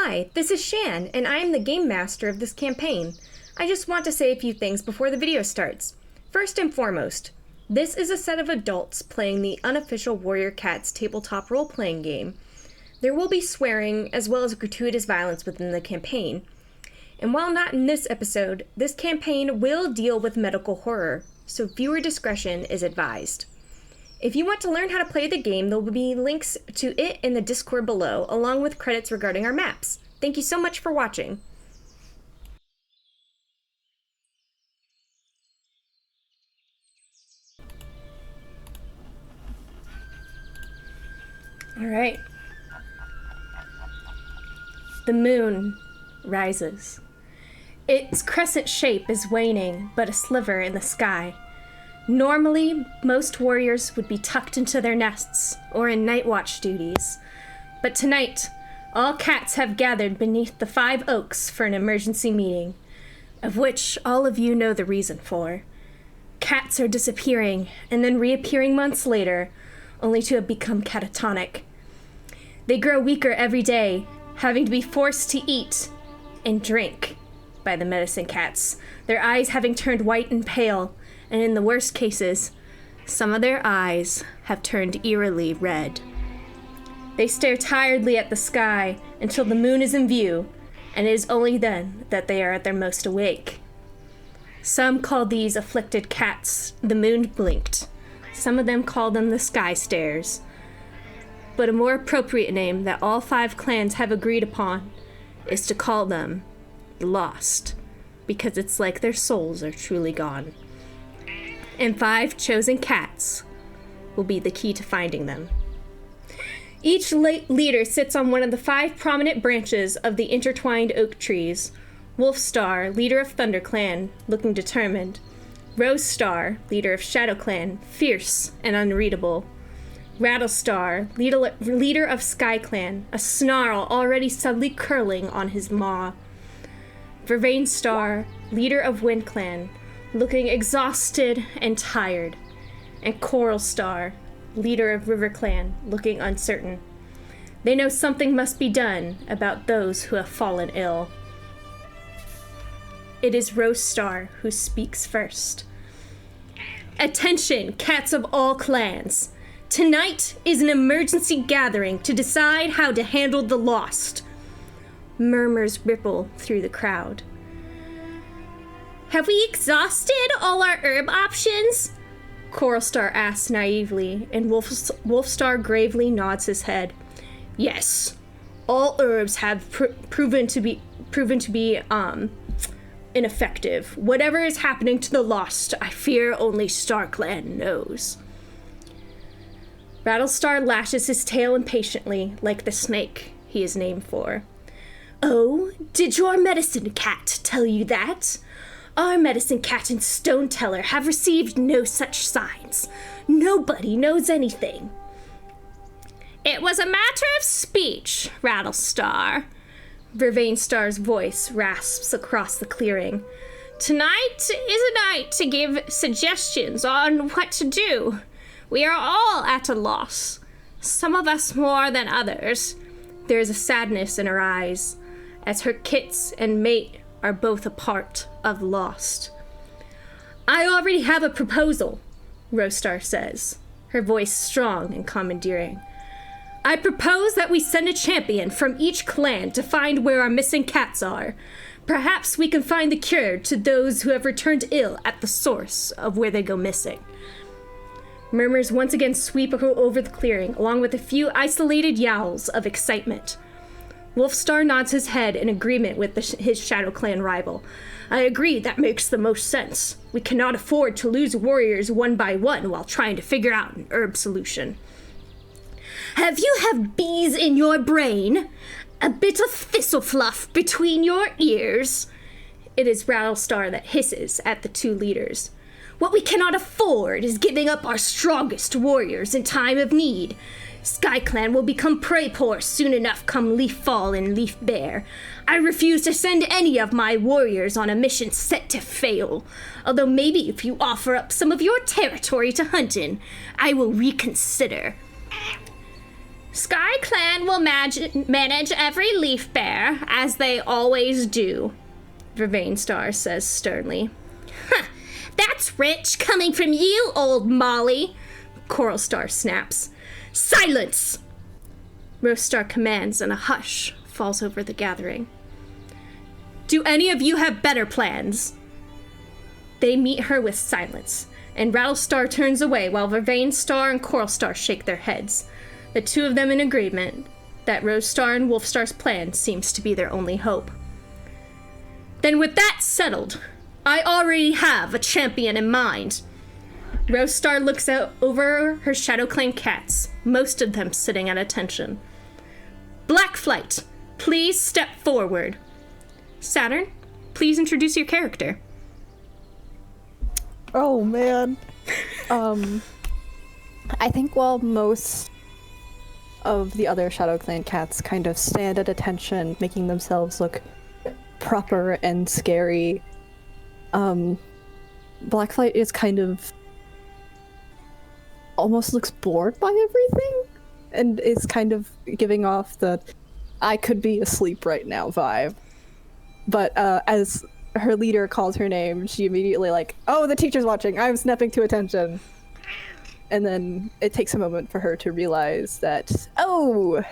Hi, this is Shan, and I am the game master of this campaign. I just want to say a few things before the video starts. First and foremost, this is a set of adults playing the unofficial Warrior Cats tabletop role-playing game. There will be swearing as well as gratuitous violence within the campaign. And while not in this episode, this campaign will deal with medical horror, so viewer discretion is advised. If you want to learn how to play the game, there will be links to it in the Discord below, along with credits regarding our maps. Thank you so much for watching. Alright. The moon rises. Its crescent shape is waning, but a sliver in the sky. Normally, most warriors would be tucked into their nests or in night watch duties. But tonight, all cats have gathered beneath the 5 oaks for an emergency meeting, of which all of you know the reason for. Cats are disappearing and then reappearing months later, only to have become catatonic. They grow weaker every day, having to be forced to eat and drink by the medicine cats, their eyes having turned white and pale, and in the worst cases, some of their eyes have turned eerily red. They stare tiredly at the sky until the moon is in view, and it is only then that they are at their most awake. Some call these afflicted cats the moonblinked. Some of them call them the skystares. But a more appropriate name that all 5 clans have agreed upon is to call them the lost, because it's like their souls are truly gone. And 5 chosen cats will be the key to finding them. Each leader sits on one of the 5 prominent branches of the intertwined oak trees. Wolfstar, leader of Thunder Clan, looking determined. Rosestar, leader of Shadow Clan, fierce and unreadable. Rattlestar, leader of Sky Clan, a snarl already subtly curling on his maw. Vervainestar, leader of Wind Clan, looking exhausted and tired, and Coralstar, leader of River Clan, looking uncertain. They know something must be done about those who have fallen ill. It is Rosestar who speaks first. Attention, cats of all clans! Tonight is an emergency gathering to decide how to handle the lost. Murmurs ripple through the crowd. Have we exhausted all our herb options? Coralstar asks naively, and Wolfstar gravely nods his head. Yes, all herbs have proven to be ineffective. Whatever is happening to the lost, I fear only StarClan knows. Rattlestar lashes his tail impatiently, like the snake he is named for. Oh, did your medicine cat tell you that? Our medicine cat and stone teller have received no such signs. Nobody knows anything. It was a matter of speech, Rattlestar. Vervainestar's voice rasps across the clearing. Tonight is a night to give suggestions on what to do. We are all at a loss, some of us more than others. There is a sadness in her eyes, as her kits and mate are both a part of the lost. I already have a proposal, Rosestar says, her voice strong and commandeering. I propose that we send a champion from each clan to find where our missing cats are. Perhaps we can find the cure to those who have returned ill at the source of where they go missing. Murmurs once again sweep over the clearing, along with a few isolated yowls of excitement. Wolfstar nods his head in agreement with his Shadow Clan rival. I agree, that makes the most sense. We cannot afford to lose warriors one by one while trying to figure out an herb solution. Have you have bees in your brain? A bit of thistle fluff between your ears? It is Rattlestar that hisses at the 2 leaders. What we cannot afford is giving up our strongest warriors in time of need. SkyClan will become prey poor soon enough come leaf fall and leaf bare. I refuse to send any of my warriors on a mission set to fail. Although maybe if you offer up some of your territory to hunt in, I will reconsider. Sky Clan will manage every leaf bear, as they always do, Vervain Star says sternly. Huh, that's rich coming from you, old Molly, Coral Star snaps. Silence! Rose Star commands, and a hush falls over the gathering. Do any of you have better plans? They meet her with silence, and Rattlestar turns away while Vervain Star and Coral Star shake their heads, the two of them in agreement that Rose Star and Wolf Star's plan seems to be their only hope. Then with that settled, I already have a champion in mind. Rose Star looks out over her Shadow Clan cats, most of them sitting at attention. Blackflight, please step forward. Saturn, please introduce your character. Oh, man. I think while most of the other Shadow Clan cats kind of stand at attention, making themselves look proper and scary, Blackflight is kind of almost looks bored by everything and is kind of giving off the I could be asleep right now vibe. But as her leader calls her name, she immediately like, oh, the teacher's watching, I'm snapping to attention. And then it takes a moment for her to realize that, oh,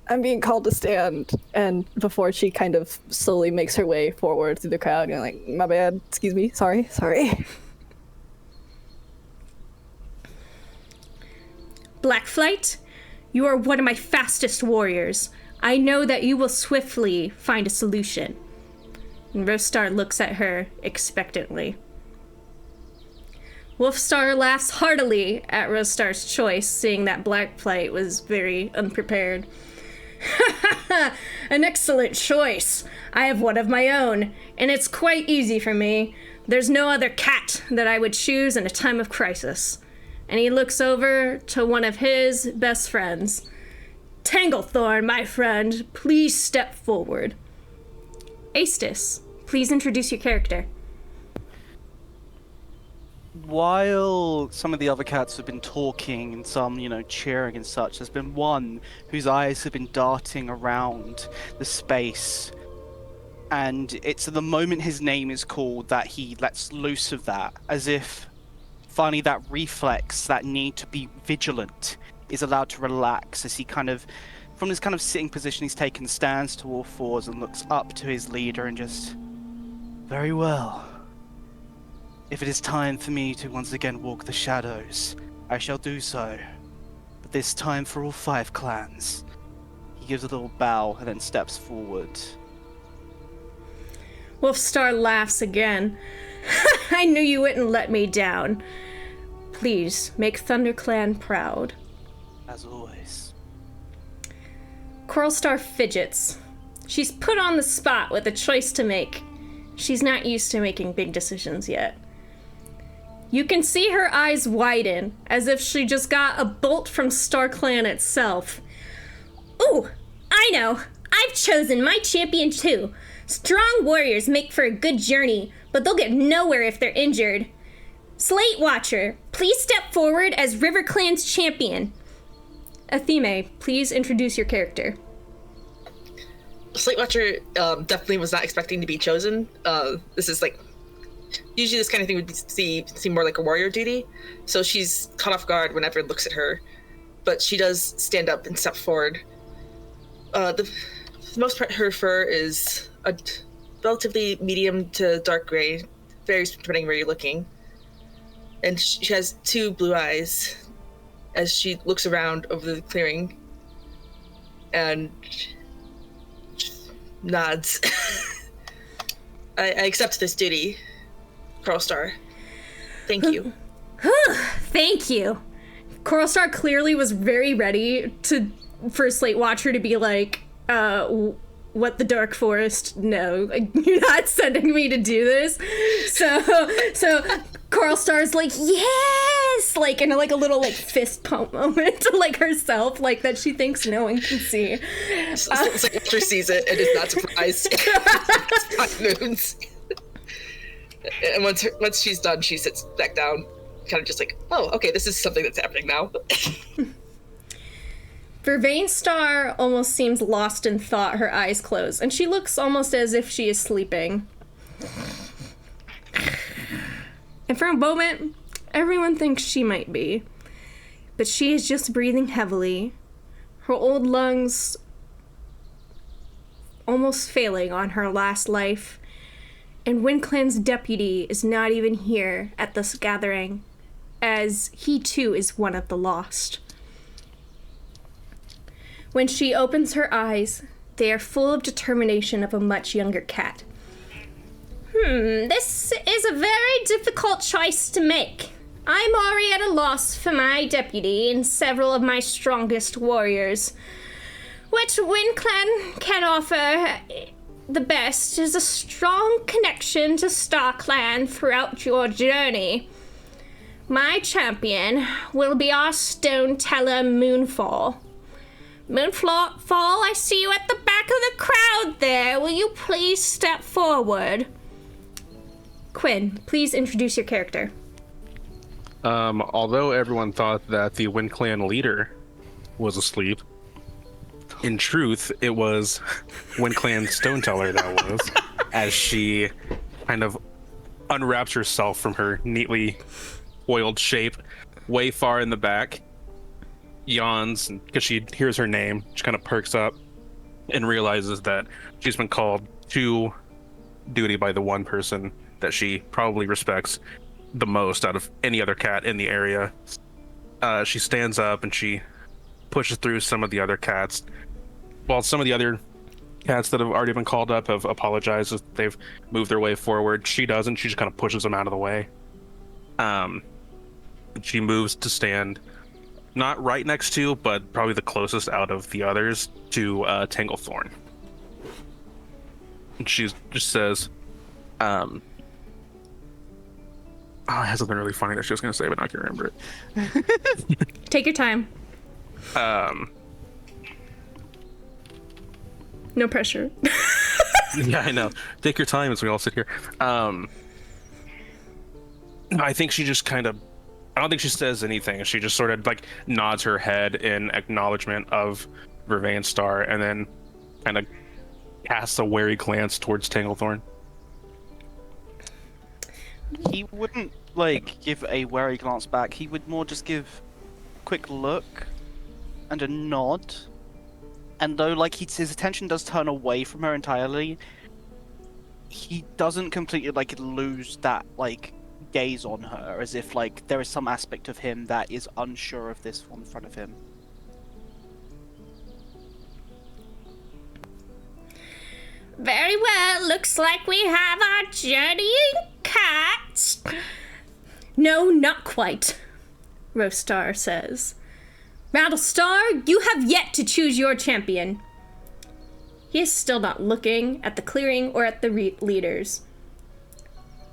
I'm being called to stand. And before she kind of slowly makes her way forward through the crowd, you're like, my bad, excuse me, sorry. Blackflight, you are one of my fastest warriors. I know that you will swiftly find a solution. And Rosestar looks at her expectantly. Wolfstar laughs heartily at Rosestar's choice, seeing that Blackflight was very unprepared. An excellent choice. I have one of my own, and it's quite easy for me. There's no other cat that I would choose in a time of crisis. And he looks over to one of his best friends. Tanglethorn, my friend, please step forward. Aestus, please introduce your character. While some of the other cats have been talking and some, cheering and such, there's been one whose eyes have been darting around the space. And it's at the moment his name is called that he lets loose of that, as if finally that reflex, that need to be vigilant, is allowed to relax as he kind of, from this kind of sitting position, he's taken stands to all fours and looks up to his leader and just, very well. If it is time for me to once again walk the shadows, I shall do so. But this time for all 5 clans. He gives a little bow and then steps forward. Wolfstar laughs again. I knew you wouldn't let me down. Please, make ThunderClan proud. As always. Coralstar fidgets. She's put on the spot with a choice to make. She's not used to making big decisions yet. You can see her eyes widen, as if she just got a bolt from StarClan itself. Ooh, I know. I've chosen my champion too. Strong warriors make for a good journey, but they'll get nowhere if they're injured. Slate Watcher, please step forward as RiverClan's champion. Atheme, please introduce your character. Slate Watcher definitely was not expecting to be chosen. This is usually this kind of thing would seem more like a warrior duty. So she's caught off guard whenever it looks at her, but she does stand up and step forward. For the most part, her fur is a relatively medium to dark gray, varies depending where you're looking. And she has 2 blue eyes as she looks around over the clearing and nods. I accept this duty, Coralstar. Thank you. Thank you. Coralstar clearly was very ready for Slate Watcher to be like, what the Dark Forest? No, you're not sending me to do this. So Coralstar's like, yes! In a little fist pump moment to herself, that she thinks no one can see. It's like Watcher sees it and is not surprised. 5 moons. And once she's done, she sits back down, kind of just like, oh, okay, this is something that's happening now. Vervain Star almost seems lost in thought, her eyes closed, and she looks almost as if she is sleeping. And for a moment, everyone thinks she might be. But she is just breathing heavily, her old lungs almost failing on her last life. And WindClan's deputy is not even here at this gathering, as he too is one of the lost. When she opens her eyes, they are full of determination of a much younger cat. This is a very difficult choice to make. I'm already at a loss for my deputy and several of my strongest warriors. What WindClan can offer the best is a strong connection to StarClan throughout your journey. My champion will be our stone teller Moonfall. Moonfall, I see you at the back of the crowd there. Will you please step forward? Quinn, please introduce your character. Although everyone thought that the WindClan leader was asleep, in truth, it was WindClan Stone Teller that was, as she kind of unwraps herself from her neatly oiled shape way far in the back, yawns because she hears her name. She kind of perks up and realizes that she's been called to duty by the one person that she probably respects the most out of any other cat in the area. She stands up and she pushes through some of the other cats. While some of the other cats that have already been called up have apologized if they've moved their way forward, she doesn't. She just kind of pushes them out of the way. She moves to stand not right next to, but probably the closest out of the others to Tanglethorn. And she just says, I had something really funny that she was going to say, but now I can't remember it. Take your time. No pressure. Yeah, I know. Take your time as we all sit here. I think she just kind of, I don't think she says anything. She just sort of like nods her head in acknowledgement of Vervain Star and then kind of casts a wary glance towards Tanglethorn. He wouldn't give a wary glance back. He would more just give a quick look and a nod. And though his attention does turn away from her entirely, he doesn't completely lose that gaze on her, as if there is some aspect of him that is unsure of this one in front of him. Very well, looks like we have our journeying cats. No, not quite, Roastar says. Rattlestar, you have yet to choose your champion. He is still not looking at the clearing or at the leaders.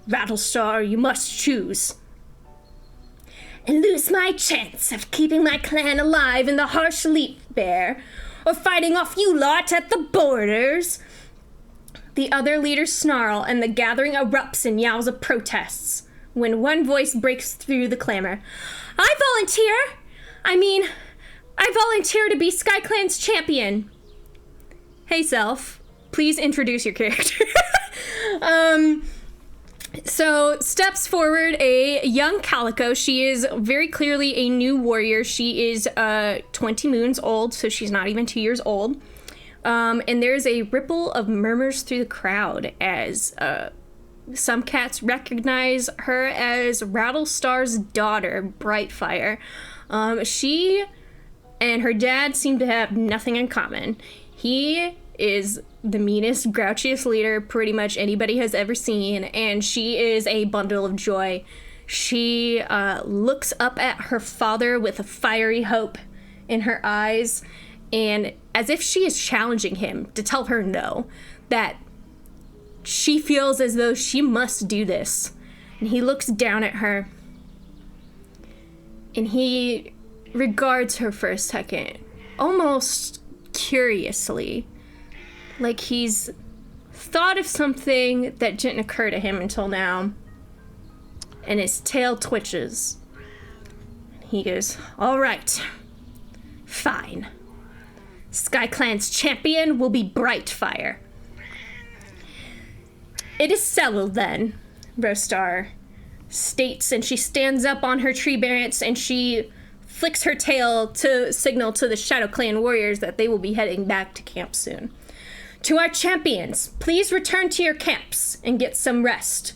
Rattlestar, you must choose. And lose my chance of keeping my clan alive in the harsh leaf bear, or fighting off you lot at the borders. The other leaders snarl, and the gathering erupts in yowls of protests, when one voice breaks through the clamor. I volunteer to be SkyClan's champion. Hey, Self, please introduce your character. So steps forward a young Calico. She is very clearly a new warrior. She is 20 moons old, so she's not even 2 years old. And there's a ripple of murmurs through the crowd as some cats recognize her as Rattlestar's daughter, Brightfire. She and her dad seem to have nothing in common. He is the meanest, grouchiest leader pretty much anybody has ever seen, and she is a bundle of joy. She looks up at her father with a fiery hope in her eyes, and as if she is challenging him to tell her no, that she feels as though she must do this. And he looks down at her, and he regards her for a second, almost curiously, like he's thought of something that didn't occur to him until now, and his tail twitches. He goes, all right. Fine. SkyClan's champion will be Brightfire. It is settled then, Rostar states, and she stands up on her tree branch and she flicks her tail to signal to the Shadow Clan warriors that they will be heading back to camp soon. To our champions, please return to your camps and get some rest.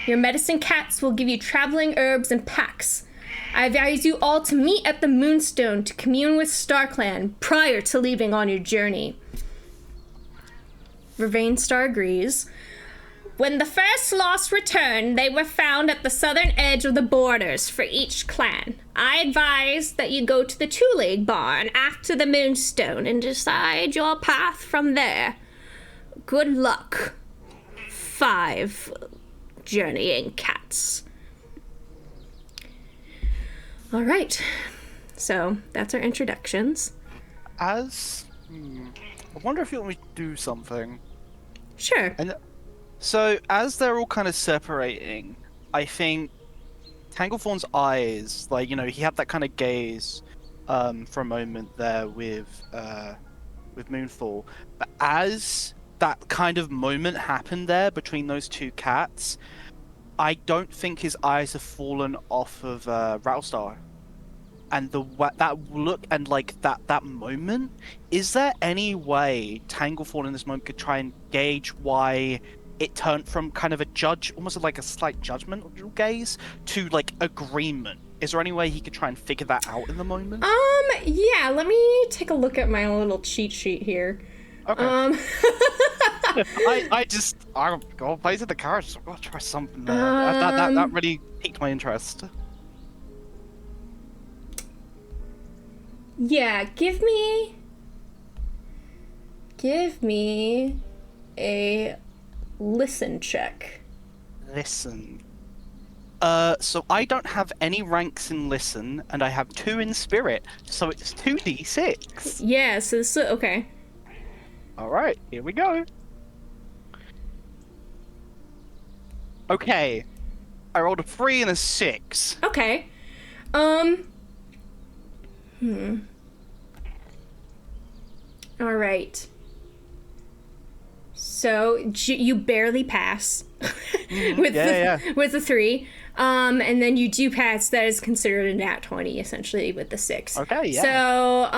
Your medicine cats will give you traveling herbs and packs. I advise you all to meet at the Moonstone to commune with StarClan prior to leaving on your journey. Vervain Star agrees. When the first lost returned, they were found at the southern edge of the borders for each clan. I advise that you go to the Two-Leg Barn after the Moonstone and decide your path from there. Good luck. 5 journeying cats. All right. So that's our introductions. I wonder if you want me to do something. Sure. And so, as they're all kind of separating, I think Tanglethorn's eyes, like, you know, he had that kind of gaze for a moment there with Moonfall. But as that kind of moment happened there between those two cats, I don't think his eyes have fallen off of Rattlestar. And that look and like that moment, is there any way Tanglethorn in this moment could try and gauge why it turned from kind of a judge, almost like a slight judgmental gaze, to like agreement? Is there any way he could try and figure that out in the moment? Yeah, let me take a look at my little cheat sheet here. Okay. I'll go plays with the cards. I'll try something there. That really piqued my interest. Yeah, give me a listen check. Listen. So I don't have any ranks in listen, and I have 2 in spirit, so it's 2d6. Yeah, so this is okay. Alright, here we go. Okay. I rolled a 3 and a 6. Okay. All right. So you barely pass with the 3, and then you do pass. That is considered a nat 20 essentially with the 6. Okay, yeah. So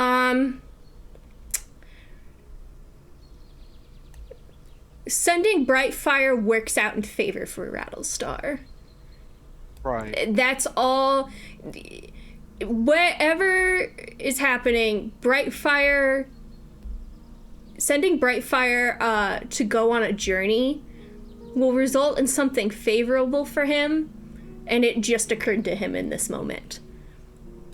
sending Brightfire works out in favor for Rattlestar. Right. That's all. Whatever is happening, sending Brightfire to go on a journey will result in something favorable for him, and it just occurred to him in this moment.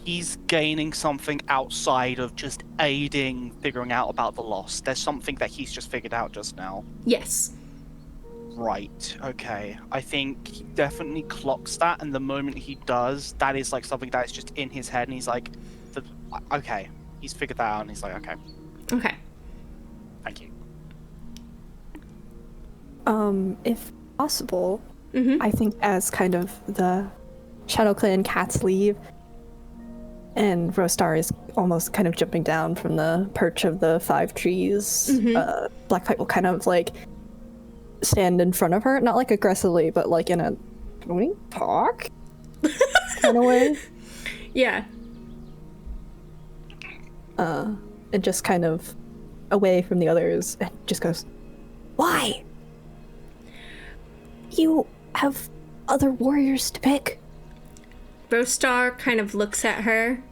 He's gaining something outside of just aiding, figuring out about the loss. There's something that he's just figured out just now. Yes. Right, okay. I think he definitely clocks that, and the moment he does, that is like something that is just in his head, and he's like, okay. He's figured that out, and he's like, okay. Okay. Thank you. If possible, Mm-hmm. I think as kind of the Shadow Clan cats leave, and Rostar is almost kind of jumping down from the perch of the 5 trees, Blackpipe will kind of like stand in front of her, not like aggressively, but like in a "can we talk" kind of way. Yeah. And just kind of away from the others, and just goes, "Why? You have other warriors to pick." Rostar kind of looks at her.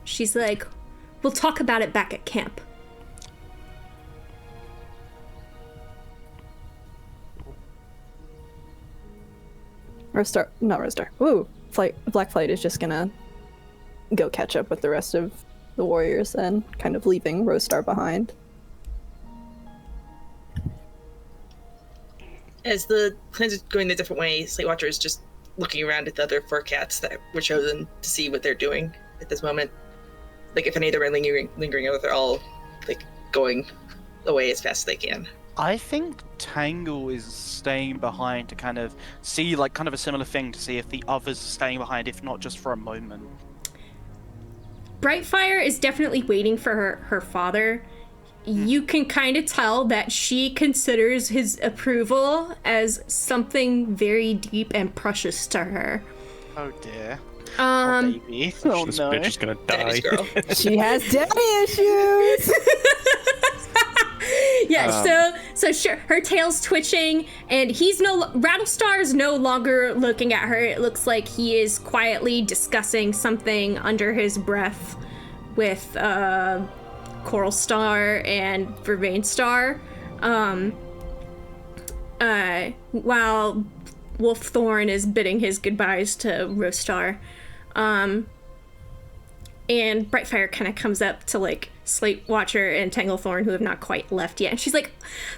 She's like, we'll talk about it back at camp. Blackflight is just gonna go catch up with the rest of the warriors then, kind of leaving Rostar behind. As the clans are going a different way, Slatewatcher is just looking around at the other 4 cats that were chosen to see what they're doing at this moment. Like, if any of them are lingering, or if they're all, like, going away as fast as they can. I think Tangle is staying behind to kind of see, like, kind of a similar thing, to see if the others are staying behind, if not just for a moment. Brightfire is definitely waiting for her father. You can kind of tell that she considers his approval as something very deep and precious to her. Oh dear. Oh, baby. Oh, This no. bitch is gonna die. Daddy's girl. She has daddy issues. Yeah, so sure, her tail's twitching, and Rattlestar is no longer looking at her. It looks like he is quietly discussing something under his breath with Coral Star and Vervain Star, while Wolfthorn is bidding his goodbyes to Rostar. And Brightfire kind of comes up to, like, Slatewatcher and Tanglethorn, who have not quite left yet. And she's like,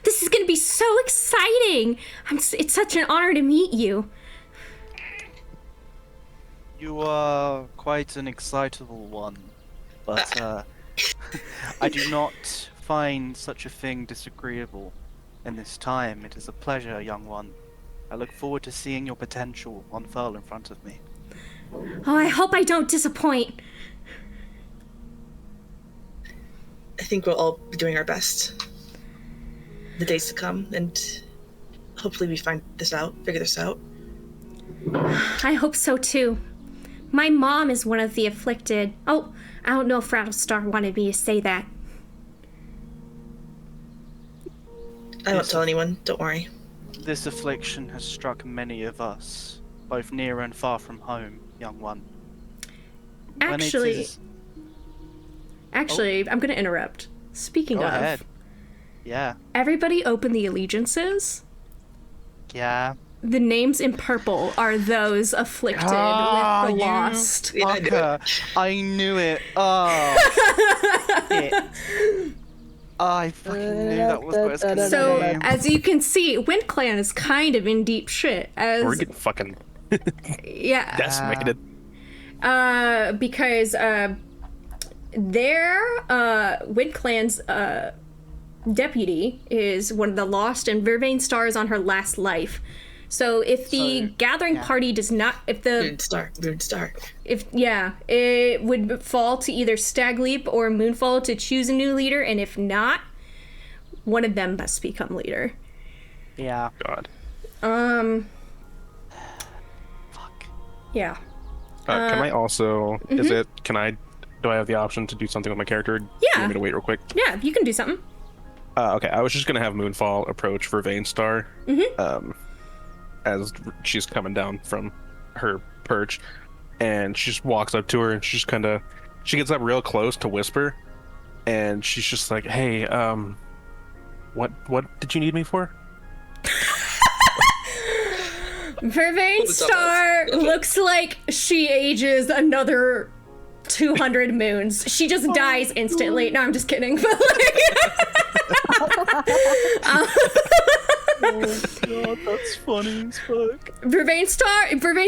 this is going to be so exciting! It's such an honor to meet you. You are quite an excitable one, but I do not find such a thing disagreeable in this time. It is a pleasure, young one. I look forward to seeing your potential unfurl in front of me. Oh, I hope I don't disappoint. I think we'll all be doing our best the days to come, and hopefully we figure this out. I hope so too. My mom is one of the afflicted. Oh, I don't know if Rattlestar wanted me to say that. I won't tell anyone, don't worry. This affliction has struck many of us, both near and far from home, young one. When it is- Actually, I'm going to interrupt. Speaking Go of, ahead. Yeah. everybody open the allegiances. Yeah. The names in purple are those afflicted with the lost. Yeah, I knew Fucker. I knew it. Oh. Shit. I fucking knew that was what I was gonna So, say. as you can see, WindClan is kind of in deep shit. We're getting fucking Yeah. decimated. Because their WindClan's deputy is one of the lost, and Vervain Star is on her last life. So if the gathering party does not, Weird start. it would fall to either Stagleap or Moonfall to choose a new leader, and if not, one of them must become leader. Yeah. God. Fuck. Yeah. Can I also? Do I have the option to do something with my character? Do you Yeah. want me to wait real quick? Yeah, you can do something. Okay, I was just gonna have Moonfall approach Vervain Star, as she's coming down from her perch, and she just walks up to her, and she gets up real close to whisper, and she's just like, "Hey, what did you need me for?" Vervain Star looks like she ages another 200 moons. She just dies instantly. No, I'm just kidding. But Oh god, that's funny as fuck. Vervain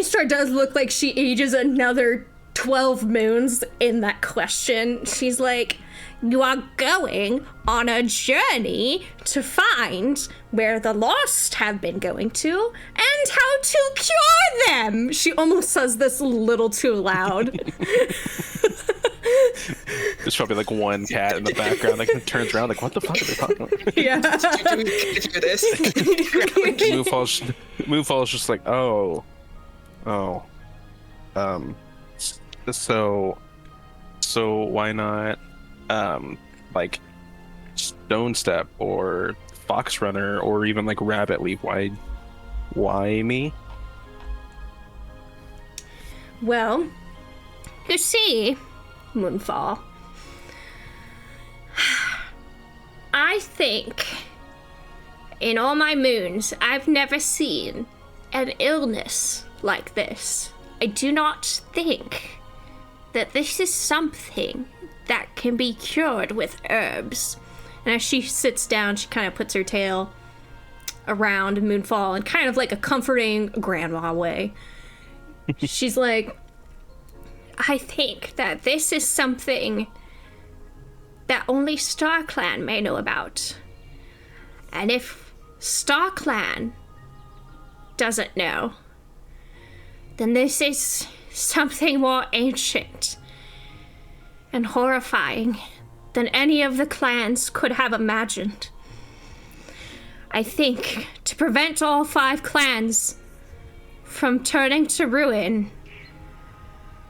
Star does look like she ages another 12 moons in that question. She's like, you are going on a journey to find where the lost have been going to and how to cure them. She almost says this a little too loud. There's probably like one cat in the background that turns around like, "What the fuck are they talking about?" Yeah. Did you hear this? Moonfall's just like, oh, so why not, like Stone Step or Fox Runner or even like Rabbit Leap? Why me? Well, you see, Moonfall, I think in all my moons, I've never seen an illness like this. I do not think that this is something that can be cured with herbs. And as she sits down, she kind of puts her tail around Moonfall in kind of like a comforting grandma way. She's like, I think that this is something that only StarClan may know about. And if StarClan doesn't know, then this is something more ancient. and horrifying than any of the clans could have imagined. I think to prevent all 5 clans from turning to ruin,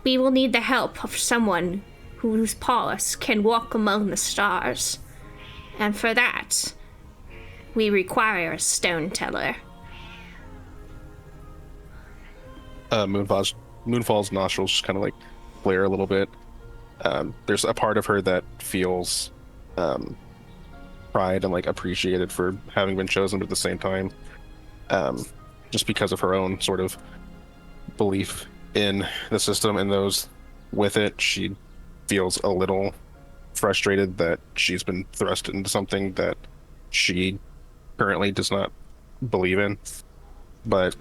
we will need the help of someone whose pulse can walk among the stars. And for that, we require a stone teller. Moonfall's nostrils just kind of like flare a little bit. There's a part of her that feels pride and like appreciated for having been chosen, but at the same time, just because of her own sort of belief in the system and those with it, she feels a little frustrated that she's been thrust into something that she currently does not believe in. But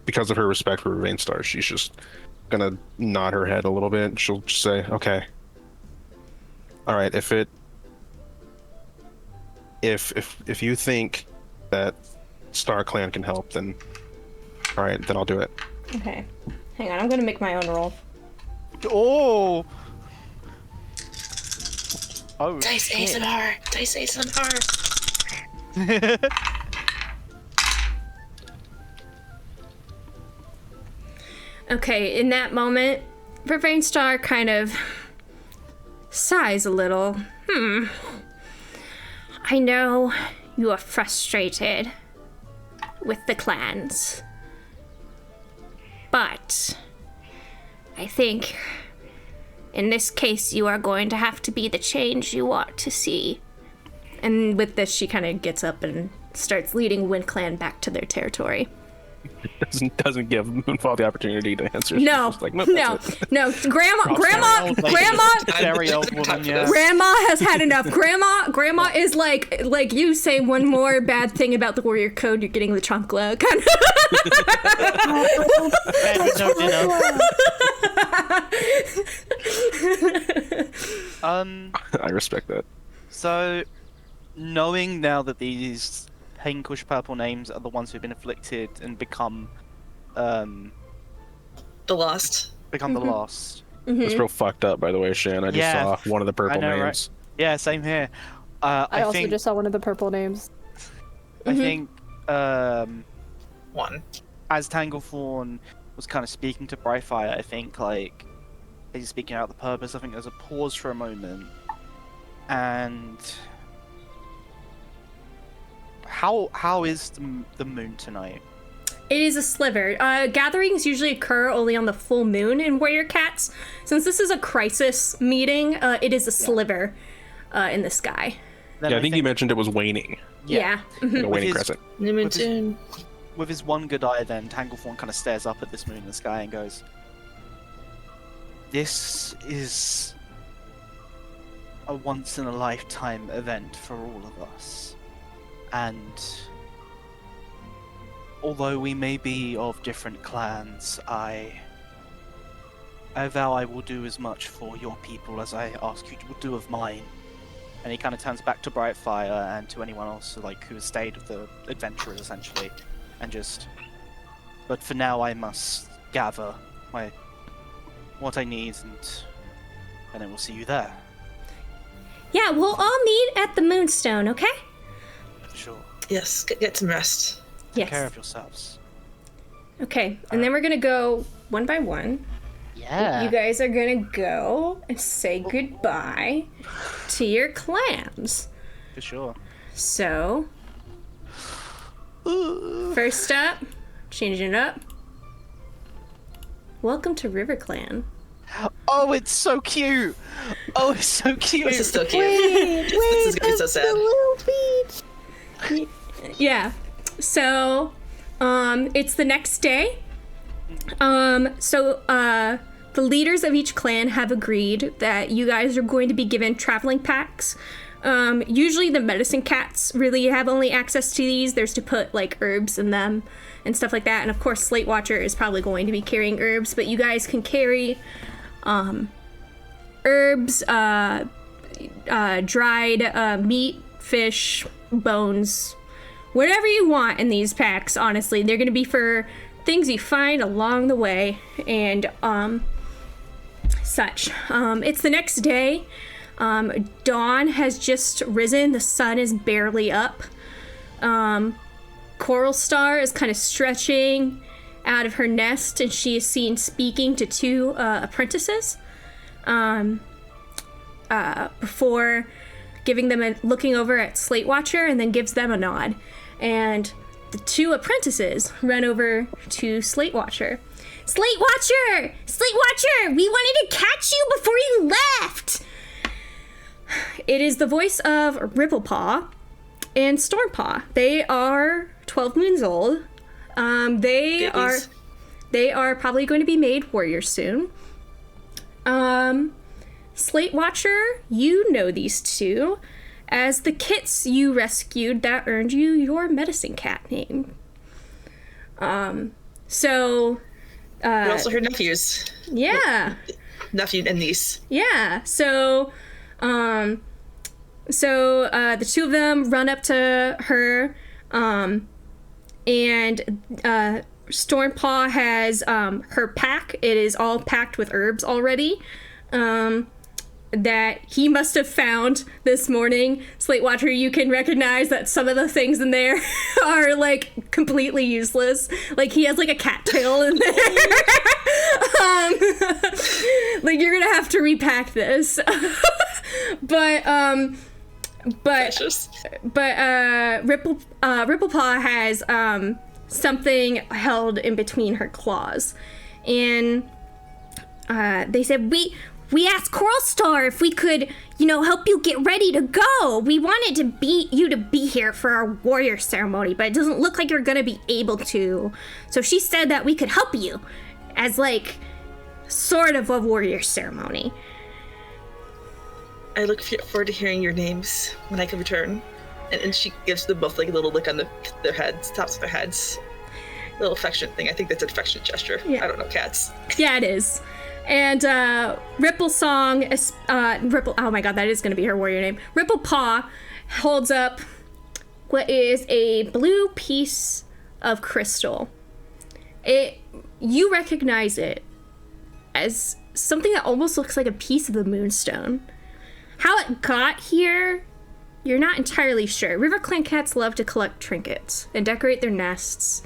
because of her respect for Vainstar, she's just gonna nod her head a little bit. She'll just say, okay, all right, if you think that Star Clan can help, then all right, then I'll do it. Okay. Hang on, I'm gonna make my own roll. Oh! Oh, Dice shit. ASMR! Dice ASMR! Okay, in that moment, Vainstar kind of sighs a little. I know you are frustrated with the clans, but I think in this case you are going to have to be the change you want to see. And with this, she kind of gets up and starts leading Wind Clan back to their territory. Doesn't give Moonfall the opportunity to answer. No, She's just like, nope, no, that's it. no. Grandma Very old woman, yeah. Grandma has had enough. Grandma is like you say one more bad thing about the warrior code, you're getting the chancla. Kind of. I respect that. So, knowing now that these pinkish purple names are the ones who've been afflicted and become The Lost. the lost. It's real fucked up, by the way, Shan. I just Yeah. saw one of the purple I know, right? names. Yeah, same here. I also think, just saw one of the purple names. I think One. as Tanglethorn was kind of speaking to Brightfire, I think like he's speaking out the purpose. I think there's a pause for a moment, and how is the moon tonight? It is a sliver. Gatherings usually occur only on the full moon in Warrior Cats. Since this is a crisis meeting, it is a sliver in the sky. Then Yeah, I think you mentioned it was waning. Yeah. The waning his- crescent. New Moon With his- Soon. With his one good eye, then Tanglethorn kind of stares up at this moon in the sky and goes, "This is a once-in-a-lifetime event for all of us, and although we may be of different clans, I vow I will do as much for your people as I ask you to do of mine." And he kind of turns back to Brightfire and to anyone else who has stayed with the adventurers, essentially, and just. But for now, I must gather what I need, and then we'll see you there. Yeah, we'll all meet at the Moonstone, okay? For sure. Yes, get some rest. Take care Yes. of yourselves. Okay, and then we're gonna go one by one. Yeah. You guys are gonna go and say goodbye to your clans. For sure. So, first up, changing it up. Welcome to River Clan. Oh, it's so cute. Oh, it's so cute. This is so cute. This is gonna be so sad. Yeah. So, it's the next day. The leaders of each clan have agreed that you guys are going to be given traveling packs. Usually the medicine cats really have only access to these. There's to put like herbs in them and stuff like that. And of course, Slate Watcher is probably going to be carrying herbs, but you guys can carry herbs, dried meat, fish, bones, whatever you want in these packs. Honestly, they're going to be for things you find along the way. And such. It's the next day. Dawn has just risen. The sun is barely up. Coral Star is kind of stretching out of her nest, and she is seen speaking to two apprentices before giving them looking over at Slate Watcher, and then gives them a nod. And the two apprentices run over to Slate Watcher. Slate Watcher! Slate Watcher! We wanted to catch you before you left! It is the voice of Ripplepaw and Stormpaw. They are 12 moons old. They are probably going to be made warriors soon. Slate Watcher, you know these two as the kits you rescued that earned you your medicine cat name. They're also her nephews. Yeah. Nephew and niece. Yeah. So the two of them run up to her, and Stormpaw has her pack. It is all packed with herbs already. That he must have found this morning. Slate Watcher, you can recognize that some of the things in there are like completely useless. Like he has like a cattail in there. Like you're gonna have to repack this. Ripplepaw has something held in between her claws, and they said we asked Coral Star if we could, help you get ready to go. We wanted you to be here for our warrior ceremony, but it doesn't look like you're gonna be able to. So she said that we could help you as like sort of a warrior ceremony. I look forward to hearing your names when I can return. And she gives them both like a little lick on their heads, tops of their heads. A little affectionate thing. I think that's an affectionate gesture. Yeah. I don't know cats. Yeah, it is. And Ripple Song, oh my god, that is going to be her warrior name. Ripple Paw holds up what is a blue piece of crystal. You recognize it as something that almost looks like a piece of the moonstone. How it got here, you're not entirely sure. River Clan cats love to collect trinkets and decorate their nests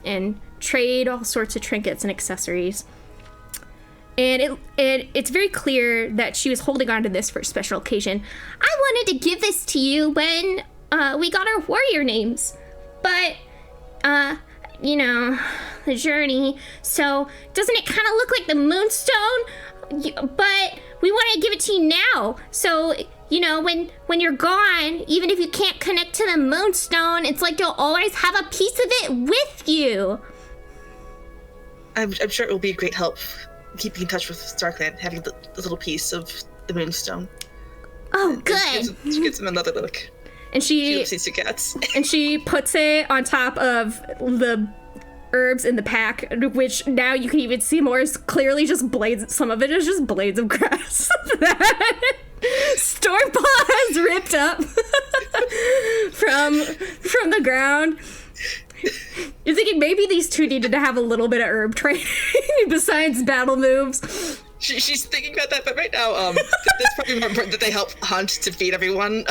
and trade all sorts of trinkets and accessories. And it's very clear that she was holding on to this for a special occasion. I wanted to give this to you when we got our warrior names. But, the journey. So, doesn't it kind of look like the moonstone? But we want to give it to you now. So, when you're gone, even if you can't connect to the moonstone, it's like you'll always have a piece of it with you. I'm sure it will be a great help keeping in touch with StarClan, having the little piece of the moonstone. Oh, good. She gives him another look. And she loves these two cats. And she puts it on top of the herbs in the pack, which now you can even see more is clearly just blades. Some of it is just blades of grass that Stormpaw has ripped up from the ground. You're thinking maybe these two needed to have a little bit of herb training besides battle moves. She's thinking about that, but right now, it's probably more important that they help hunt to feed everyone,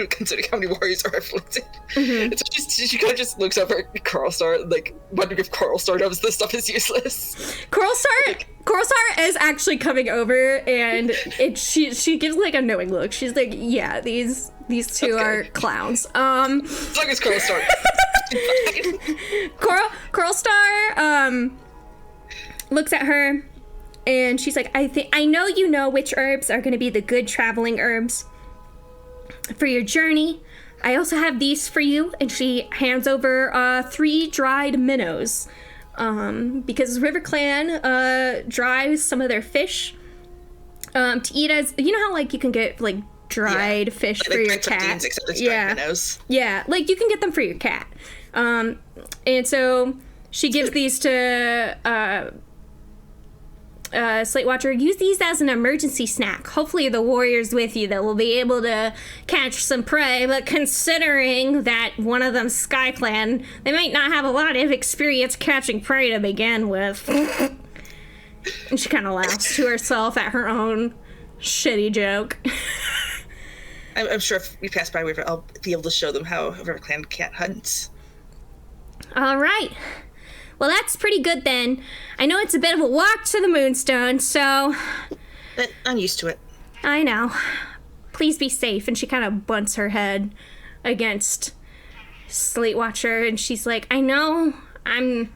considering how many warriors are afflicted. Mm-hmm. So she kind of just looks over at Coral Star, like, wondering if Coral Star knows this stuff is useless. Coral Star is actually coming over, and she gives, like, a knowing look. She's like, yeah, these two are clowns. As long as Coral Star. Coral Star, looks at her, and she's like, I know you know which herbs are going to be the good traveling herbs for your journey. I also have these for you. And she hands over 3 dried minnows. Because River Clan dries some of their fish to eat as, how like you can get like dried fish for your cat. Except it's dried minnows. Yeah, like you can get them for your cat. And so she gives these to Slate Watcher. Use these as an emergency snack. Hopefully the warriors with you that will be able to catch some prey, but considering that one of them's Sky Clan, they might not have a lot of experience catching prey to begin with. And she kind of laughs to herself at her own shitty joke. I'm sure if we pass by River, I'll be able to show them how River Clan cat hunts. All right. Well, that's pretty good then. I know it's a bit of a walk to the Moonstone, so... But I'm used to it. I know. Please be safe. And she kind of bunts her head against Slate Watcher, and she's like, I know I'm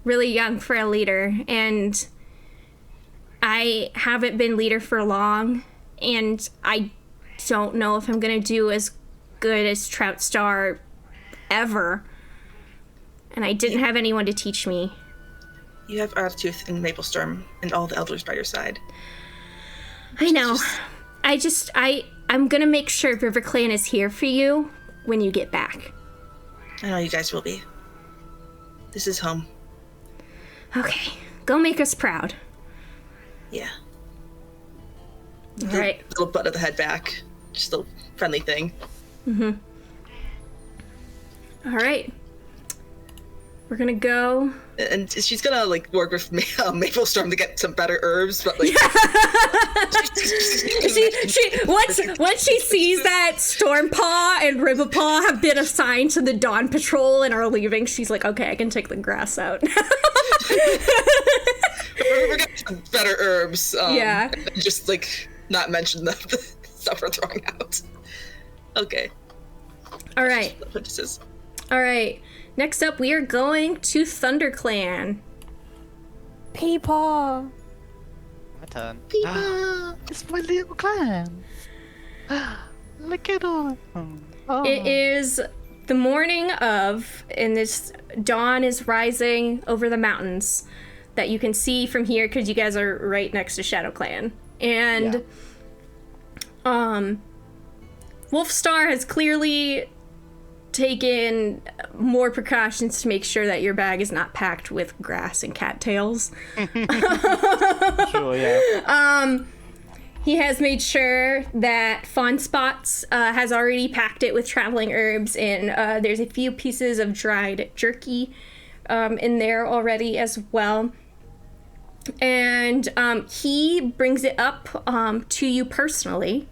really young for a leader, and I haven't been leader for long, and I don't know if I'm gonna do as good as Trout Star ever. And I didn't have anyone to teach me. You have Artooth and Maplestorm and all the elders by your side. I know. I'm gonna make sure River Clan is here for you when you get back. I know you guys will be. This is home. Okay, go make us proud. Yeah. All right. Little butt of the head back. Just a friendly thing. All right. We're gonna go. And she's gonna like work with Maplestorm to get some better herbs, but like once she sees that Stormpaw and Riverpaw have been assigned to the Dawn Patrol and are leaving, she's like, okay, I can take the grass out. we're getting some better herbs. Yeah. And just like not mention the stuff we're throwing out. Okay. All right. Purchases. All right. Next up, we are going to ThunderClan. Peepaw. My turn. Peepaw. It's my little clan. Look at all. Oh. It is the morning of, and this dawn is rising over the mountains that you can see from here because you guys are right next to ShadowClan. And Wolfstar has clearly taken more precautions to make sure that your bag is not packed with grass and cattails. Sure, yeah. He has made sure that Fawn Spots has already packed it with traveling herbs, and there's a few pieces of dried jerky in there already as well. And he brings it up to you personally,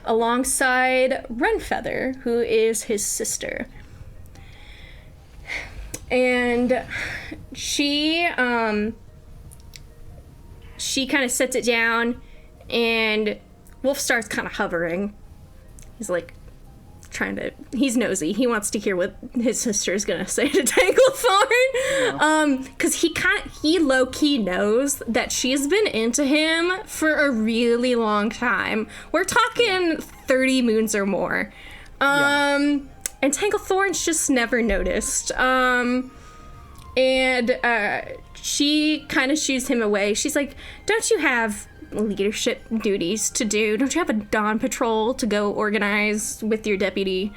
alongside Runfeather, who is his sister. And she kind of sets it down, and Wolfstar's kind of hovering. He's like he's nosy. He wants to hear what his sister's gonna say to Tanglethorn. Because he low-key knows that she's been into him for a really long time. We're talking 30 moons or more. And Tanglethorn's just never noticed. She kind of shoos him away. She's like, don't you have leadership duties to do? Don't you have a dawn patrol to go organize with your deputy?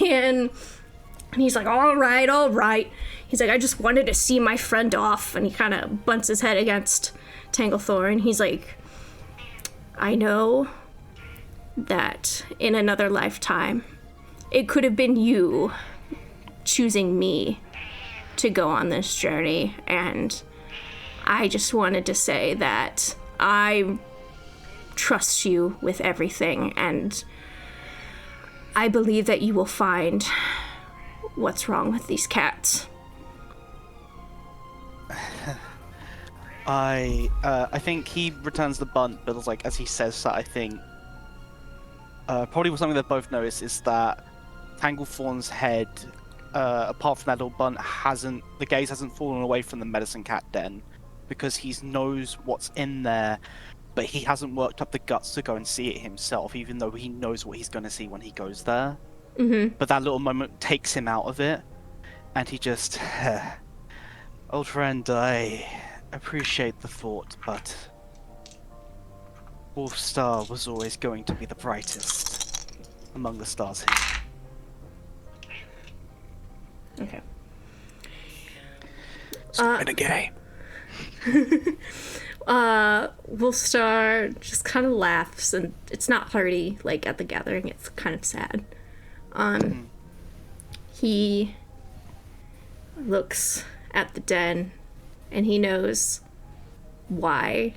and he's like, all right. He's like, I just wanted to see my friend off. And he kind of bunts his head against Tanglethorn. He's like, I know that in another lifetime it could have been you choosing me to go on this journey, and I just wanted to say that I trust you with everything, and I believe that you will find what's wrong with these cats. I think he returns the bunt, but like as he says that, I think probably something they both notice is that Tanglethorn's head, apart from that little bunt, the gaze hasn't fallen away from the medicine cat den, because he knows what's in there, but he hasn't worked up the guts to go and see it himself, even though he knows what he's going to see when he goes there. Mm-hmm. But that little moment takes him out of it, and he just, old friend, I appreciate the thought, but Wolfstar was always going to be the brightest among the stars here. Okay. Gay. Wolfstar just kind of laughs, and it's not hearty like at the gathering. It's kind of sad. He looks at the den, and he knows why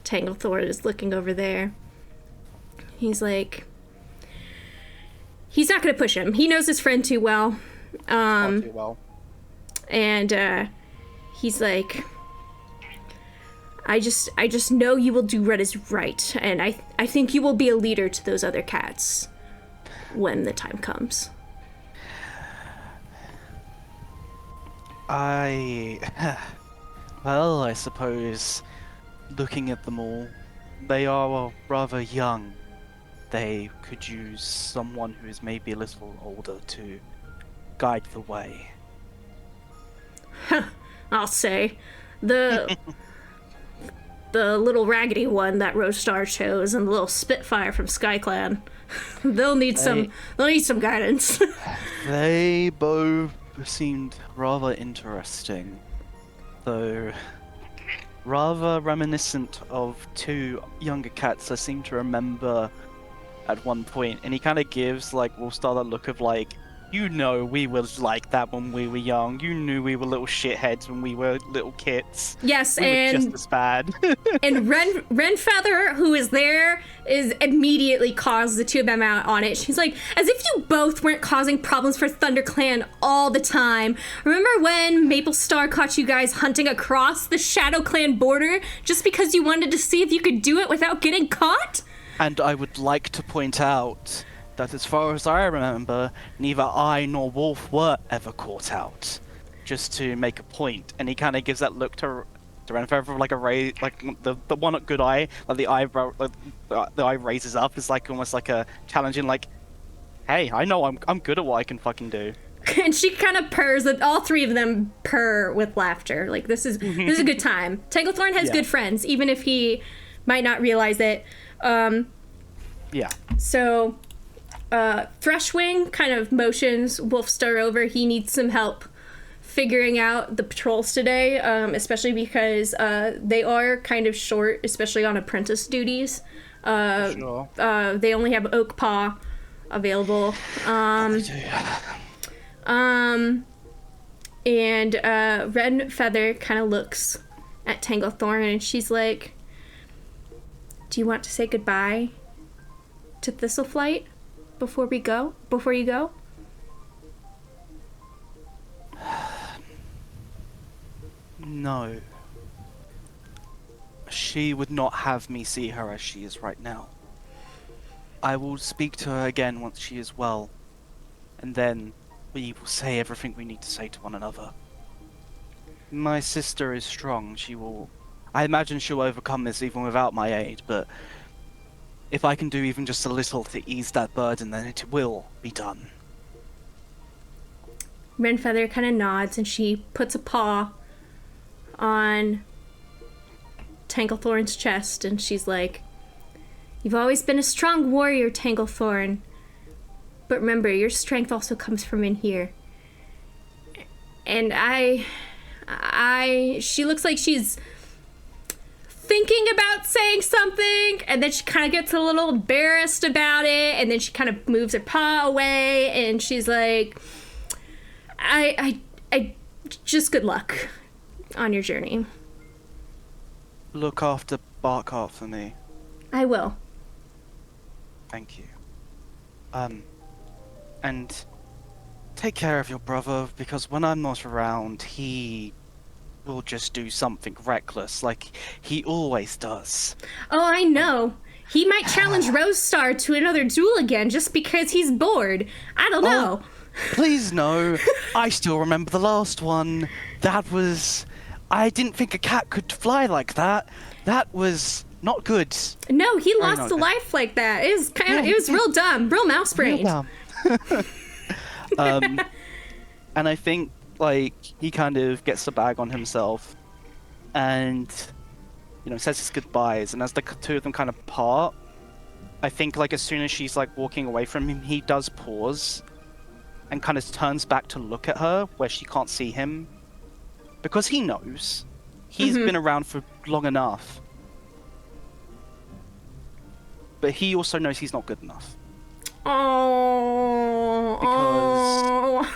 Tanglethorn is looking over there. He's like, he's not gonna push him. He knows his friend too well. Not too well. And he's like, I just know you will do what is right, and I think you will be a leader to those other cats when the time comes. Well, I suppose, looking at them all, they are rather young. They could use someone who is maybe a little older to guide the way. I'll say. The little raggedy one that Rose Star chose and the little Spitfire from SkyClan. They'll need some guidance. They both seemed rather interesting, though rather reminiscent of two younger cats I seem to remember at one point, and he kind of gives like Wolfstar the look of like, you know, we were like that when we were young. You knew we were little shitheads when we were little kids. Yes, we and were just as bad. and Renfeather, who is there, is immediately calls the two of them out on it. She's like, as if you both weren't causing problems for ThunderClan all the time. Remember when Maple Star caught you guys hunting across the Shadow Clan border just because you wanted to see if you could do it without getting caught? And I would like to point out that as far as I remember, neither I nor Wolf were ever caught out. Just to make a point. And he kind of gives that look to Renfeather, like a raise, like the one good eye, like the eyebrow, like the eye raises up. It's like almost like a challenging, like, hey, I know I'm good at what I can fucking do. And she kind of purrs. All three of them purr with laughter. Like this is a good time. Tanglethorn has good friends, even if he might not realize it. Yeah. So. Threshwing kind of motions Wolfstar over. He needs some help figuring out the patrols today, especially because they are kind of short, especially on apprentice duties. Sure. They only have Oak Paw available. And Red Feather kind of looks at Tanglethorn and she's like, do you want to say goodbye to Thistleflight? Before you go? No. She would not have me see her as she is right now. I will speak to her again once she is well, and then we will say everything we need to say to one another. My sister is strong. I imagine she'll overcome this even without my aid, but if I can do even just a little to ease that burden, then it will be done. Renfeather kind of nods and she puts a paw on Tanglethorn's chest and she's like, you've always been a strong warrior, Tanglethorn. But remember, your strength also comes from in here. And she looks like she's thinking about saying something, and then she kind of gets a little embarrassed about it, and then she kind of moves her paw away, and she's like, I just good luck on your journey. Look after Barkheart for me. I will. Thank you. And take care of your brother, because when I'm not around, he will just do something reckless, like he always does. Oh, I know. He might challenge Rose Star to another duel again just because he's bored. I don't know. Please no. I still remember the last one. I didn't think a cat could fly like that. That was not good. No, he lost a life like that. It was real dumb, real mouse brained. And I think like he kind of gets the bag on himself and says his goodbyes, and as the two of them kind of part, I think like as soon as she's like walking away from him, he does pause and kind of turns back to look at her where she can't see him, because he knows he's been around for long enough, but he also knows he's not good enough. Oh, because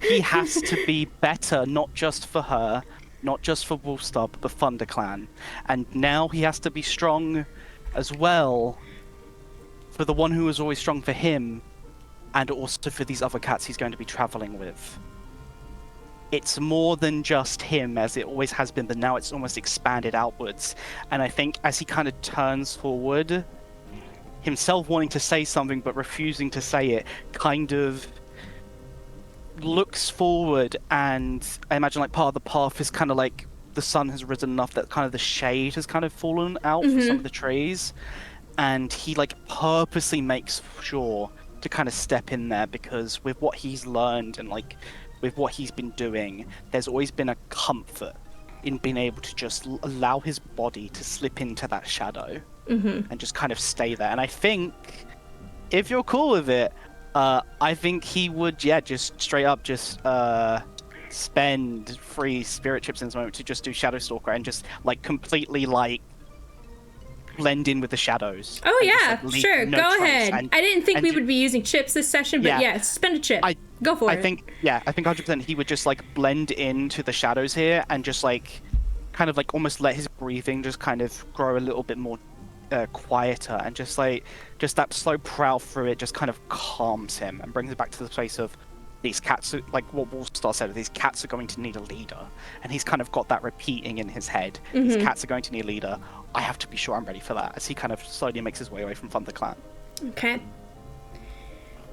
he has to be better, not just for her, not just for Wolfstar, but the Thunder Clan. And now he has to be strong as well for the one who was always strong for him, and also for these other cats he's going to be traveling with. It's more than just him, as it always has been, but now it's almost expanded outwards. And I think as he kind of turns forward, himself wanting to say something but refusing to say it, kind of looks forward, and I imagine like part of the path is kind of like the sun has risen enough that kind of the shade has kind of fallen out from some of the trees, and he like purposely makes sure to kind of step in there, because with what he's learned and like with what he's been doing, there's always been a comfort in being able to just allow his body to slip into that shadow and just kind of stay there. And I think if you're cool with it, I think he would, just straight up just spend 3 spirit chips in this moment to just do Shadow Stalker and just like completely like blend in with the shadows. Oh and yeah, just, like, leave sure, no go trace. ahead. I didn't think we would be using chips this session, but yeah, spend a chip. Go for it. I think 100% he would just like blend into the shadows here and just like kind of like almost let his breathing just kind of grow a little bit more quieter, and just that slow prowl through it just kind of calms him and brings it back to the place of these cats, like what Wolfstar said, these cats are going to need a leader, and he's kind of got that repeating in his head. These cats are going to need a leader. I have to be sure I'm ready for that, as he kind of slowly makes his way away from Thunder Clan. Okay.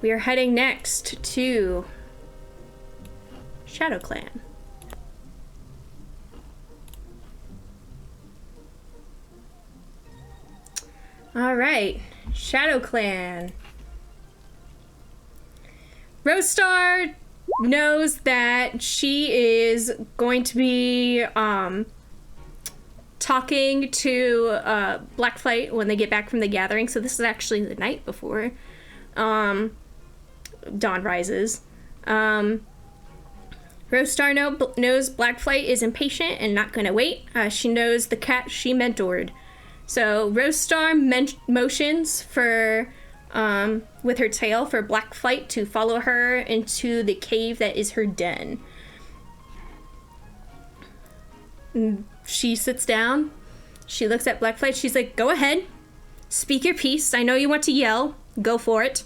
We are heading next to Shadow Clan. All right, Shadow Clan. Rostar knows that she is going to be talking to Blackflight when they get back from the gathering. So this is actually the night before dawn rises. Rostar knows Blackflight is impatient and not going to wait. She knows the cat she mentored. So Rostar motions for with her tail for Blackflight to follow her into the cave that is her den. She sits down. She looks at Blackflight. She's like, go ahead. Speak your piece. I know you want to yell. Go for it.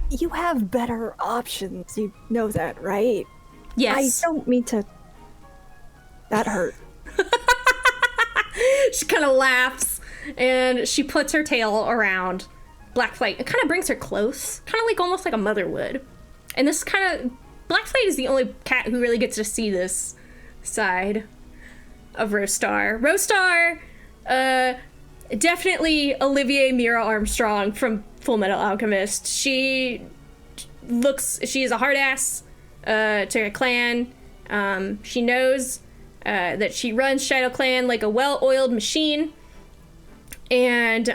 You have better options. You know that, right? Yes. I don't mean to... That hurt. She kind of laughs, and she puts her tail around Blackflight. It kind of brings her close, kind of like almost like a mother would. And this kind of... Blackflight is the only cat who really gets to see this side of Rostar. Rostar, definitely Olivier Mira Armstrong from Full Metal Alchemist. She is a hard ass to her clan. She knows that she runs Shadow Clan like a well-oiled machine, and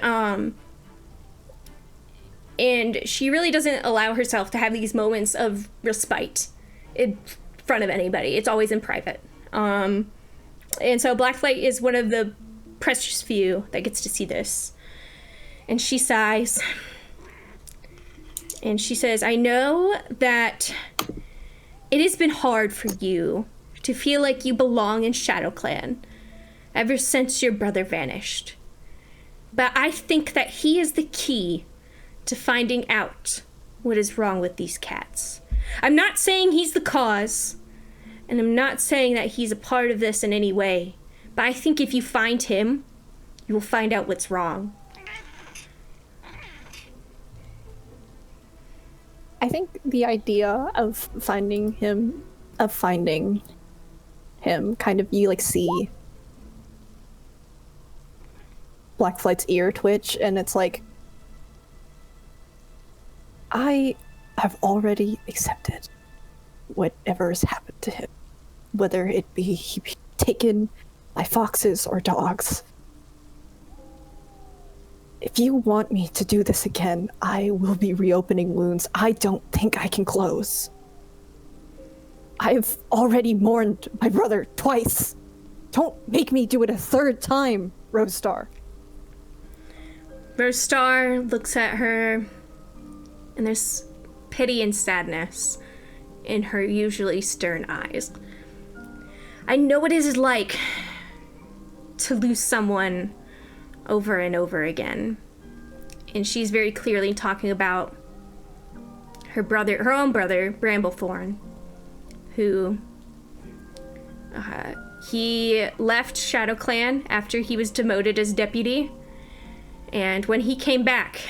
she really doesn't allow herself to have these moments of respite in front of anybody. It's always in private. And so Blackflight is one of the precious few that gets to see this. And she sighs. And she says, I know that it has been hard for you to feel like you belong in Shadow Clan ever since your brother vanished. But I think that he is the key to finding out what is wrong with these cats. I'm not saying he's the cause, and I'm not saying that he's a part of this in any way, but I think if you find him, you will find out what's wrong. I think the idea of finding him, kind of, you like see Blackflight's ear twitch, and it's like, I have already accepted whatever has happened to him, whether it be he be taken by foxes or dogs. If you want me to do this again, I will be reopening wounds I don't think I can close. I've already mourned my brother twice. Don't make me do it a third time, Rostar. Rostar looks at her, and there's pity and sadness in her usually stern eyes. I know what it is like to lose someone over and over again. And she's very clearly talking about her own brother, Bramblethorn, who he left Shadow Clan after he was demoted as deputy. And when he came back,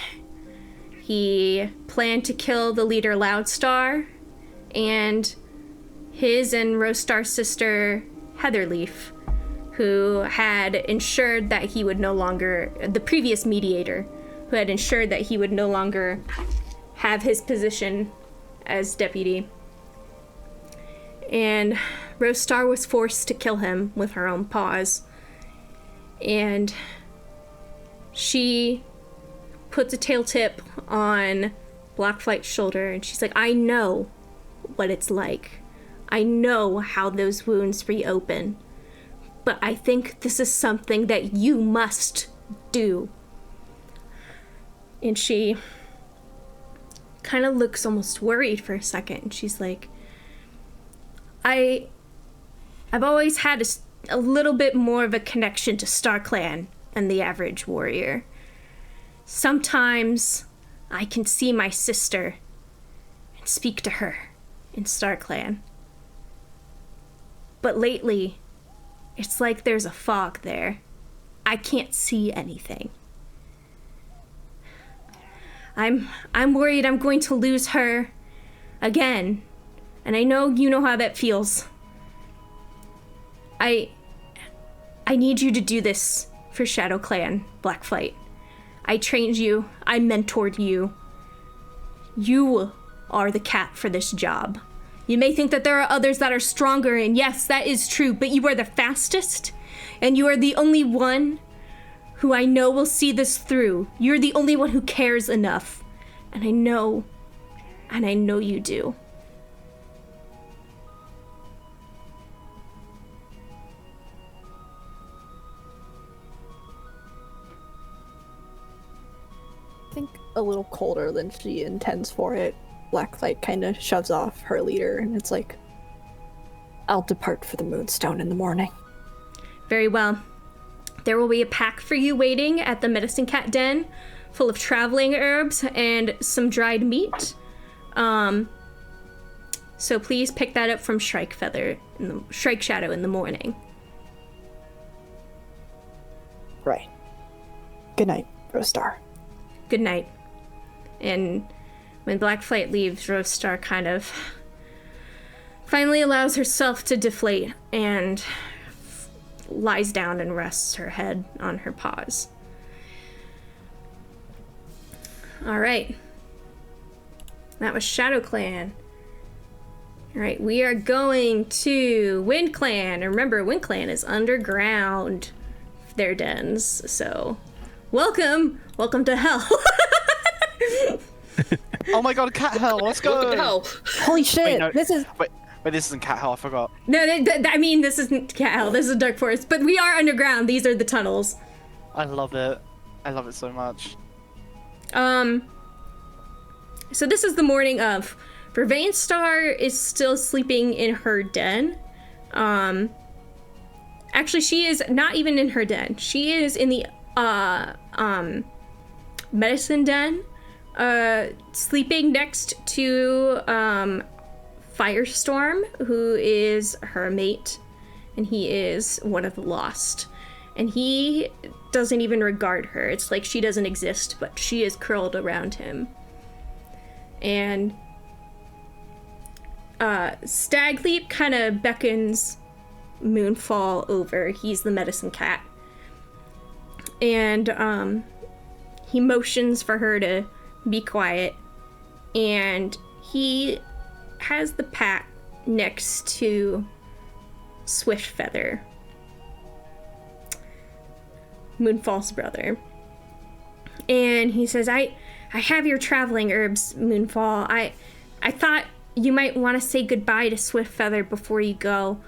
he planned to kill the leader Loudstar and his and Rostar's sister Heatherleaf, who had ensured that he would no longer, the previous mediator, who had ensured that he would no longer have his position as deputy. And Rostar was forced to kill him with her own paws. And she puts a tail tip on Blackflight's shoulder, and she's like, I know what it's like. I know how those wounds reopen. But I think this is something that you must do. And she kind of looks almost worried for a second. She's like, I've always had a little bit more of a connection to StarClan than the average warrior. Sometimes I can see my sister and speak to her in StarClan. But lately, it's like there's a fog there. I can't see anything. I'm worried I'm going to lose her again. And I know you know how that feels. I need you to do this for Shadow Clan, Blackflight. I trained you. I mentored you. You are the cat for this job. You may think that there are others that are stronger, and yes, that is true, but you are the fastest, and you are the only one who I know will see this through. You're the only one who cares enough. And I know you do. I think a little colder than she intends for it. Blacklight kind of shoves off her leader, and it's like, I'll depart for the Moonstone in the morning. Very well. There will be a pack for you waiting at the Medicine Cat Den, full of traveling herbs and some dried meat. So please pick that up from Shrike Shadow in the morning. Right. Good night, Rostar. Good night. And when Blackflight leaves, Rostar kind of finally allows herself to deflate and lies down and rests her head on her paws. All right. That was Shadow Clan. All right, we are going to Wind Clan. And remember, Wind Clan is underground, their dens. So, welcome to hell. Oh my god, cat hell, let's go! Welcome to hell. Holy shit, Wait, no, this is... Wait, this isn't cat hell, I forgot. No, I mean, this isn't cat hell. This is Dark Forest. But we are underground. These are the tunnels. I love it. I love it so much. So this is the morning of. Vervain Star is still sleeping in her den. Actually, she is not even in her den. She is in the medicine den, sleeping next to Firestorm, who is her mate, and he is one of the lost. And he doesn't even regard her. It's like she doesn't exist, but she is curled around him. And Stagleap kind of beckons Moonfall over. He's the medicine cat. And he motions for her to be quiet. And he has the pack next to Swiftfeather, Moonfall's brother. And he says, I have your traveling herbs, Moonfall. I thought you might want to say goodbye to Swiftfeather before you go.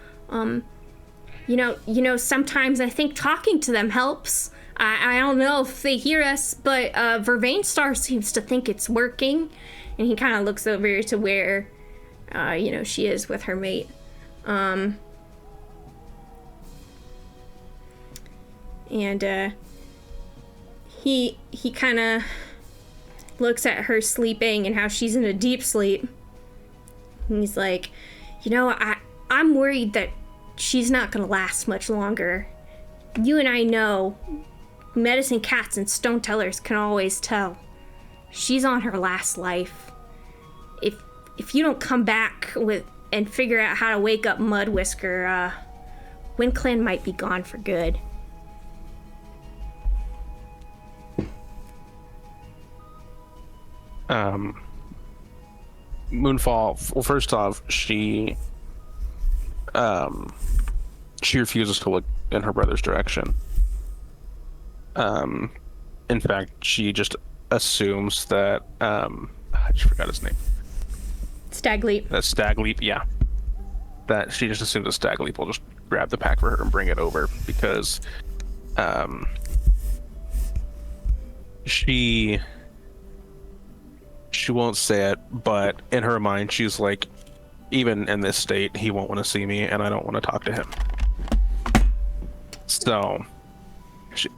You know, sometimes I think talking to them helps. I don't know if they hear us, but Vervain Star seems to think it's working. And he kind of looks over to where she is with her mate. And he kind of looks at her sleeping and how she's in a deep sleep. And he's like, I'm worried that she's not gonna last much longer. You and I know medicine cats and stone tellers can always tell. She's on her last life. If you don't come back and figure out how to wake up Mud Whisker, Wind Clan might be gone for good. Moonfall, well, first off, she refuses to look in her brother's direction. In fact, she just assumes that, I just forgot his name. Stagleap. That Stagleap, yeah. That she just assumes that Stagleap will just grab the pack for her and bring it over, because, she won't say it, but in her mind, she's like, even in this state, he won't want to see me, and I don't want to talk to him. So,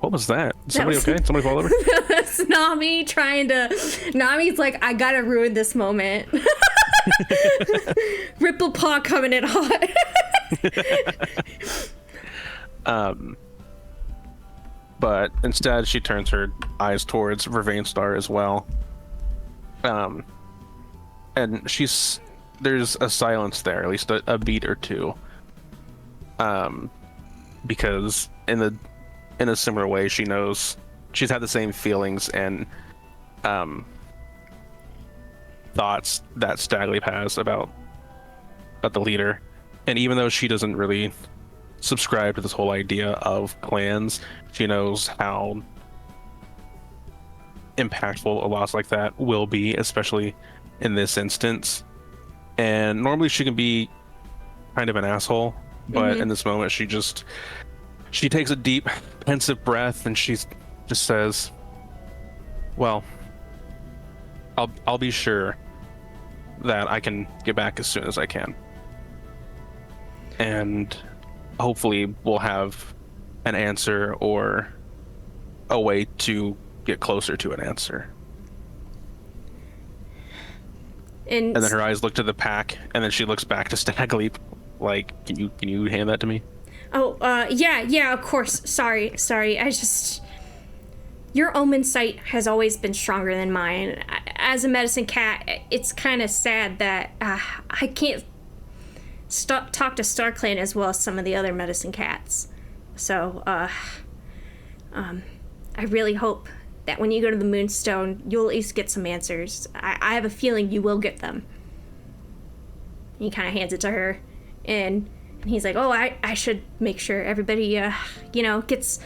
what was that? Is somebody okay? Somebody fall over? That's Nami Nami's like, I gotta ruin this moment. Ripple Paw coming in hot. But instead, she turns her eyes towards Vervain Star as well. And there's a silence there, at least a beat or two. Because in a similar way, she knows she's had the same feelings and thoughts that Stagleap has about the leader. And even though she doesn't really subscribe to this whole idea of clans, she knows how impactful a loss like that will be, especially in this instance. And normally she can be kind of an asshole, but in this moment she takes a deep, pensive breath and she just says, well, I'll be sure that I can get back as soon as I can. And hopefully we'll have an answer or a way to get closer to an answer. And then her eyes look to the pack, and then she looks back to Stagleap, like, can you hand that to me? Oh, yeah, of course. Sorry. Your omen sight has always been stronger than mine. As a medicine cat, it's kind of sad that I can't talk to StarClan as well as some of the other medicine cats. So, I really hope that when you go to the Moonstone, you'll at least get some answers. I have a feeling you will get them. He kind of hands it to her, and he's like, oh, I should make sure everybody, gets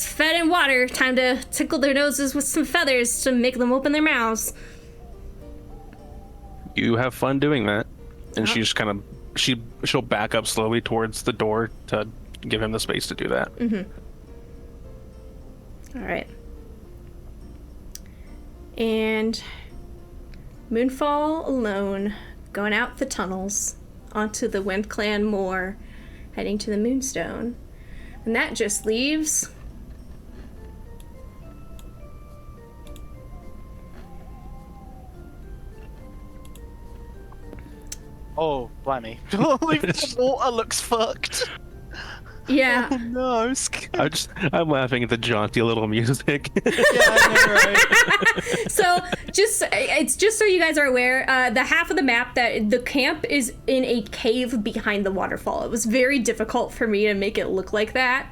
fed and water. Time to tickle their noses with some feathers to make them open their mouths. You have fun doing that. And she just kind of, she'll back up slowly towards the door to give him the space to do that. All right. And Moonfall alone, going out the tunnels onto the Wind Clan moor, heading to the Moonstone. And that just leaves Oh, blimey. The water looks fucked. Yeah. Oh no. I'm laughing at the jaunty little music. Yeah, I know, right? So it's just so you guys are aware, the half of the map that the camp is in a cave behind the waterfall. It was very difficult for me to make it look like that.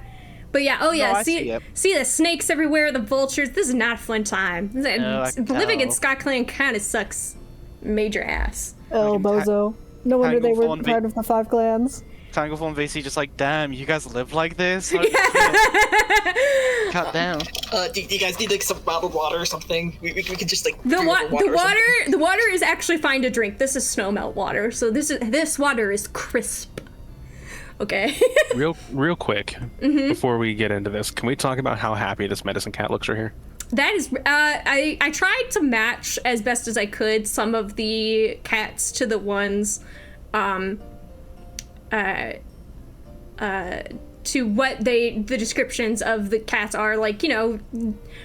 But yeah, see the snakes everywhere, the vultures. This is not a fun time. Living in Scotland kind of sucks major ass. Oh, bozo. No wonder they were part of the 5 clans. Tangleful and VC just like, damn, you guys live like this? Cut down. Do you guys need like some bottled water or something? We could just like the water is actually fine to drink. This is snow melt water, so this water is crisp. Okay. real quick, before we get into this, can we talk about how happy this medicine cat looks right here? That is, I tried to match as best as I could some of the cats to the ones, to what the descriptions of the cats are. Like, you know,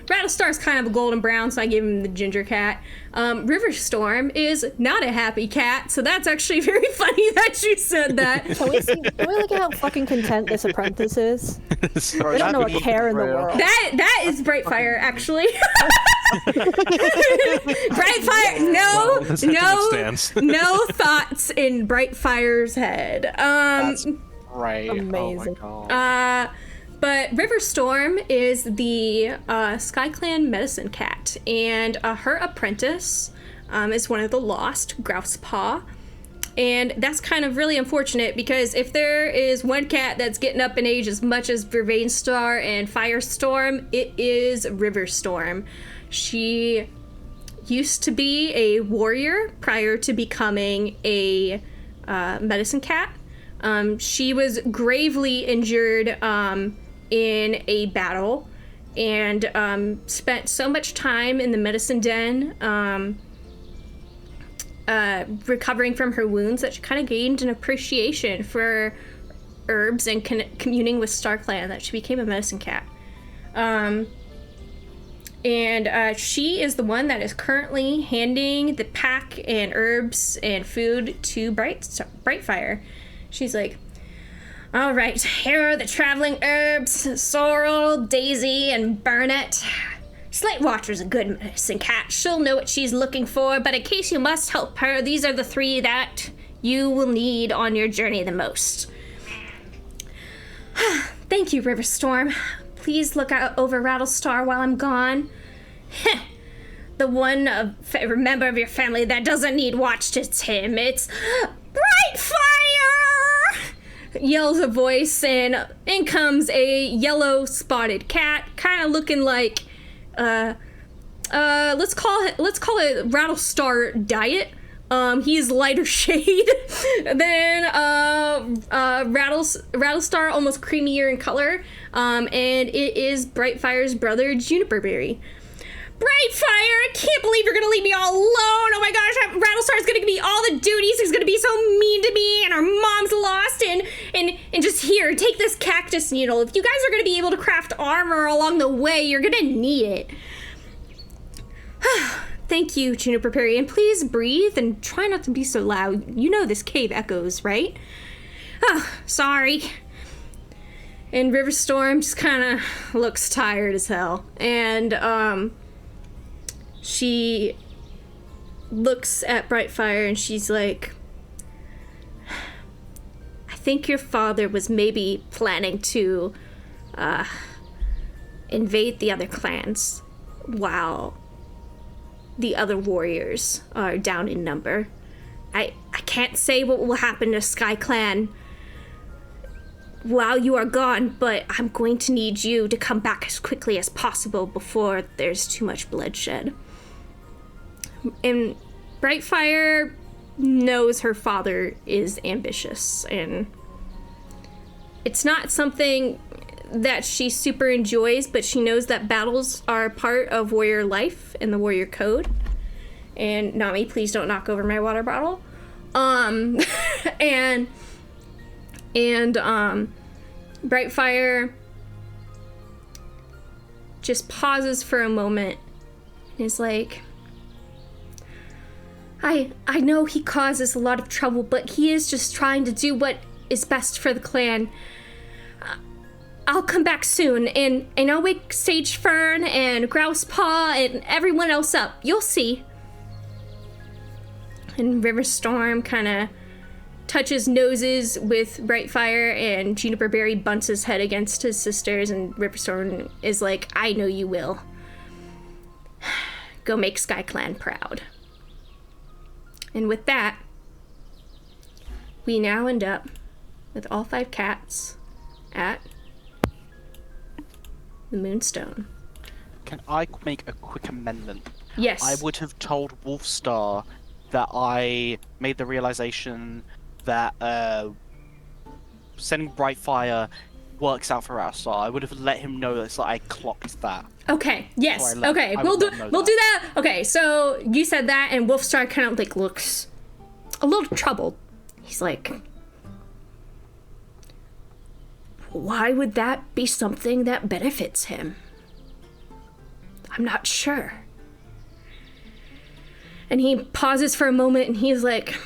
Rattlestar's kind of a golden brown, so I gave him the ginger cat. Riverstorm is not a happy cat, so that's actually very funny that you said that. Can we look at how fucking content this apprentice is? Sorry, They don't know that'd a be care in the real. world. That is Brightfire, actually. Brightfire, Well, this no stance. thoughts in Brightfire's head. That's right. Amazing. Oh my god. But Riverstorm is the SkyClan medicine cat, and her apprentice is one of the lost, Grousepaw. And that's kind of really unfortunate, because if there is one cat that's getting up in age as much as Vervainstar and Firestorm, it is Riverstorm. She used to be a warrior prior to becoming a medicine cat. She was gravely injured in a battle, and spent so much time in the medicine den recovering from her wounds that she kind of gained an appreciation for herbs and communing with StarClan, that she became a medicine cat. And she is the one that is currently handing the pack and herbs and food to Brightfire. She's like, all right, here are the traveling herbs, sorrel, daisy, and burnet. Slate Watcher's a good medicine cat. She'll know what she's looking for, but in case you must help her, these are the 3 that you will need on your journey the most. Thank you, Riverstorm. Please look out over Rattlestar while I'm gone. The one member of your family that doesn't need watched, it's him. It's Brightfire! Yells a voice, and in comes a yellow spotted cat, kind of looking like, let's call it Rattlestar Diet. He's lighter shade than Rattlestar, almost creamier in color. And it is Brightfire's brother, Juniperberry. Brightfire, I can't believe you're gonna leave me all alone. Oh my gosh, Rattlestar's gonna give me all the duties. He's gonna be so mean to me, and our mom's lost, and just here, take this cactus needle. If you guys are gonna be able to craft armor along the way, you're gonna need it. Thank you, Juniperberry, and please breathe and try not to be so loud. You know this cave echoes, right? Oh, sorry. And Riverstorm just kind of looks tired as hell, and she looks at Brightfire and she's like, I think your father was maybe planning to invade the other clans while the other warriors are down in number. I can't say what will happen to SkyClan while you are gone, but I'm going to need you to come back as quickly as possible before there's too much bloodshed. And Brightfire knows her father is ambitious, and it's not something that she super enjoys, but she knows that battles are part of warrior life and the warrior code. And Nami, please don't knock over my water bottle. And Brightfire just pauses for a moment and is like, I know he causes a lot of trouble, but he is just trying to do what is best for the clan. I'll come back soon, and I'll wake Sage Fern and Grousepaw and everyone else up. You'll see. And Riverstorm kind of touches noses with Brightfire, and Juniperberry bunts his head against his sisters, and Riverstorm is like, I know you will. Go make SkyClan proud. And with that, we now end up with all 5 cats at the Moonstone. Can I make a quick amendment? Yes. I would have told Wolfstar that I made the realization that sending Brightfire works out for us. So I would have let him know that I clocked that. Okay. Yes. Before I left. Okay. I We'll would do. let him know We'll that. do that. Okay. So you said that, and Wolfstar kind of like looks a little troubled. He's like, why would that be something that benefits him? I'm not sure. And he pauses for a moment, and he's like,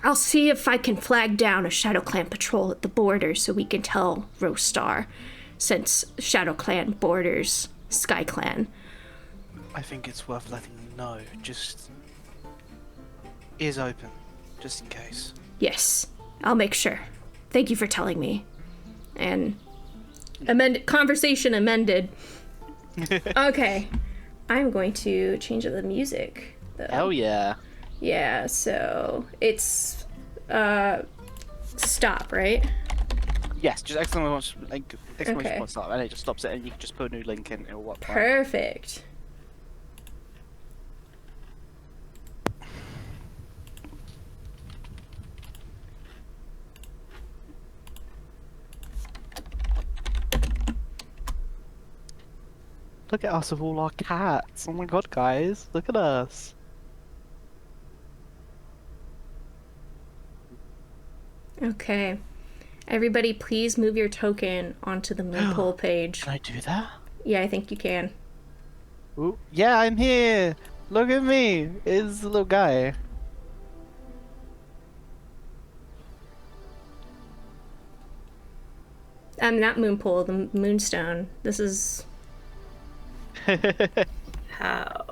I'll see if I can flag down a Shadow Clan patrol at the border so we can tell Rostar, since Shadow Clan borders Sky Clan. I think it's worth letting them know. Just ears open, just in case. Yes, I'll make sure. Thank you for telling me. And conversation amended. Okay, I'm going to change up the music, though. Hell yeah. Yeah, so it's stop, right? Yes, just exclamation Okay. point stop, and it just stops it, and you can just put a new link in. It'll work. Fine. Perfect. Look at us with all our cats. Oh my god, guys, look at us. Okay. Everybody, please move your token onto the Moonpole page. Can I do that? Yeah, I think you can. Ooh, yeah, I'm here. Look at me. It's the little guy. Not Moonpole, the Moonstone. This is... How?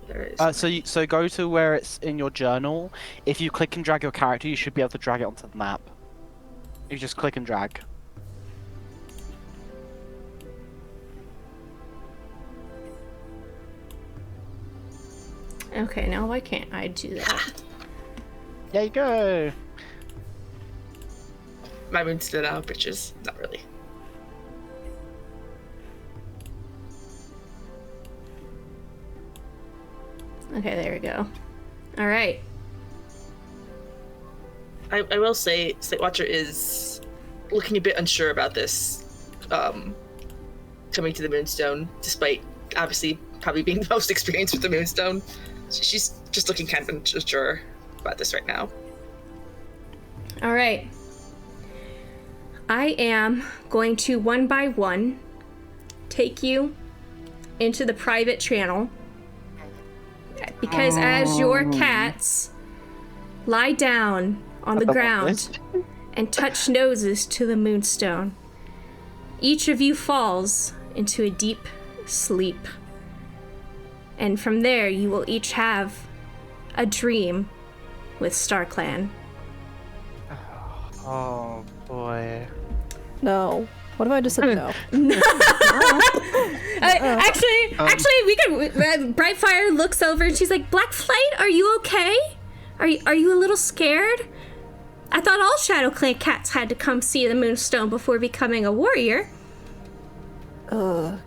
There is. So go to where it's in your journal. If you click and drag your character, you should be able to drag it onto the map. You just click and drag. Okay, now why can't I do that? There you go. My moon stood out, bitches. Not really. Okay, there we go. Alright. I will say, Slate Watcher is looking a bit unsure about this coming to the Moonstone, despite obviously probably being the most experienced with the Moonstone. She's just looking kind of unsure about this right now. Alright. I am going to, one by one, take you into the private channel. Because as your cats lie down on the ground and touch noses to the Moonstone, each of you falls into a deep sleep. And from there, you will each have a dream with StarClan. Oh boy. No. What if I just said no? Actually, we can. Brightfire looks over and she's like, "Black Flight, are you okay? Are you a little scared? I thought all Shadow Clan cats had to come see the Moonstone before becoming a warrior." Yeah,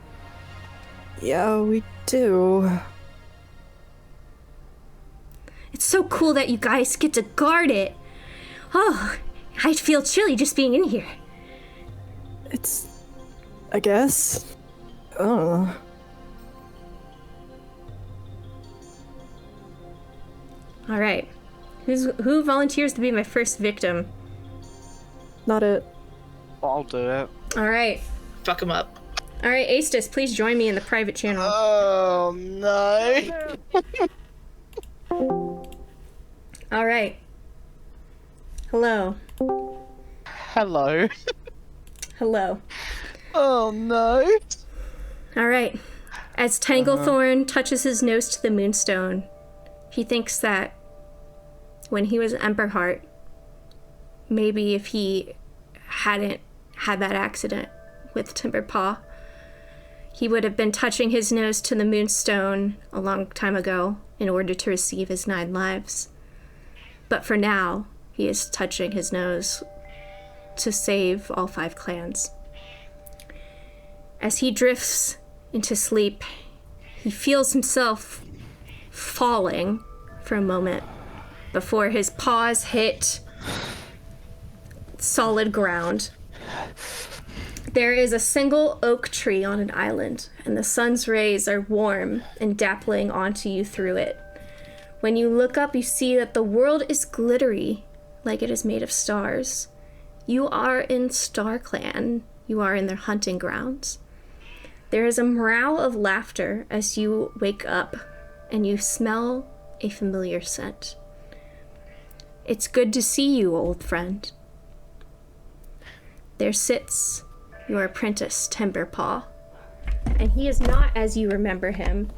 we do. It's so cool that you guys get to guard it. Oh, I feel chilly just being in here. It's... I guess. Oh. All right, who volunteers to be my first victim? Not it. I'll do it. All right, Fuck him up. all right, Astus, please join me in the private channel. Oh no. All right. Hello. Hello. Hello. Oh no. All right. As Tanglethorn touches his nose to the Moonstone, he thinks that when he was Emberheart, maybe if he hadn't had that accident with Timberpaw, he would have been touching his nose to the Moonstone a long time ago in order to receive his 9 lives. But for now, he is touching his nose to save all 5 clans. As he drifts into sleep, he feels himself falling for a moment before his paws hit solid ground. There is a single oak tree on an island, and the sun's rays are warm and dappling onto you through it. When you look up, you see that the world is glittery, like it is made of stars. You are in StarClan. You are in their hunting grounds. There is a morale of laughter as you wake up, and you smell a familiar scent. It's good to see you, old friend. There sits your apprentice, Timberpaw, and he is not as you remember him.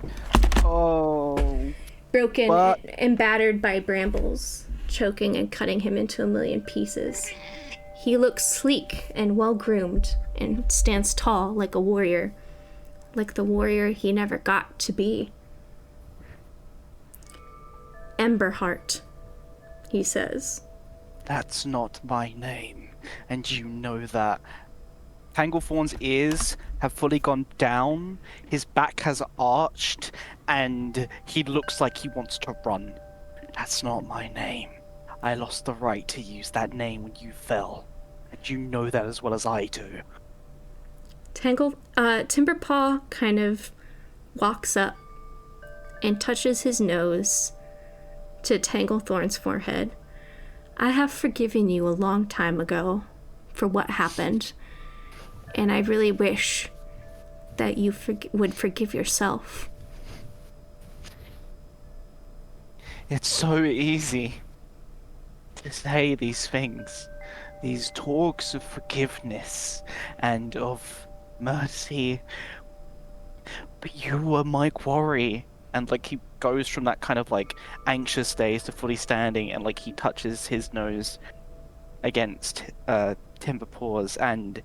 Oh. Broken What? and battered by brambles, choking and cutting him into a million pieces. He looks sleek and well-groomed and stands tall like a warrior, like the warrior he never got to be. Emberheart, he says. That's not my name, and you know that. Tanglethorn's ears have fully gone down, his back has arched, and he looks like he wants to run. That's not my name. I lost the right to use that name when you fell, and you know that as well as I do. Timberpaw kind of walks up and touches his nose to Tanglethorn's forehead. I have forgiven you a long time ago for what happened, and I really wish that you would forgive yourself. It's so easy to say these things, these talks of forgiveness and of mercy, but you were my quarry. And like he goes from that kind of like anxious daze to fully standing, and like he touches his nose against Timberpaw's, and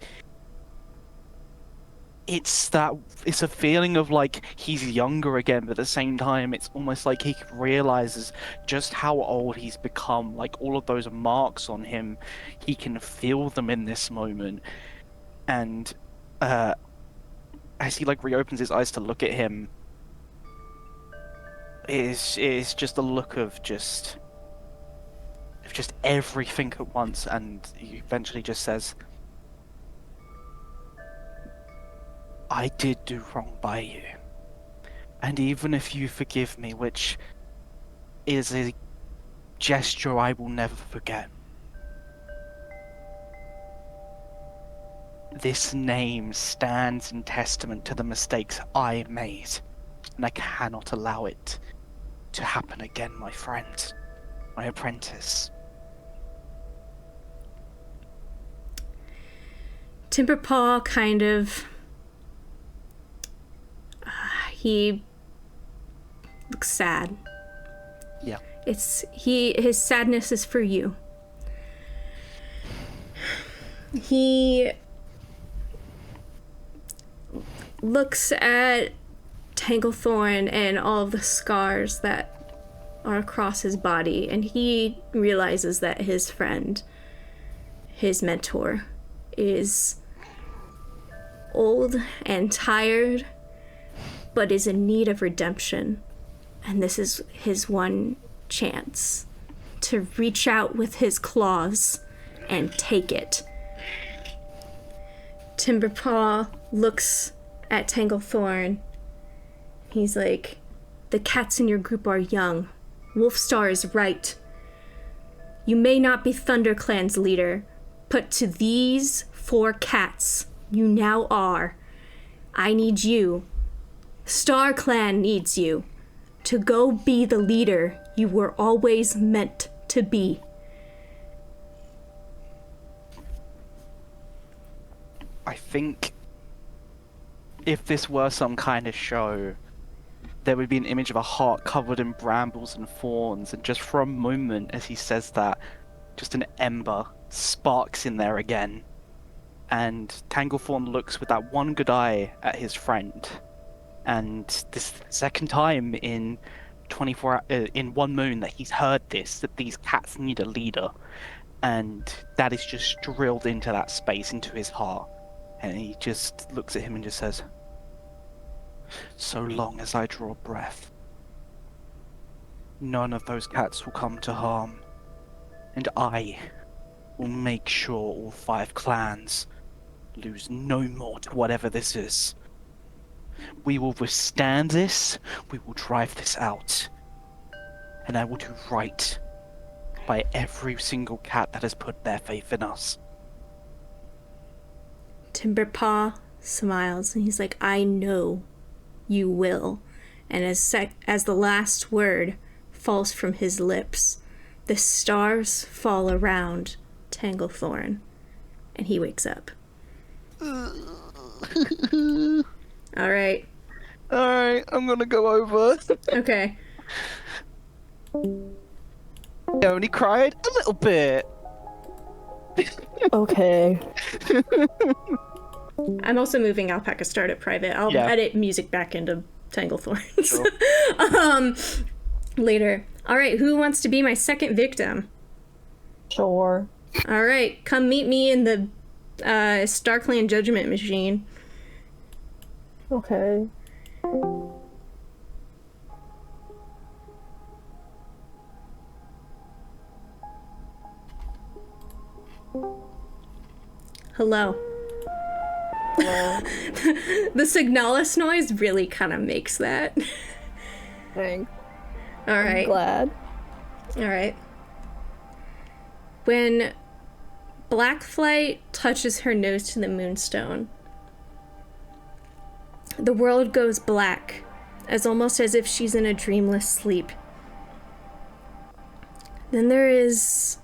it's a feeling of like he's younger again, but at the same time it's almost like he realizes just how old he's become. Like all of those marks on him, he can feel them in this moment. And as he like reopens his eyes to look at him, it is just a look of just everything at once, and he eventually just says, I did do wrong by you. And even if you forgive me, which is a gesture I will never forget, this name stands in testament to the mistakes I made, and I cannot allow it to happen again, my friend, my apprentice. Timberpaw kind of he looks sad. Yeah. His sadness is for you. He looks at Tanglethorn and all of the scars that are across his body, and he realizes that his friend, his mentor, is old and tired, but is in need of redemption. And this is his one chance to reach out with his claws and take it. Timberpaw looks at Tanglethorn. He's like, the cats in your group are young. Wolfstar is right. You may not be ThunderClan's leader, but to these 4 cats, you now are. I need you. StarClan needs you to go be the leader you were always meant to be. I think if this were some kind of show, there would be an image of a heart covered in brambles and thorns, and just for a moment as he says that, just an ember sparks in there again. And Tanglethorn looks with that one good eye at his friend. And this second time in 1 moon that he's heard this, that these cats need a leader. And that is just drilled into that space, into his heart. And he just looks at him and just says, so long as I draw breath, none of those cats will come to harm. And I will make sure all 5 clans lose no more to whatever this is. We will withstand this, we will drive this out. And I will do right by every single cat that has put their faith in us. Timberpaw smiles and he's like, I know you will. And as the last word falls from his lips, the stars fall around Tanglethorn, and he wakes up. Alright. Alright, I'm gonna go over. Okay. I only cried a little bit. Okay. I'm also moving Alpaca Star to private. I'll edit music back into Tanglethorns. Sure. Later. Alright, who wants to be my second victim? Sure. Alright, come meet me in the StarClan Judgment Machine. Okay. Hello. The Signalis noise really kind of makes that. Thanks. Alright. Glad. Alright. When Blackflight touches her nose to the moonstone, the world goes black, almost as if she's in a dreamless sleep. Then there is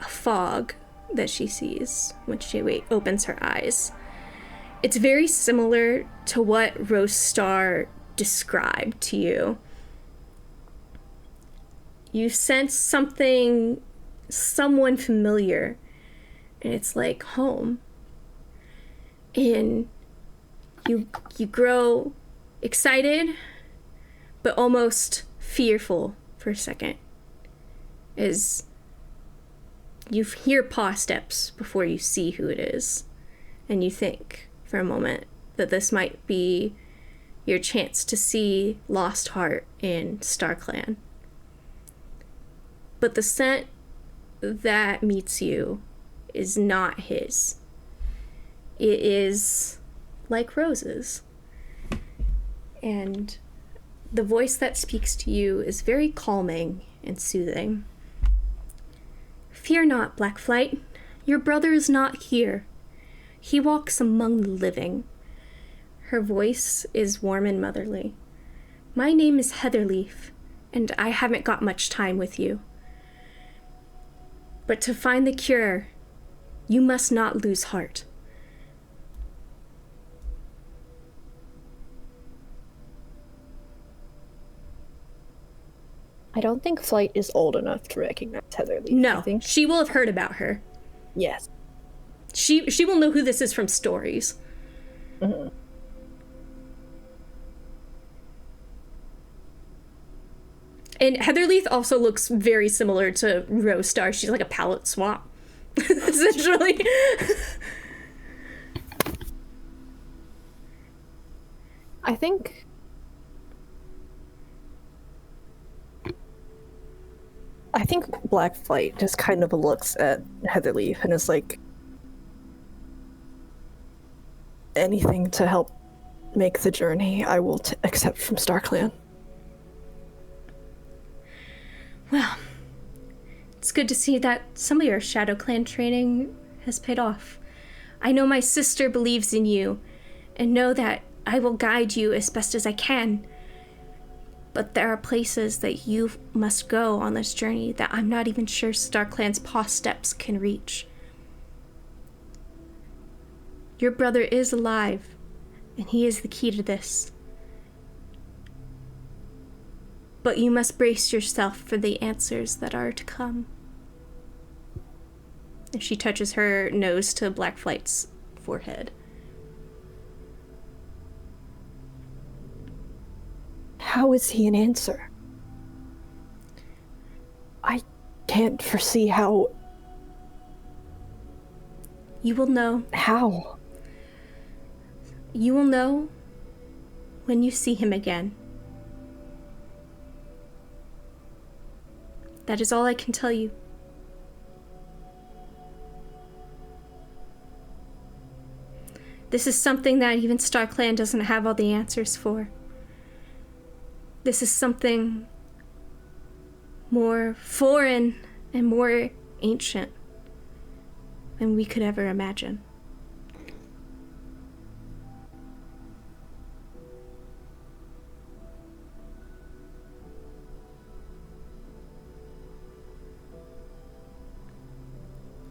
a fog that she sees when she opens her eyes. It's very similar to what Rose Star described to you. You sense someone familiar, and it's like home. And you grow excited, but almost fearful for a second, as you hear paw steps before you see who it is, and you think for a moment that this might be your chance to see Lost Heart in StarClan. But the scent that meets you is not his. It is like roses. And the voice that speaks to you is very calming and soothing. Fear not, Blackflight. Your brother is not here. He walks among the living. Her voice is warm and motherly. My name is Heatherleaf, and I haven't got much time with you. But to find the cure, you must not lose heart. I don't think Flight is old enough to recognize Heatherleaf. No, I think she will have heard about her. yes. She will know who this is from stories. Mm-hmm. And Heatherleaf also looks very similar to Rose Star. She's like a palette swap, essentially. I think Blackflight just kind of looks at Heatherleaf and is like, anything to help make the journey, I will accept from StarClan. Well, it's good to see that some of your Shadow Clan training has paid off. I know my sister believes in you, and know that I will guide you as best as I can. But there are places that you must go on this journey that I'm not even sure StarClan's paw steps can reach. Your brother is alive, and he is the key to this. But you must brace yourself for the answers that are to come. And she touches her nose to Blackflight's forehead. How is he an answer? I can't foresee how. You will know. How? You will know when you see him again. That is all I can tell you. This is something that even StarClan doesn't have all the answers for. This is something more foreign and more ancient than we could ever imagine.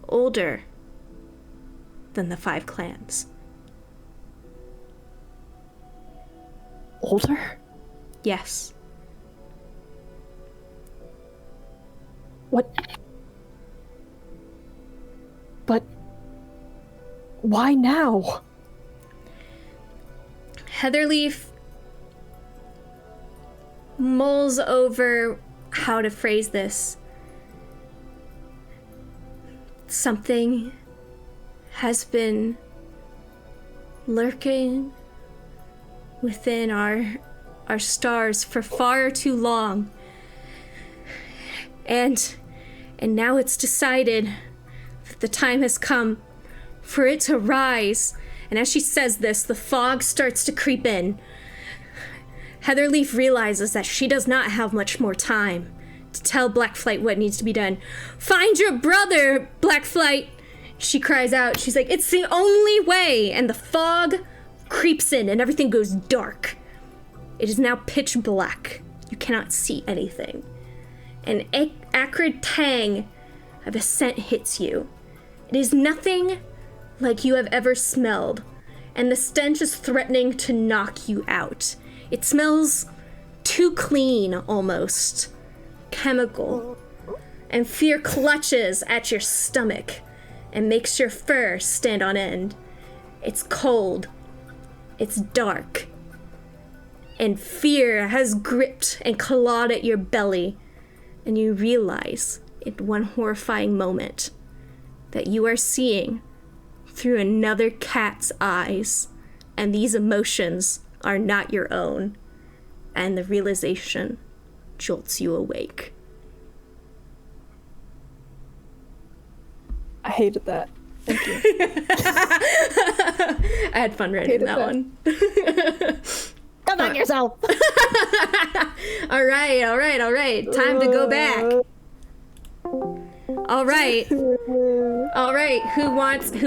Older than the 5 clans. Older? Yes. What? But why now? Heatherleaf mulls over how to phrase this. Something has been lurking within our stars for far too long. And now it's decided that the time has come for it to rise. And as she says this, the fog starts to creep in. Heatherleaf realizes that she does not have much more time to tell Blackflight what needs to be done. Find your brother, Blackflight! She cries out. She's like, it's the only way! And the fog creeps in and everything goes dark. It is now pitch black. You cannot see anything. An acrid tang of a scent hits you. It is nothing like you have ever smelled, and the stench is threatening to knock you out. It smells too clean, almost. Chemical. And fear clutches at your stomach and makes your fur stand on end. It's cold. It's dark. And fear has gripped and clawed at your belly. And you realize, in one horrifying moment, that you are seeing through another cat's eyes. And these emotions are not your own. And the realization jolts you awake. I hated that. Thank you. I had fun writing that one. Come on yourself. All right. Time to go back. All right. Who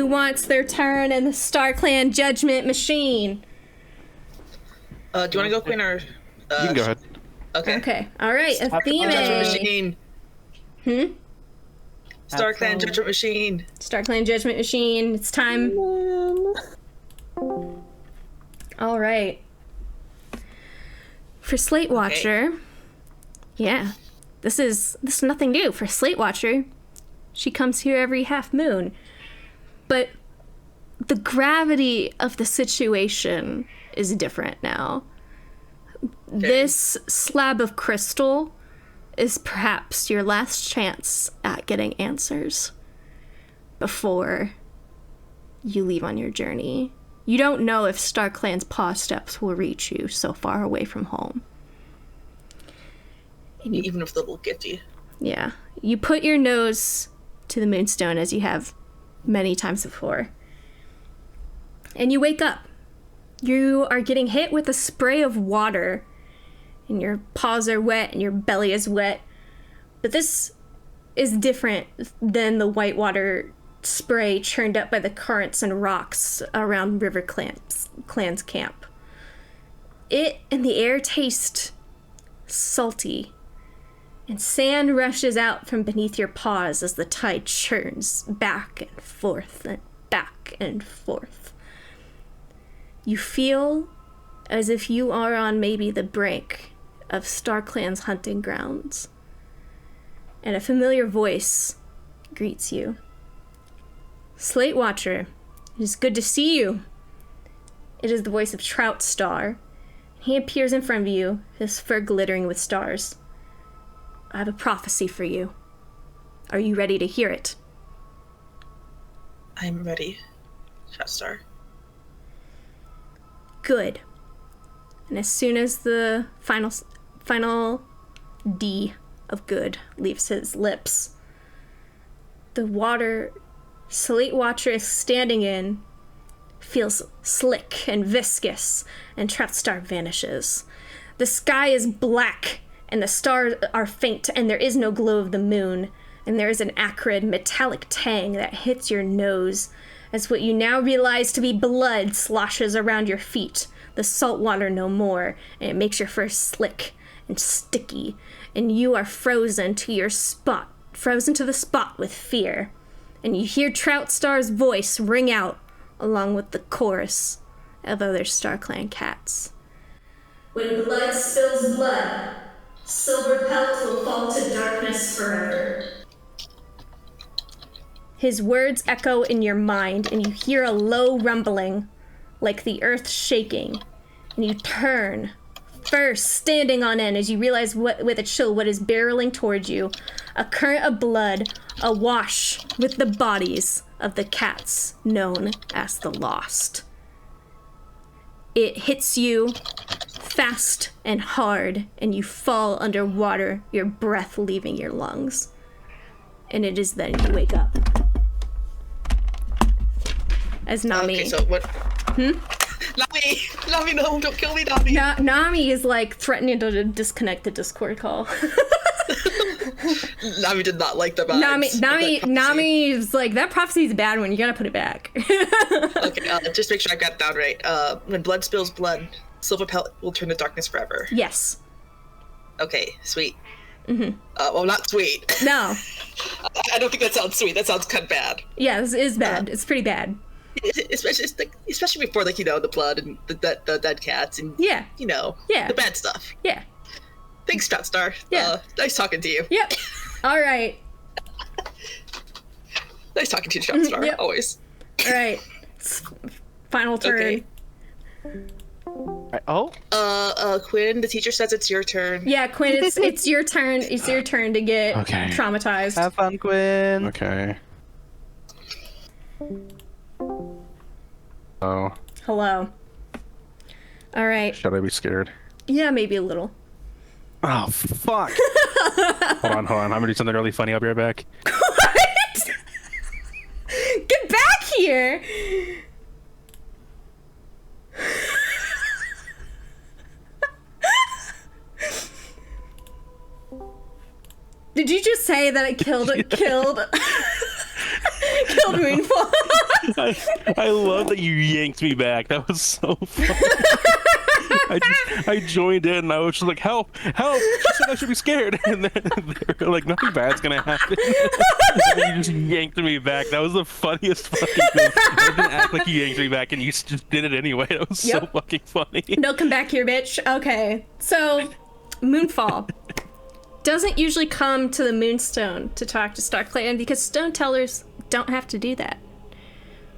wants their turn in the StarClan Judgment Machine? Do you want to go, Queen, or? You can go ahead. Okay. All right. Judgment Athene. Machine. StarClan Judgment Machine. StarClan Judgment Machine. It's time. All right. For Slate Watcher, yeah, this is nothing new for Slate Watcher. She comes here every half moon, but the gravity of the situation is different now. This slab of crystal is perhaps your last chance at getting answers before you leave on your journey. You don't know if StarClan's paw steps will reach you so far away from home. Even if they're a little gifty. Yeah. You put your nose to the moonstone as you have many times before. And you wake up. You are getting hit with a spray of water. And your paws are wet and your belly is wet. But this is different than the whitewater spray churned up by the currents and rocks around River Clan's camp. It and the air taste salty. And sand rushes out from beneath your paws as the tide churns back and forth and back and forth. You feel as if you are on maybe the brink of StarClan's hunting grounds. And a familiar voice greets you. Slate Watcher, it is good to see you. It is the voice of Trout Star. He appears in front of you, his fur glittering with stars. I have a prophecy for you. Are you ready to hear it? I'm ready, Star. Good. And as soon as the final D of good leaves his lips, the water Slate Watcher is standing in feels slick and viscous, and Troutstar vanishes. The sky is black, and the stars are faint, and there is no glow of the moon, and there is an acrid, metallic tang that hits your nose as what you now realize to be blood sloshes around your feet, the salt water no more, and it makes your fur slick and sticky, and you are frozen to the spot with fear. And you hear Troutstar's voice ring out along with the chorus of other StarClan cats. When blood spills blood, Silver Pelt will fall to darkness forever. His words echo in your mind, and you hear a low rumbling, like the earth shaking. And you turn, first standing on end as you realize with a chill what is barreling towards you. A current of blood, awash with the bodies of the cats known as the Lost. It hits you fast and hard, and you fall underwater, your breath leaving your lungs. And it is then you wake up. As Nami. Okay, so what? Nami, no, don't kill me, Nami. Nami is like threatening to disconnect the Discord call. Nami did not like the vibes. Nami is like, that prophecy is a bad one. You gotta put it back. Okay, just make sure I got it down right. When blood spills blood, Silver Pelt will turn to darkness forever. Yes. Okay, sweet. Mm-hmm. Well, not sweet. No. I don't think that sounds sweet. That sounds kind of bad. Yeah, this is bad. It's pretty bad. Especially before, like, the blood and the dead cats and yeah, the bad stuff. Yeah. Thanks, Troutstar. Yeah. Nice talking to you. Yep. All right. Nice talking to you, Troutstar. Yep. Always. All right. Final turn. Okay. Quinn, the teacher says it's your turn. Yeah, Quinn, it's your turn. It's your turn to get traumatized. Have fun, Quinn. Okay. Oh. Hello. All right. Should I be scared? Yeah, maybe a little. Oh, fuck. hold on. I'm gonna do something really funny. I'll be right back. What? Get back here! Did you just say that it killed Moonfall? I love that you yanked me back. That was so funny. I joined in and I was just like, help! She said I should be scared. And then they were like, nothing bad's gonna happen. And then you just yanked me back. That was the funniest fucking thing. I didn't act like you yanked me back and you just did it anyway. That was so fucking funny. No, come back here, bitch. Okay, so Moonfall doesn't usually come to the Moonstone to talk to StarClan because Stone Tellers don't have to do that.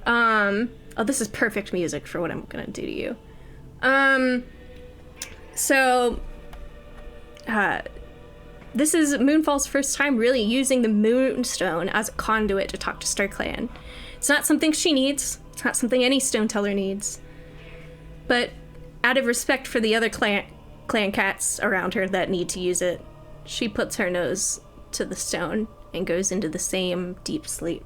Oh, this is perfect music for what I'm gonna do to you. This is Moonfall's first time really using the Moonstone as a conduit to talk to StarClan. It's not something she needs. It's not something any Stone Teller needs. But out of respect for the other clan cats around her that need to use it, she puts her nose to the stone and goes into the same deep sleep.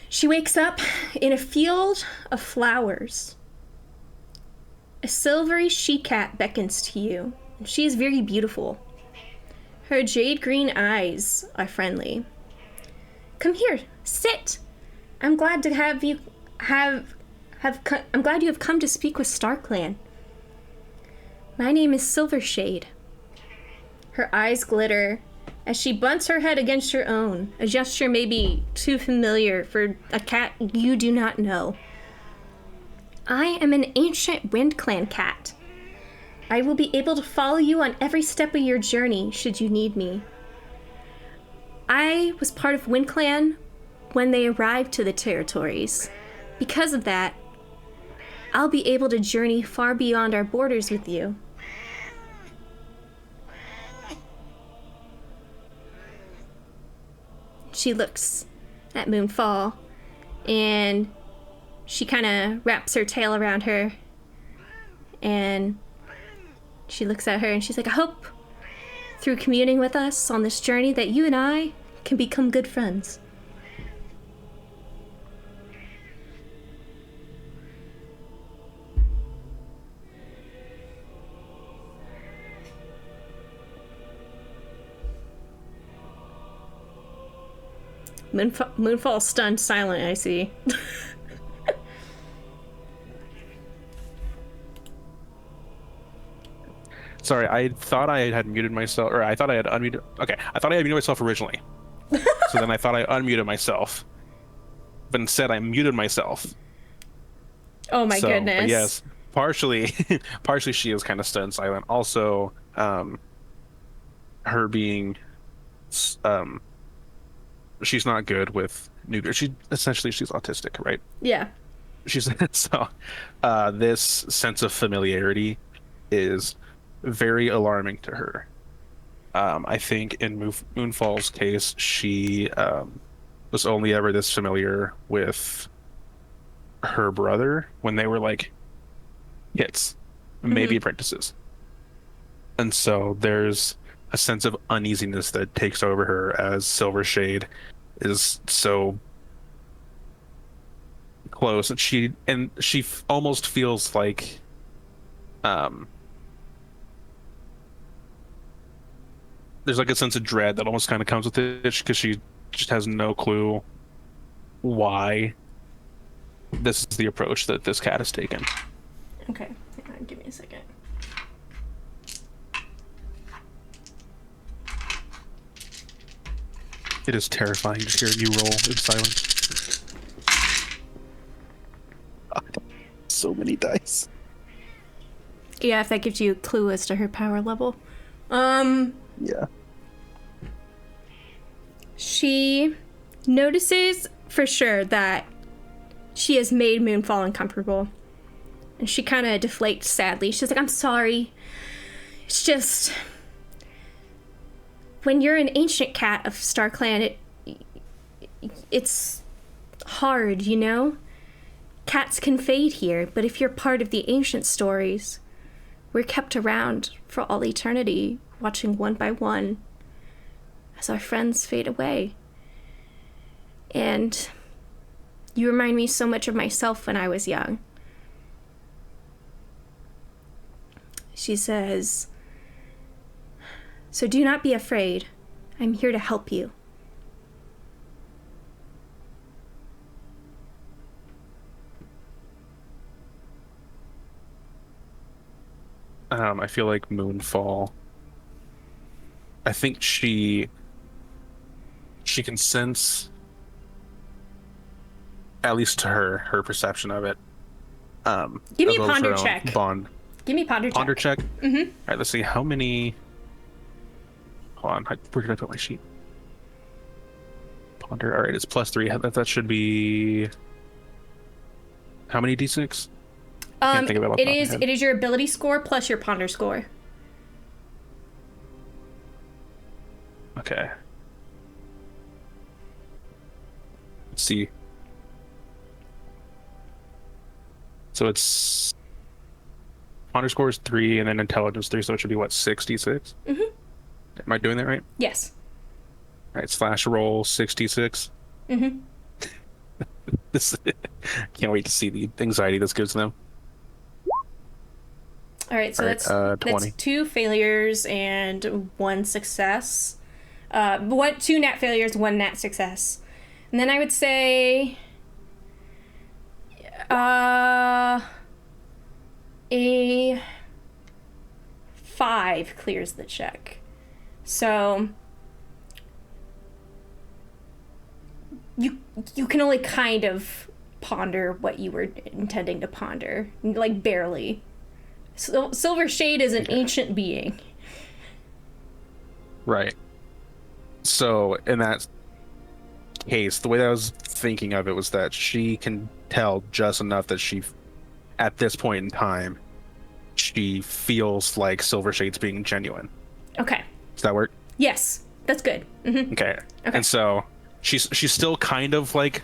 She wakes up in a field of flowers. A silvery she-cat beckons to you. She is very beautiful. Her jade green eyes are friendly. Come here, sit. I'm glad to have you I'm glad you have come to speak with StarClan. My name is Silvershade. Her eyes glitter as she bunts her head against your own, a gesture maybe too familiar for a cat you do not know. I am an ancient WindClan cat. I will be able to follow you on every step of your journey should you need me. I was part of WindClan when they arrived to the territories. Because of that, I'll be able to journey far beyond our borders with you. She looks at Moonfall, and she kind of wraps her tail around her, and she looks at her and she's like, I hope through communing with us on this journey that you and I can become good friends. Moonfall's stunned silent, I see. Sorry, I thought I had muted myself, or I thought I had unmuted. Okay, I thought I had muted myself originally. So then I thought I unmuted myself, but instead I muted myself. Oh my goodness. But yes, partially she is kind of stunned silent. Also, her being, she's not good with new. She's autistic, right? Yeah. She's so. This sense of familiarity is very alarming to her. I think in Moonfall's case, she was only ever this familiar with her brother when they were like kids, maybe apprentices. And so there's a sense of uneasiness that takes over her as Silvershade is so close, and she almost feels like there's like a sense of dread that almost kind of comes with it because she just has no clue why this is the approach that this cat has taken. Okay, hang on, give me a second. It is terrifying to hear you roll in silence. God, so many dice. Yeah, if that gives you a clue as to her power level. Yeah. She notices for sure that she has made Moonfall uncomfortable. And she kind of deflates sadly. She's like, I'm sorry. It's just... when you're an ancient cat of StarClan, it's hard, you know? Cats can fade here, but if you're part of the ancient stories, we're kept around for all eternity, watching one by one as our friends fade away. And you remind me so much of myself when I was young. She says, so do not be afraid. I'm here to help you. I feel like Moonfall, I think she can sense, at least to her perception of it. Give me a as well as ponder her own check. Bond. Give me a ponder check. Mm-hmm. All right, let's see how many. Hold on, where did I put my sheet? Ponder. All right, it's +3. That should be. How many d6? Can't think of it off the top of my head. It is your ability score plus your ponder score. Okay. Let's see. So it's ponder score is 3, and then intelligence 3, so it should be what, 66? Mm-hmm. Am I doing that right? Yes. All right, /roll 66. Mm-hmm. Can't wait to see the anxiety this gives them. All right, so that's 20. 2 failures and 1 success. 2 nat failures, 1 nat success. And then I would say a 5 clears the check. So you can only kind of ponder what you were intending to ponder, like barely. So Silvershade is an ancient being. Right. So in that case, the way that I was thinking of it was that she can tell just enough that she, at this point in time, she feels like Silvershade's being genuine. Okay. Does that work? Yes, that's good. Mm-hmm. Okay. And so she's still kind of like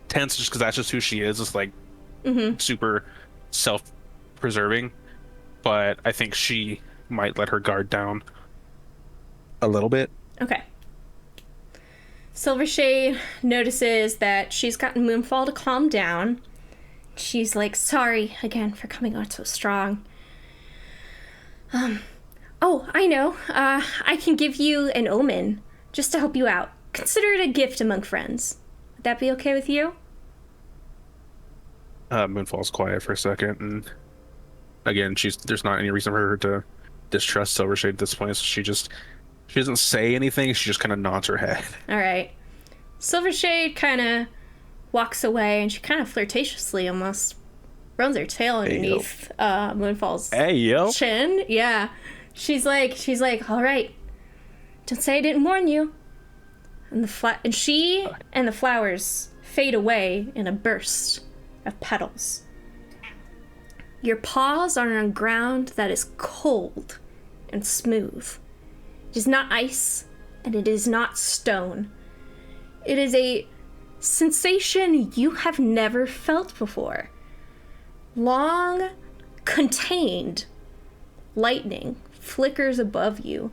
tense just because that's just who she is. It's like super self-preserving. But I think she might let her guard down a little bit. Okay. Silvershade notices that she's gotten Moonfall to calm down. She's like, sorry again for coming on so strong. Oh, I know. I can give you an omen just to help you out. consider it a gift among friends. Would that be okay with you? Moonfall's quiet for a second, and again, there's not any reason for her to distrust Silvershade at this point. So she doesn't say anything. She just kind of nods her head. All right. Silvershade kind of walks away, and she kind of flirtatiously almost runs her tail underneath Moonfall's chin. Yeah. She's like, all right, don't say I didn't warn you. And she and the flowers fade away in a burst of petals. Your paws are on ground that is cold and smooth. It is not ice, and it is not stone. It is a sensation you have never felt before. Long, contained lightning flickers above you,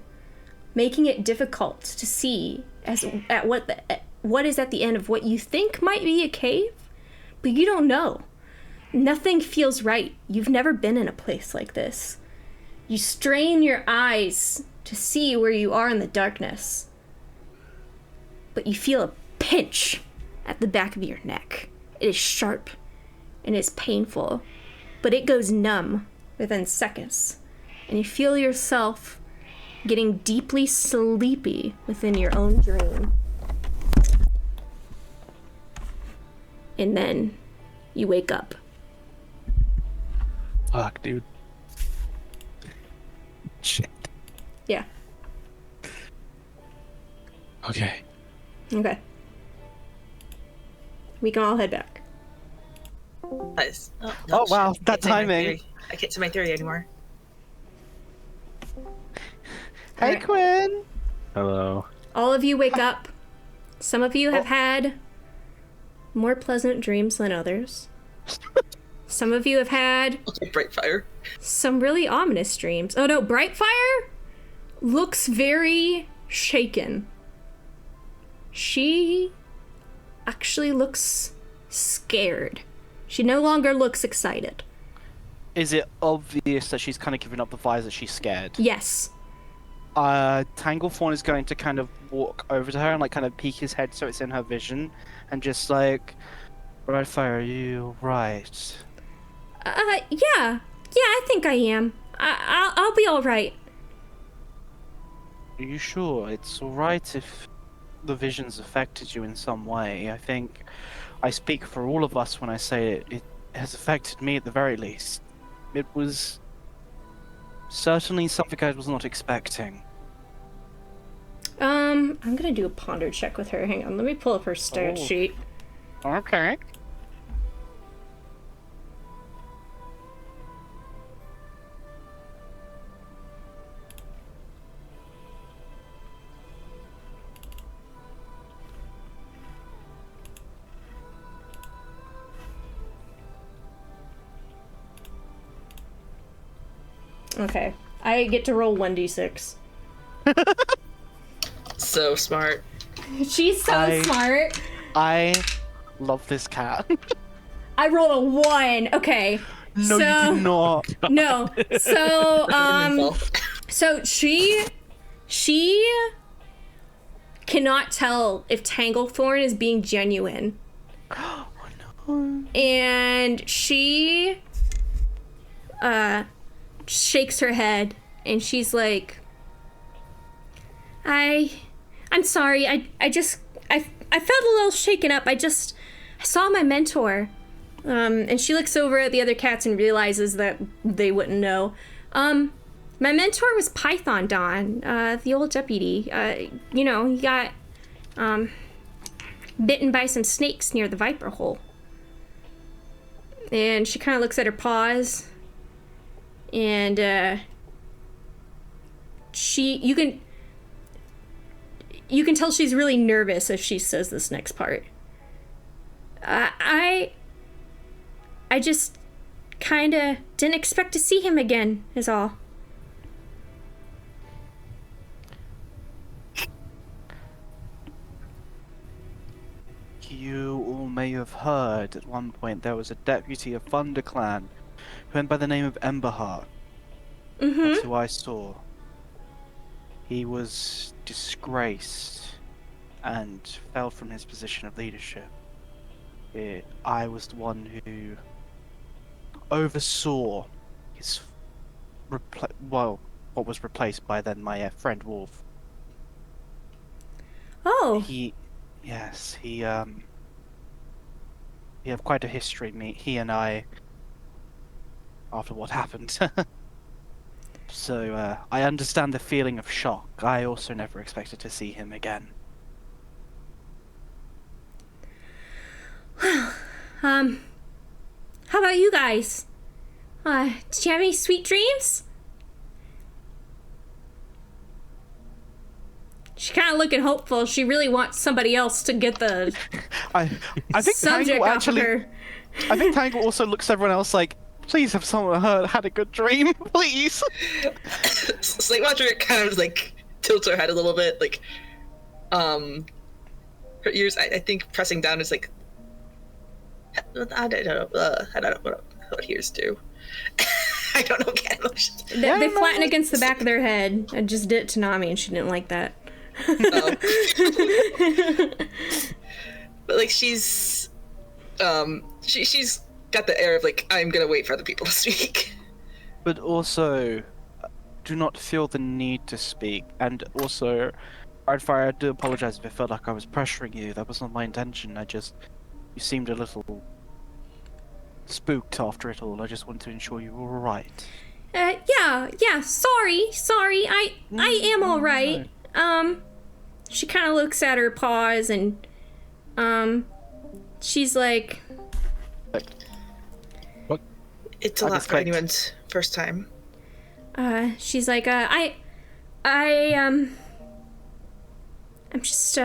making it difficult to see what is at the end of what you think might be a cave, but you don't know. Nothing feels right. You've never been in a place like this. You strain your eyes to see where you are in the darkness, but you feel a pinch at the back of your neck. It is sharp and it is painful, but it goes numb within seconds, and you feel yourself getting deeply sleepy within your own dream. And then you wake up. Fuck, dude. Shit. Yeah. Okay. Okay. We can all head back. Nice. Oh, wow, shit. that timing. I can't say my theory anymore. Hey, Alright. Quinn. Hello. All of you wake up. Some of you have had more pleasant dreams than others. Some of you have had Okay, Brightfire. some really ominous dreams. Oh no, Brightfire looks very shaken. She actually looks scared. She no longer looks excited. Is it obvious that she's kind of giving up the vibes that she's scared? Yes. Tanglethorn is going to kind of walk over to her and like kind of peek his head so it's in her vision, and just like, Brightfire, are you right? Yeah, I think I am. I'll be all right. Are you sure? It's alright if the visions affected you in some way. I think I speak for all of us when I say it has affected me at the very least. It was certainly something I was not expecting. I'm gonna do a ponder check with her. Hang on, let me pull up her stat sheet. Okay. Okay, I get to roll 1d6. So smart. She's so smart. I love this cat. I rolled a 1. Okay. No, so, you did not. No. So, so she cannot tell if Tanglethorn is being genuine. Oh no. And she shakes her head and she's like, I'm sorry. I felt a little shaken up. I saw my mentor. And she looks over at the other cats and realizes that they wouldn't know. My mentor was Python Don, the old deputy. He got bitten by some snakes near the Viper Hole. And she kind of looks at her paws. And you can tell she's really nervous as she says this next part. I just kinda didn't expect to see him again, is all. You all may have heard at one point there was a deputy of ThunderClan who went by the name of Emberheart. That's who I saw. He was disgraced and fell from his position of leadership, I was the one who oversaw his what was replaced by then my friend Wolf. Oh. He have quite a history. He and I, after what happened. So I understand the feeling of shock. I also never expected to see him again. How about you guys? Did you have any sweet dreams? She's kind of looking hopeful. She really wants somebody else to get the I think subject Tangle off actually. of her. I think Tangle also looks at everyone else like, please have someone had a good dream, please. Slate Watcher kind of like tilts her head a little bit, like her ears I think pressing down is like I don't know what ears do. I don't know cat emotions. They flatten against the back of their head. I just did it to Nami and she didn't like that. But like she's got the air of like, I'm gonna wait for other people to speak. But also, do not feel the need to speak. And also, Wildfire, I do apologize if I felt like I was pressuring you. That was not my intention. You seemed a little spooked after it all. I just wanted to ensure you were alright. Yeah, sorry. I am alright. She kind of looks at her paws and, she's like... What? It's a lot for anyone's first time. She's like, I'm just,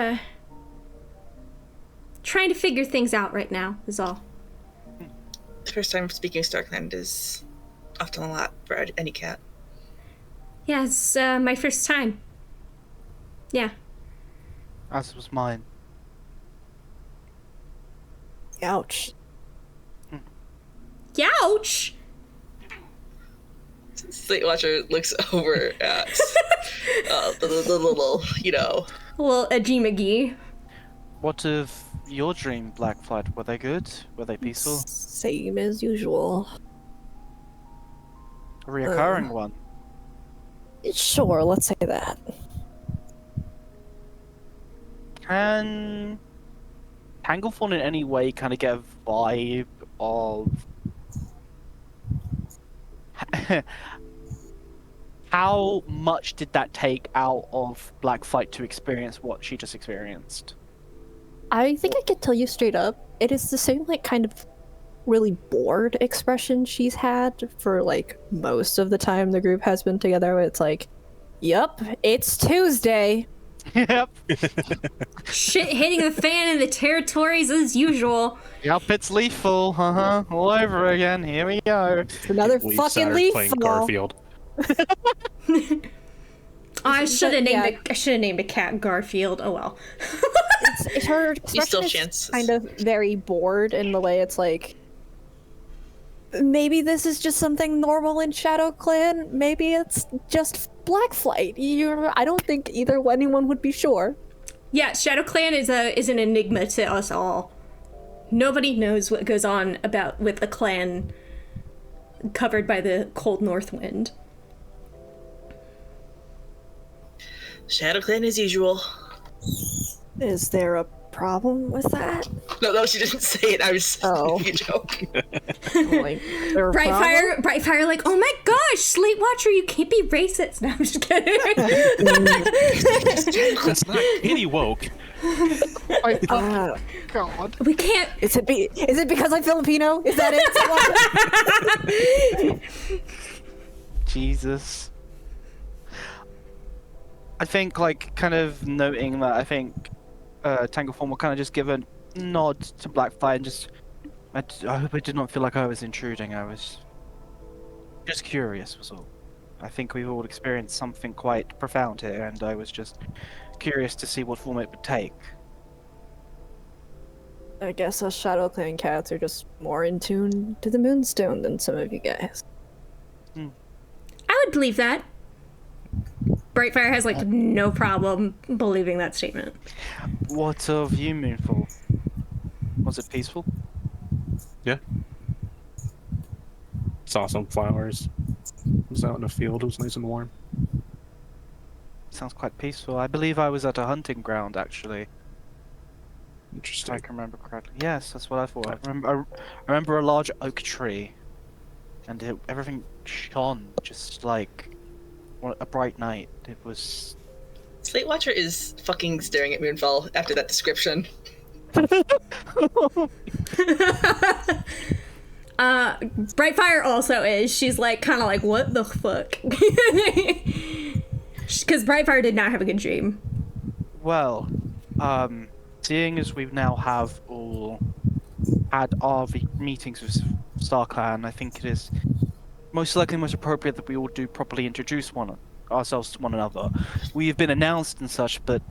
trying to figure things out right now, is all. The first time speaking Starkland is often a lot for any cat. Yeah, it's, my first time. Yeah. As was mine. Ouch. Youch! Slate Watcher looks over at the little, A little edgy McGee. What of your dream, Blackflight? Were they good? Were they peaceful? Same as usual. A reoccurring one? Sure, let's say that. Can Tanglefawn in any way kind of get a vibe of how much did that take out of Blackfight to experience what she just experienced? I think I could tell you straight up, it is the same, like, kind of really bored expression she's had for, like, most of the time the group has been together, where it's like, yup, it's Tuesday. Yep. Shit hitting the fan in the territories as usual. Yep, it's lethal. All over again. Here we go. Another Leaf fucking Saturn leaf playing fall. Garfield. I should have named yeah. I should have named a cat Garfield. Oh well. It's her You still expression is chances. kind of very bored in the way it's like, maybe this is just something normal in Shadow Clan. Maybe it's just Blackflight. I don't think anyone would be sure. Yeah, Shadow Clan is an enigma to us all. Nobody knows what goes on with a clan covered by the cold north wind. Shadow Clan as usual. Is there a problem with that? No, she didn't say it. I was Oh. making a joke. Like, there a problem? Brightfire, like, oh my gosh, Slate Watcher, you can't be racist. No, I'm just kidding. That's not kitty woke. God. We can't. Is it because I'm Filipino? Is that it? Jesus. I think, like, kind of noting that, I think Tangleform will kind of just give a nod to Blackfly and just... I hope I did not feel like I was intruding. I was just curious, was all. I think we've all experienced something quite profound here, and I was just curious to see what form it would take. I guess us Shadow Clan cats are just more in tune to the Moonstone than some of you guys. I would believe that. Brightfire has like no problem believing that statement. What of you, Moonfall? Was it peaceful? Yeah. Saw some flowers. Was out in a field. It was nice and warm. Sounds quite peaceful. I believe I was at a hunting ground, actually. If I Interesting. can remember correctly. Yes, that's what I thought. I remember a large oak tree, and everything shone just like a bright night. It was. Slate Watcher is fucking staring at Moonfall after that description. Brightfire also is. She's like, kind of like, what the fuck? Because Brightfire did not have a good dream. Well, seeing as we now have all had our meetings with StarClan, I think it is most likely most appropriate that we all do properly introduce ourselves to one another. We have been announced and such, but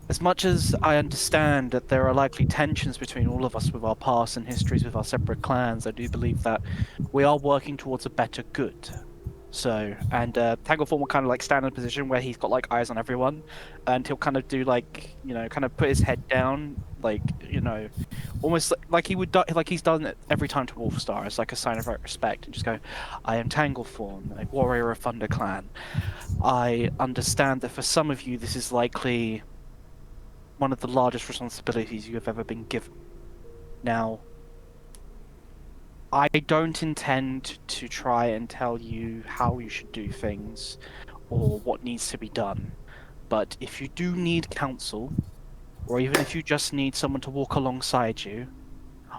as much as I understand that there are likely tensions between all of us with our past and histories with our separate clans, I do believe that we are working towards a better good. So, and Tangleform will kind of like stand in a position where he's got like eyes on everyone, and he'll kind of do like, you know, kind of put his head down, like, you know, almost like he would like he's done it every time to Wolfstar as like a sign of respect, and just go, I am Tangleform, a warrior of Thunder Clan. I understand that for some of you this is likely one of the largest responsibilities you have ever been given. Now, I don't intend to try and tell you how you should do things or what needs to be done, but if you do need counsel, or even if you just need someone to walk alongside you,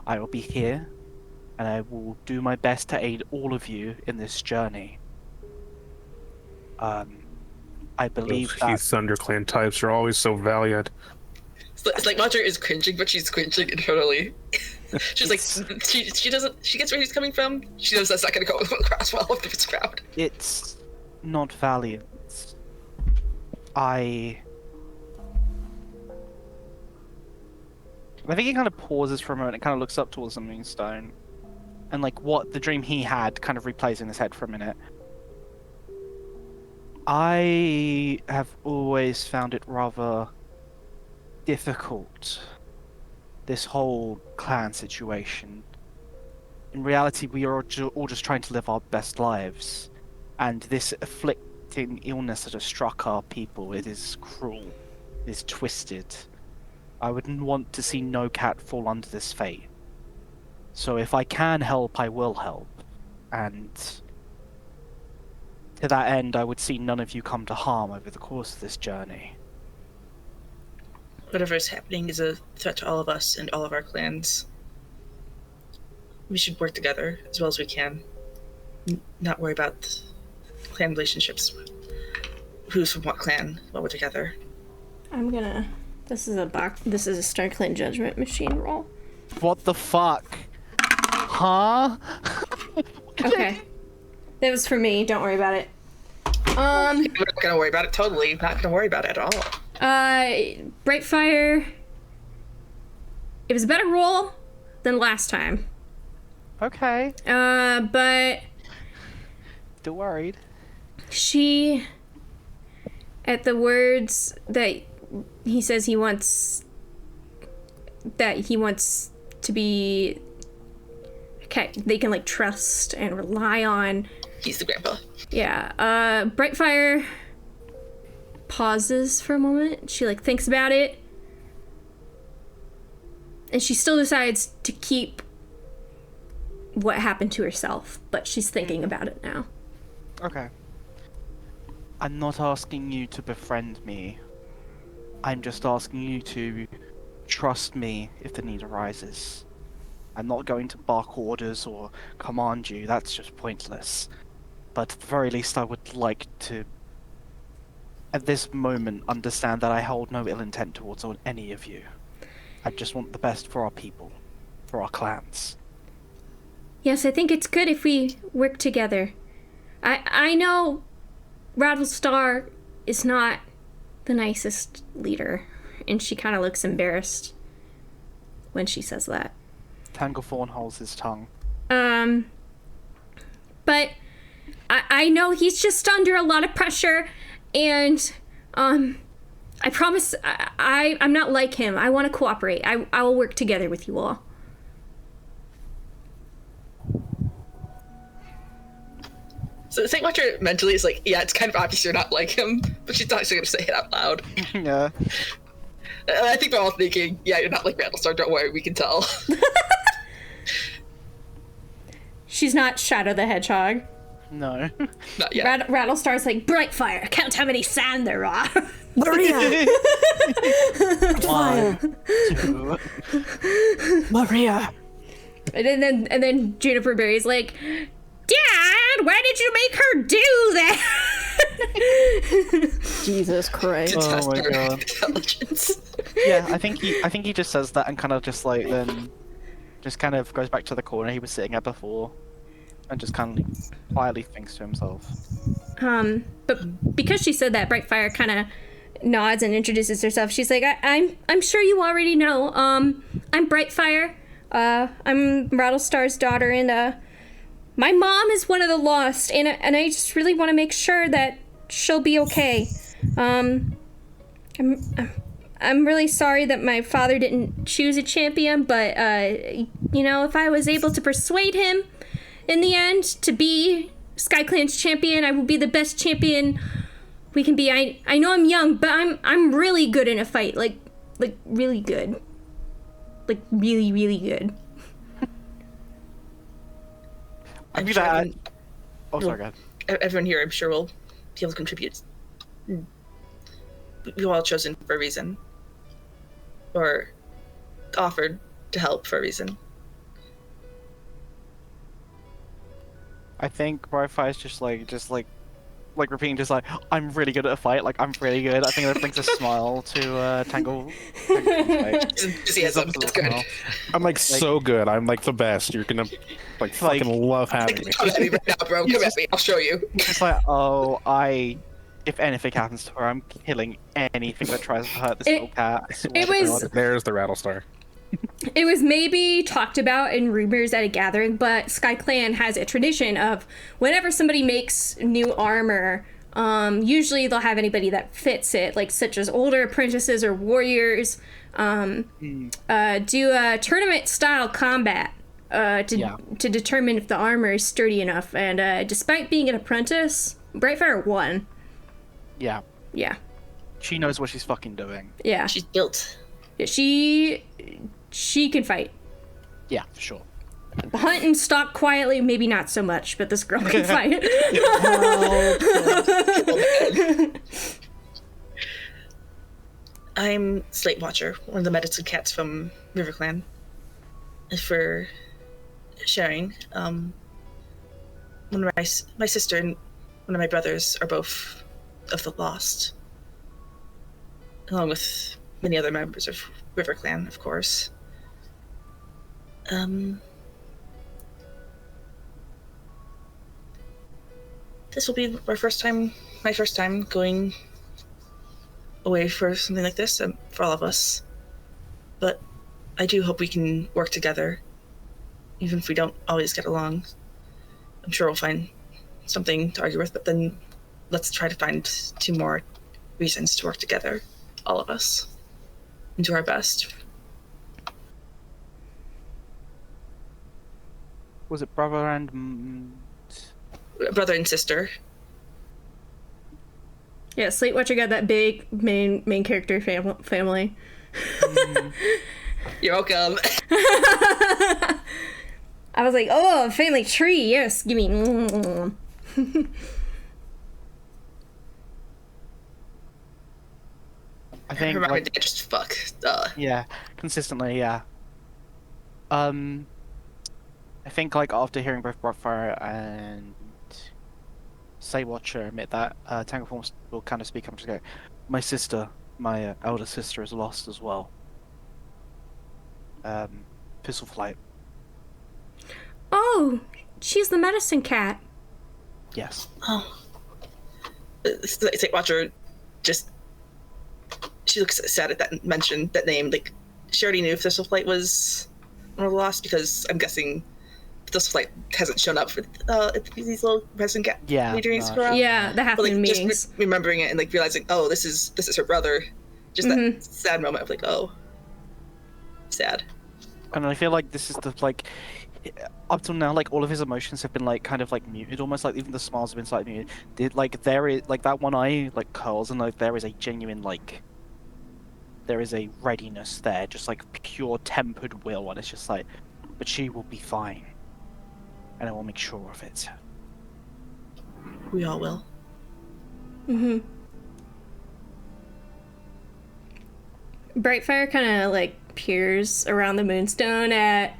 I will be here, and I will do my best to aid all of you in this journey. I believe Those that... Heath ThunderClan types are always so valiant. Slate Watcher is cringing, but she's cringing internally. She's like, she doesn't, she gets where he's coming from. She knows that's not gonna go across well with this crowd. It's not valiant. I think he kind of pauses for a moment and kind of looks up towards the Moonstone, and like what the dream he had kind of replays in his head for a minute. I have always found it rather difficult, this whole clan situation. In reality, we are all just trying to live our best lives, and this afflicting illness that has struck our people, it is cruel, it is twisted. I wouldn't want to see no cat fall under this fate. So if I can help, I will help, and to that end, I would see none of you come to harm over the course of this journey. Whatever is happening is a threat to all of us and all of our clans. We should work together as well as we can. Not worry about clan relationships. Who's from what clan while we're together. I'm gonna... This is a StarClan Judgment Machine roll. What the fuck? Huh? Okay. That was for me, don't worry about it. We're not gonna worry about it, totally. Not gonna worry about it at all. Brightfire... It was a better roll than last time. Okay. But... Still worried. She... At the words that he says he wants... That he wants to be... Okay, they can, like, trust and rely on. He's the grandpa. Yeah, Brightfire pauses for a moment. She, like, thinks about it. And she still decides to keep what happened to herself, but she's thinking about it now. Okay. I'm not asking you to befriend me. I'm just asking you to trust me if the need arises. I'm not going to bark orders or command you, that's just pointless. But at the very least I would like to, at this moment, understand that I hold no ill intent towards any of you. I just want the best for our people, for our clans. Yes, I think it's good if we work together. I know Rattlestar is not the nicest leader, and she kind of looks embarrassed when she says that. Tanglethorn holds his tongue. But I know he's just under a lot of pressure, and I promise I'm not like him. I want to cooperate. I will work together with you all. So the Saint Watcher mentally is like, yeah, it's kind of obvious you're not like him, but she's not actually gonna say it out loud. Yeah. I think they're all thinking, yeah, you're not like Rattlestar, don't worry, we can tell. She's not Shadow the Hedgehog. No. Not yet. Rattlestar's like, Brightfire, count how many sand there are. Maria! One, two. Maria! And then Juniper Berry's like, Dad, why did you make her do that? Jesus Christ. To test Oh my her God. intelligence. Yeah, I think he just says that and kind of just like then just kind of goes back to the corner he was sitting at before and just kind of quietly thinks to himself. But because she said that, Brightfire kind of nods and introduces herself. She's like, I'm sure you already know. I'm Brightfire. I'm Rattlestar's daughter, and my mom is one of the lost, and I just really want to make sure that she'll be okay. I'm really sorry that my father didn't choose a champion, but you know, if I was able to persuade him in the end to be SkyClan's champion, I will be the best champion we can be. I know I'm young, but I'm really good in a fight, like really good, like really really good. I'm sure that. everyone- Oh, sorry, go ahead. Everyone here, I'm sure, will be able to contribute. We were all chosen for a reason. Or offered to help for a reason. I think Briarfire's just like repeating, just like, I'm really good at a fight. Like, I'm really good. I think that brings a smile to Tangle's face. Enthusiasm, that's good. Smile. I'm like so good. I'm like the best. You're gonna like fucking love having me. Come at me right now, bro. Come at me. I'll show you. It's like, oh, if anything happens to her, I'm killing anything that tries to hurt this little cat. I swear It to was- God. There's the Rattlestar. It was maybe talked about in rumors at a gathering, but SkyClan has a tradition of whenever somebody makes new armor, usually they'll have anybody that fits it, like such as older apprentices or warriors, do a tournament-style combat to determine if the armor is sturdy enough. And despite being an apprentice, Brightfire won. Yeah, Yeah, she knows what she's fucking doing. yeah. She's built. She can fight. Yeah, for sure. Hunt and stalk quietly, maybe not so much, but this girl can fight. I'm Slate Watcher, one of the medicine cats from RiverClan. For sharing, one of my sister and one of my brothers are both of the lost, along with many other members of RiverClan, of course. This will be my first time going away for something like this, for all of us. But I do hope we can work together, even if we don't always get along. I'm sure we'll find something to argue with, but then let's try to find 2 more reasons to work together, all of us, and do our best. Was it brother and Brother and sister. Yeah, Slate Watcher got that big main character family. You're welcome. I was like, oh, family tree, yes, give me. I think Her mom like, and dad just fuck. yeah, consistently, yeah. I think like after hearing both Brockfire and Saywatcher admit that, Tangleform will kind of speak up and just go, my sister, my elder sister is lost as well. Pistol Flight, Oh, she's the medicine cat. yes. Oh. Saint Watcher just... She looks sad at that mention, that name. Like, she already knew Thistleflight was one of the lost, because I'm guessing this like hasn't shown up for these little resident meetings. Yeah, that happened in meetings. Just remembering it and like realizing, oh, this is her brother. Just that sad moment of like, oh, sad. And I feel like this is the like, up till now, like all of his emotions have been like kind of like muted, almost like even the smiles have been slightly muted. Like there is like that one eye like curls, and like there is a genuine like, there is a readiness there, just like pure tempered will, and it's just like, but she will be fine, and I will make sure of it. We all will. Brightfire kind of like peers around the moonstone at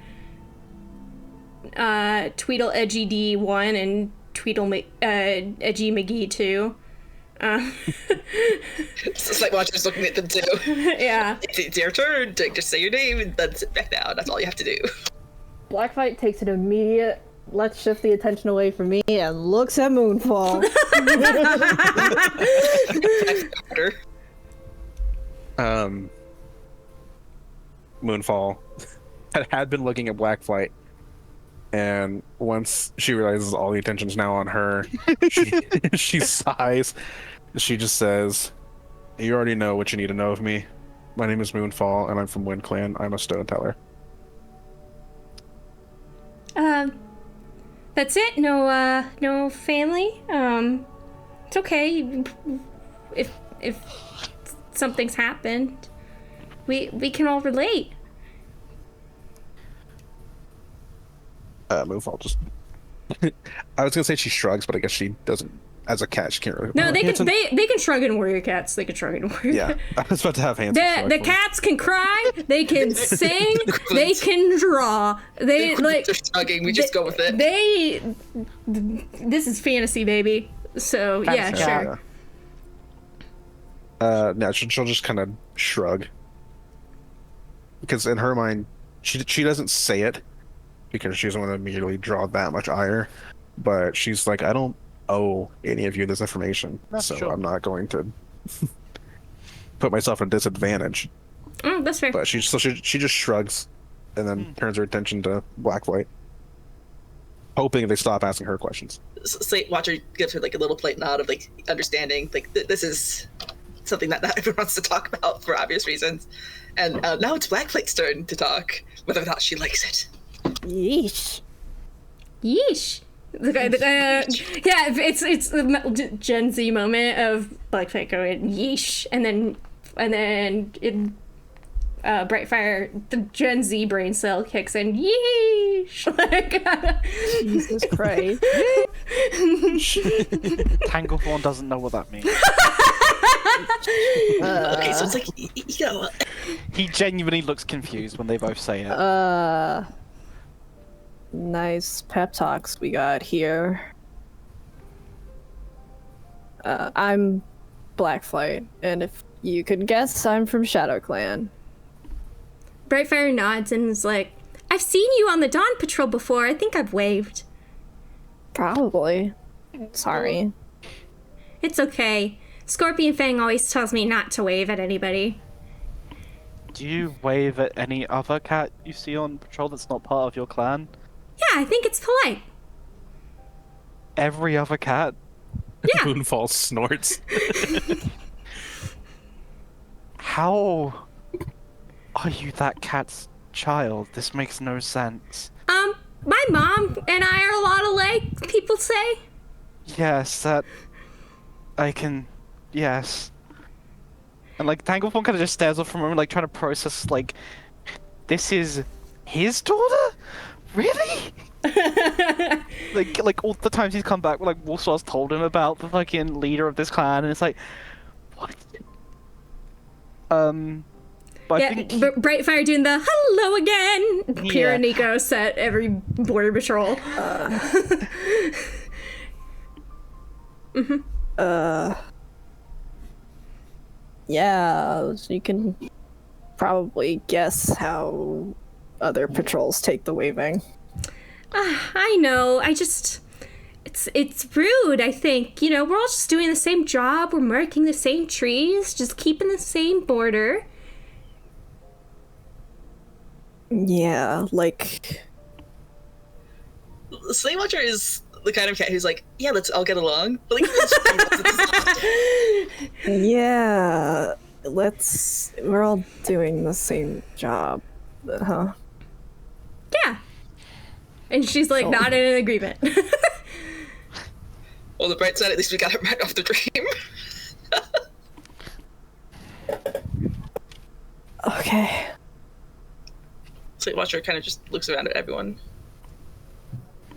Tweedle Edgy D1 and Tweedle Edgy McGee 2. It's like watchers looking at them too. Yeah. It's your turn. Just say your name and then sit back down. That's all you have to do. Blacklight takes an immediate let's shift the attention away from me and looks at Moonfall. Moonfall had been looking at Blackflight, and once she realizes all the attention's now on her, she sighs. She just says, "You already know what you need to know of me. My name is Moonfall, and I'm from Wind Clan. I'm a stone teller." That's it? No family? It's okay. If something's happened, we can all relate. Moonfall just... I was gonna say she shrugs, but I guess she doesn't. As a cat, she can't really... No, they can shrug in warrior cats. They can shrug in warrior. Yeah, I was about to have hands. The cats can cry. They can sing. They can draw. They like. They're shrugging. We just go with it. This is fantasy, baby. So yeah, sure. No, she'll just kind of shrug, because in her mind, she doesn't say it because she doesn't want to immediately draw that much ire, but she's like, I don't owe any of you this information, so I'm not going to put myself at a disadvantage. That's fair. But she just shrugs, and then turns her attention to Blacklight, hoping they stop asking her questions. Slate Watcher gives her like a little polite nod of like understanding, like this is something that not everyone wants to talk about for obvious reasons, and now it's Blacklight's turn to talk, whether or not she likes it. Yeesh. Yeesh. Yeah, it's the Gen Z moment of Blacklight going yeesh, and then in Brightfire, the Gen Z brain cell kicks in yeesh. Like, Jesus Christ. Tanglethorn doesn't know what that means. Okay, so it's like, you know. He genuinely looks confused when they both say it. Nice pep talks we got here. I'm Blackflight, and if you could guess, I'm from Shadow Clan. Brightfire nods and is like, I've seen you on the Dawn Patrol before. I think I've waved. Probably. Sorry. It's okay. Scorpion Fang always tells me not to wave at anybody. Do you wave at any other cat you see on patrol that's not part of your clan? Yeah, I think it's polite. Every other cat? Yeah. Moonfall snorts. How are you that cat's child? This makes no sense. My mom and I are a lot alike, people say. Yes, that... I can... Yes. And, like, Tanglethorn kind of just stares off from a moment, like, trying to process, like... This is... his daughter? Really? like all the times he's come back, like, Wolfstar's told him about the fucking leader of this clan, and it's like... What? But yeah, I think Brightfire doing the hello again. Yeah. Pyrrha Nico set every border patrol. Yeah, you can probably guess how other patrols take the waving. I know. It's rude, I think. You know, we're all just doing the same job. We're marking the same trees, just keeping the same border. Yeah, like... Slate Watcher is the kind of cat who's like, yeah, let's all get along. But like, Yeah, we're all doing the same job, huh? Yeah. And she's like So- nodding in agreement. well, the bright side, at least we got him right off the dream. Okay. Slate Watcher kind of just looks around at everyone.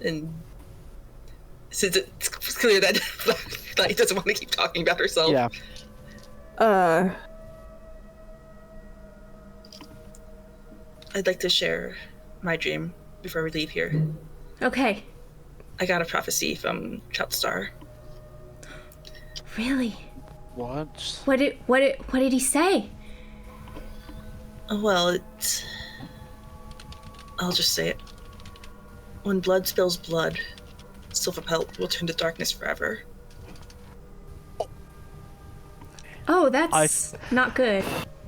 And since it's clear that Fly doesn't want to keep talking about herself, Yeah. I'd like to share my dream before we leave here. Okay. I got a prophecy from Star. Really? What? What did he say? Well, I'll just say it. When blood spills blood, silver pelt will turn to darkness forever. Oh, that's not good.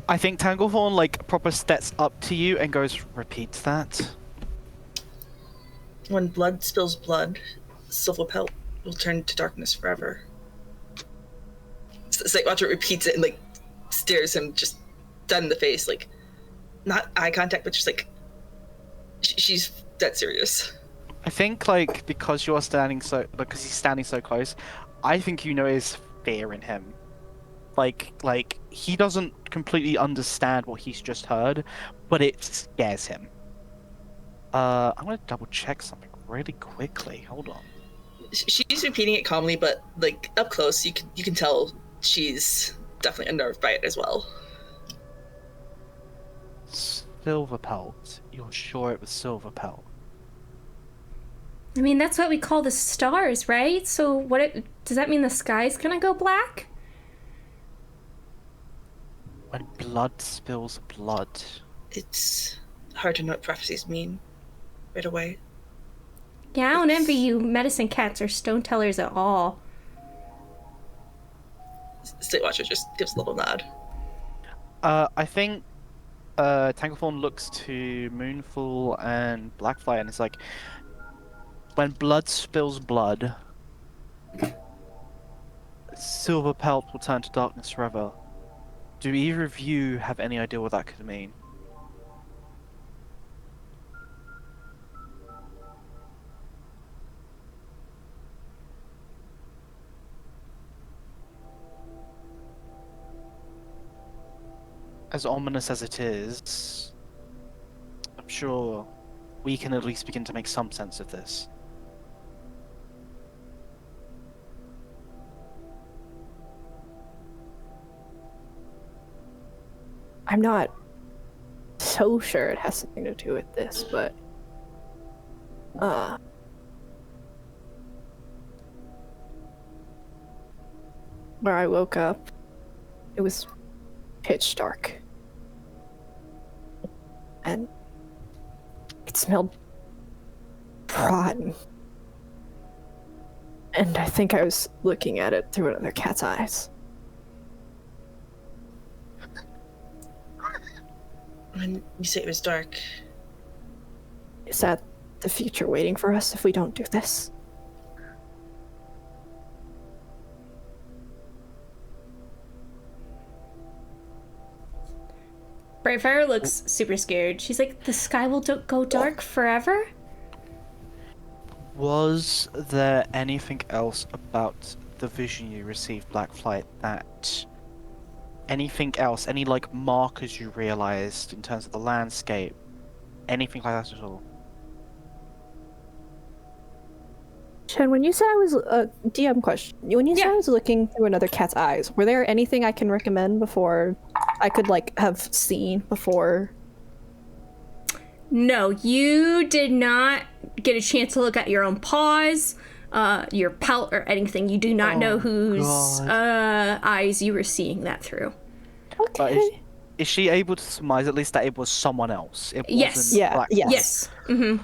I think Tanglethorn like proper steps up to you and goes, repeat that. When blood spills blood, silver pelt will turn to darkness forever. Slate Watcher repeats it and like stares him just dead in the face, like not eye contact, but just like she's dead serious. I think like because he's standing so close, I think you notice fear in him. Like he doesn't completely understand what he's just heard, but it scares him. I'm gonna double check something really quickly. Hold on. She's repeating it calmly, but like up close, you can tell she's definitely unnerved by it as well. Silver pelt. You're sure it was silver pelt? I mean, that's what we call the stars, right? So does that mean the sky's gonna go black? When blood spills blood. It's hard to know what prophecies mean right away. Yeah, I don't envy you medicine cats or stone tellers at all. Slate Watcher just gives a little nod. I think Tanglethorn looks to Moonfall and Blackfly and is like, when blood spills blood, silver pelt will turn to darkness forever. Do either of you have any idea what that could mean? As ominous as it is, I'm sure we can at least begin to make some sense of this. I'm not so sure it has something to do with this, but where I woke up, it was pitch dark. And it smelled rotten. And I think I was looking at it through another cat's eyes. When you say it was dark, Is that the future waiting for us if we don't do this? Brightfire looks super scared. She's like, the sky will go dark forever? Was there anything else about the vision you received, Blackflight, that... anything else, any like markers you realized in terms of the landscape? Anything like that at all? Shan, when you said I was DM question, when you said I was looking through another cat's eyes, were there anything I can recommend before I could like have seen before? No, you did not get a chance to look at your own paws, your pelt, or anything. You do not know whose eyes you were seeing that through. But Okay. is she able to surmise at least that it was someone else? It Yes. wasn't Yeah, Blackflight? yes. Yes. Mm-hmm.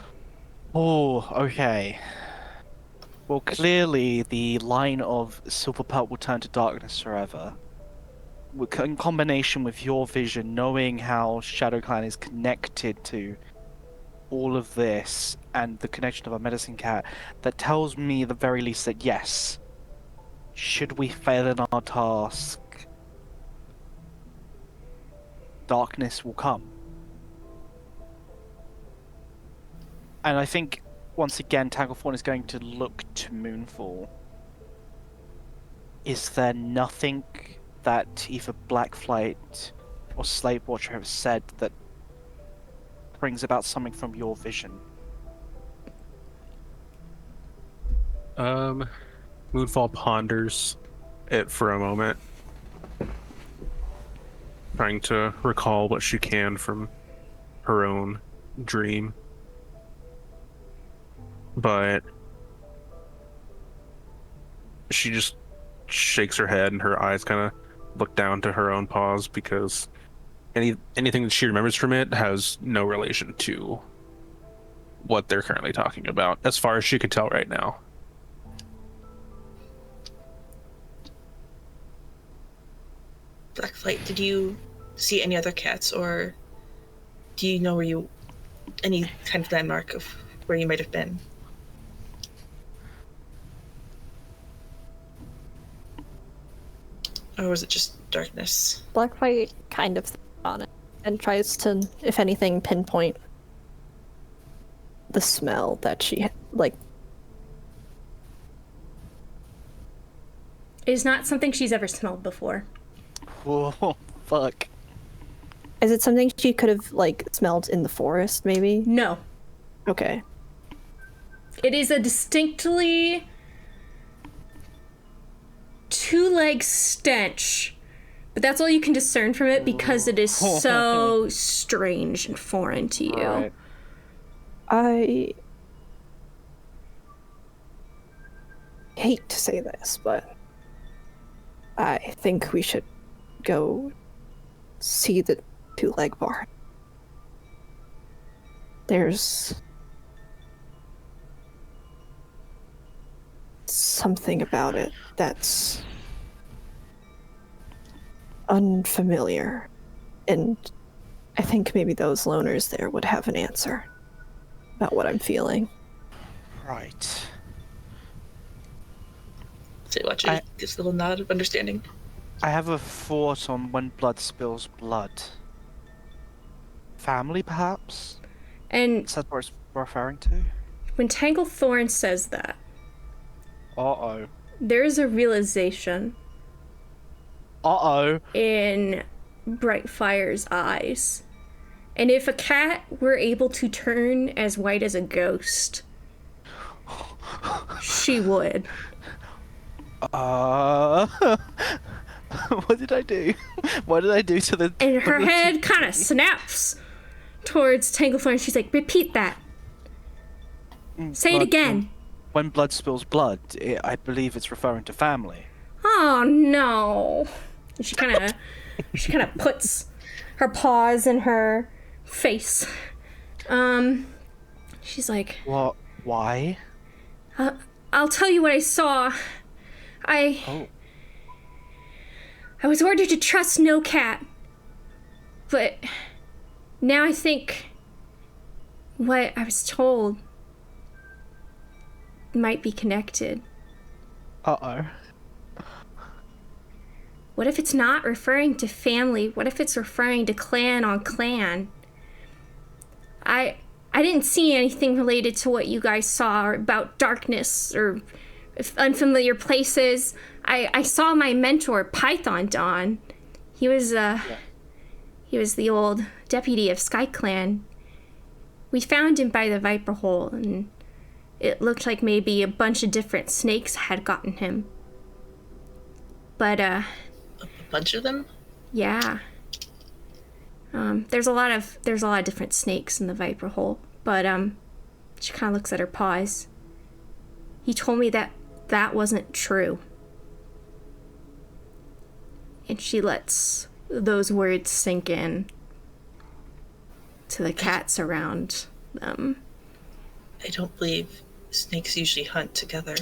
Oh, okay. Well, clearly the line of silver pelt will turn to darkness forever. In combination with your vision, knowing how Shadow Clan is connected to all of this and the connection of our medicine cat that tells me at the very least that yes, should we fail in our task, darkness will come. And I think, once again, Tanglethorn is going to look to Moonfall. Is there nothing that either Blackflight or Slave Watcher have said that brings about something from your vision? Moonfall ponders it for a moment, trying to recall what she can from her own dream. But she just shakes her head and her eyes kind of look down to her own paws, because anything that she remembers from it has no relation to what they're currently talking about, as far as she can tell right now. Blackflight, did you see any other cats, or do you know any kind of landmark of where you might have been? Or was it just darkness? Blackflight kind of thinks on it and tries to, if anything, pinpoint the smell that she like. It is not something she's ever smelled before. Whoa, fuck. Is it something she could have like smelled in the forest, maybe? No. Okay. It is a distinctly two-leg stench, but that's all you can discern from it because it is so strange and foreign to you. Right. I hate to say this, but I think we should go see the two-leg barn. There's something about it that's unfamiliar, and I think maybe those loners there would have an answer about what I'm feeling. Right. So Watcher gives a little nod of understanding. I have a thought on when blood spills blood. Family, perhaps? And Is that what it's referring to? when Tanglethorn says that, Uh-oh. there is a realization Uh-oh. in Brightfire's eyes. And if a cat were able to turn as white as a ghost, she would. What did I do? What did I do to the... And her head kind of snaps towards Tanglethorn, and she's like, repeat that. Say it again. When blood spills blood, I believe it's referring to family. Oh no. And she kind of puts her paws in her face. She's like, What? Why? I'll tell you what I saw. I was ordered to trust no cat. But now I think what I was told might be connected. Uh-oh. What if it's not referring to family? What if it's referring to clan on clan? I didn't see anything related to what you guys saw or about darkness or unfamiliar places. I saw my mentor, Python Dawn. He was the old deputy of Sky Clan. We found him by the Viper Hole, and it looked like maybe a bunch of different snakes had gotten him. But A bunch of them? yeah. There's a lot of different snakes in the Viper Hole, but she kind of looks at her paws. He told me that wasn't true. And she lets those words sink in to the cats around them. I don't believe snakes usually hunt together.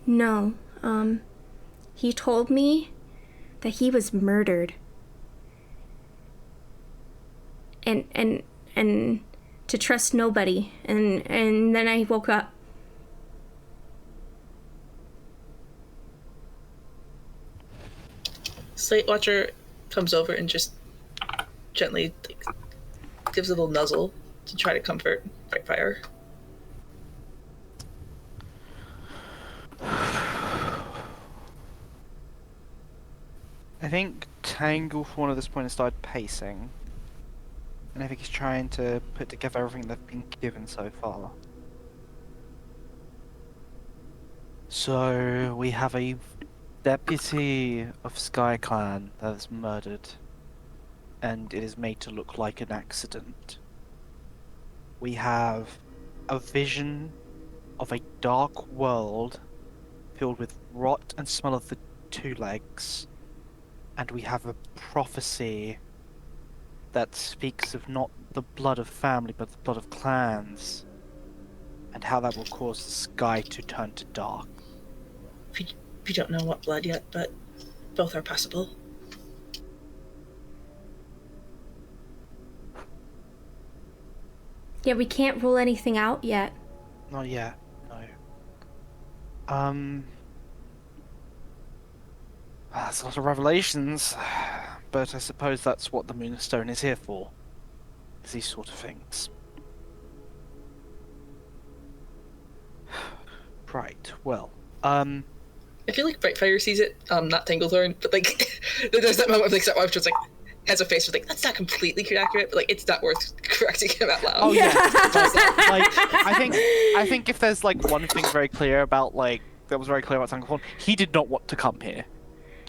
No, he told me that he was murdered. And to trust nobody, and then I woke up. Slate Watcher comes over and just gently gives a little nuzzle to try to comfort Brightfire. I think Tangleform at this point has started pacing. And I think he's trying to put together everything they've been given so far. So, we have a deputy of Sky Clan that is murdered. And it is made to look like an accident. We have a vision of a dark world filled with rot and smell of the two legs. And we have a prophecy that speaks of not the blood of family, but the blood of clans, and how that will cause the sky to turn to dark. We don't know what blood yet, but both are possible. Yeah, we can't rule anything out yet. Not yet, no. That's a lot of revelations, but I suppose that's what the Moonstone is here for. Is these sort of things. Right, well, I feel like Brightfire sees it, not Tanglethorn, but like there's that moment of like Slate Watcher like has a face of like that's not completely accurate, but like it's not worth correcting him out loud. oh yeah, like I think if there's like one thing very clear about that was very clear about Tangleform, he did not want to come here.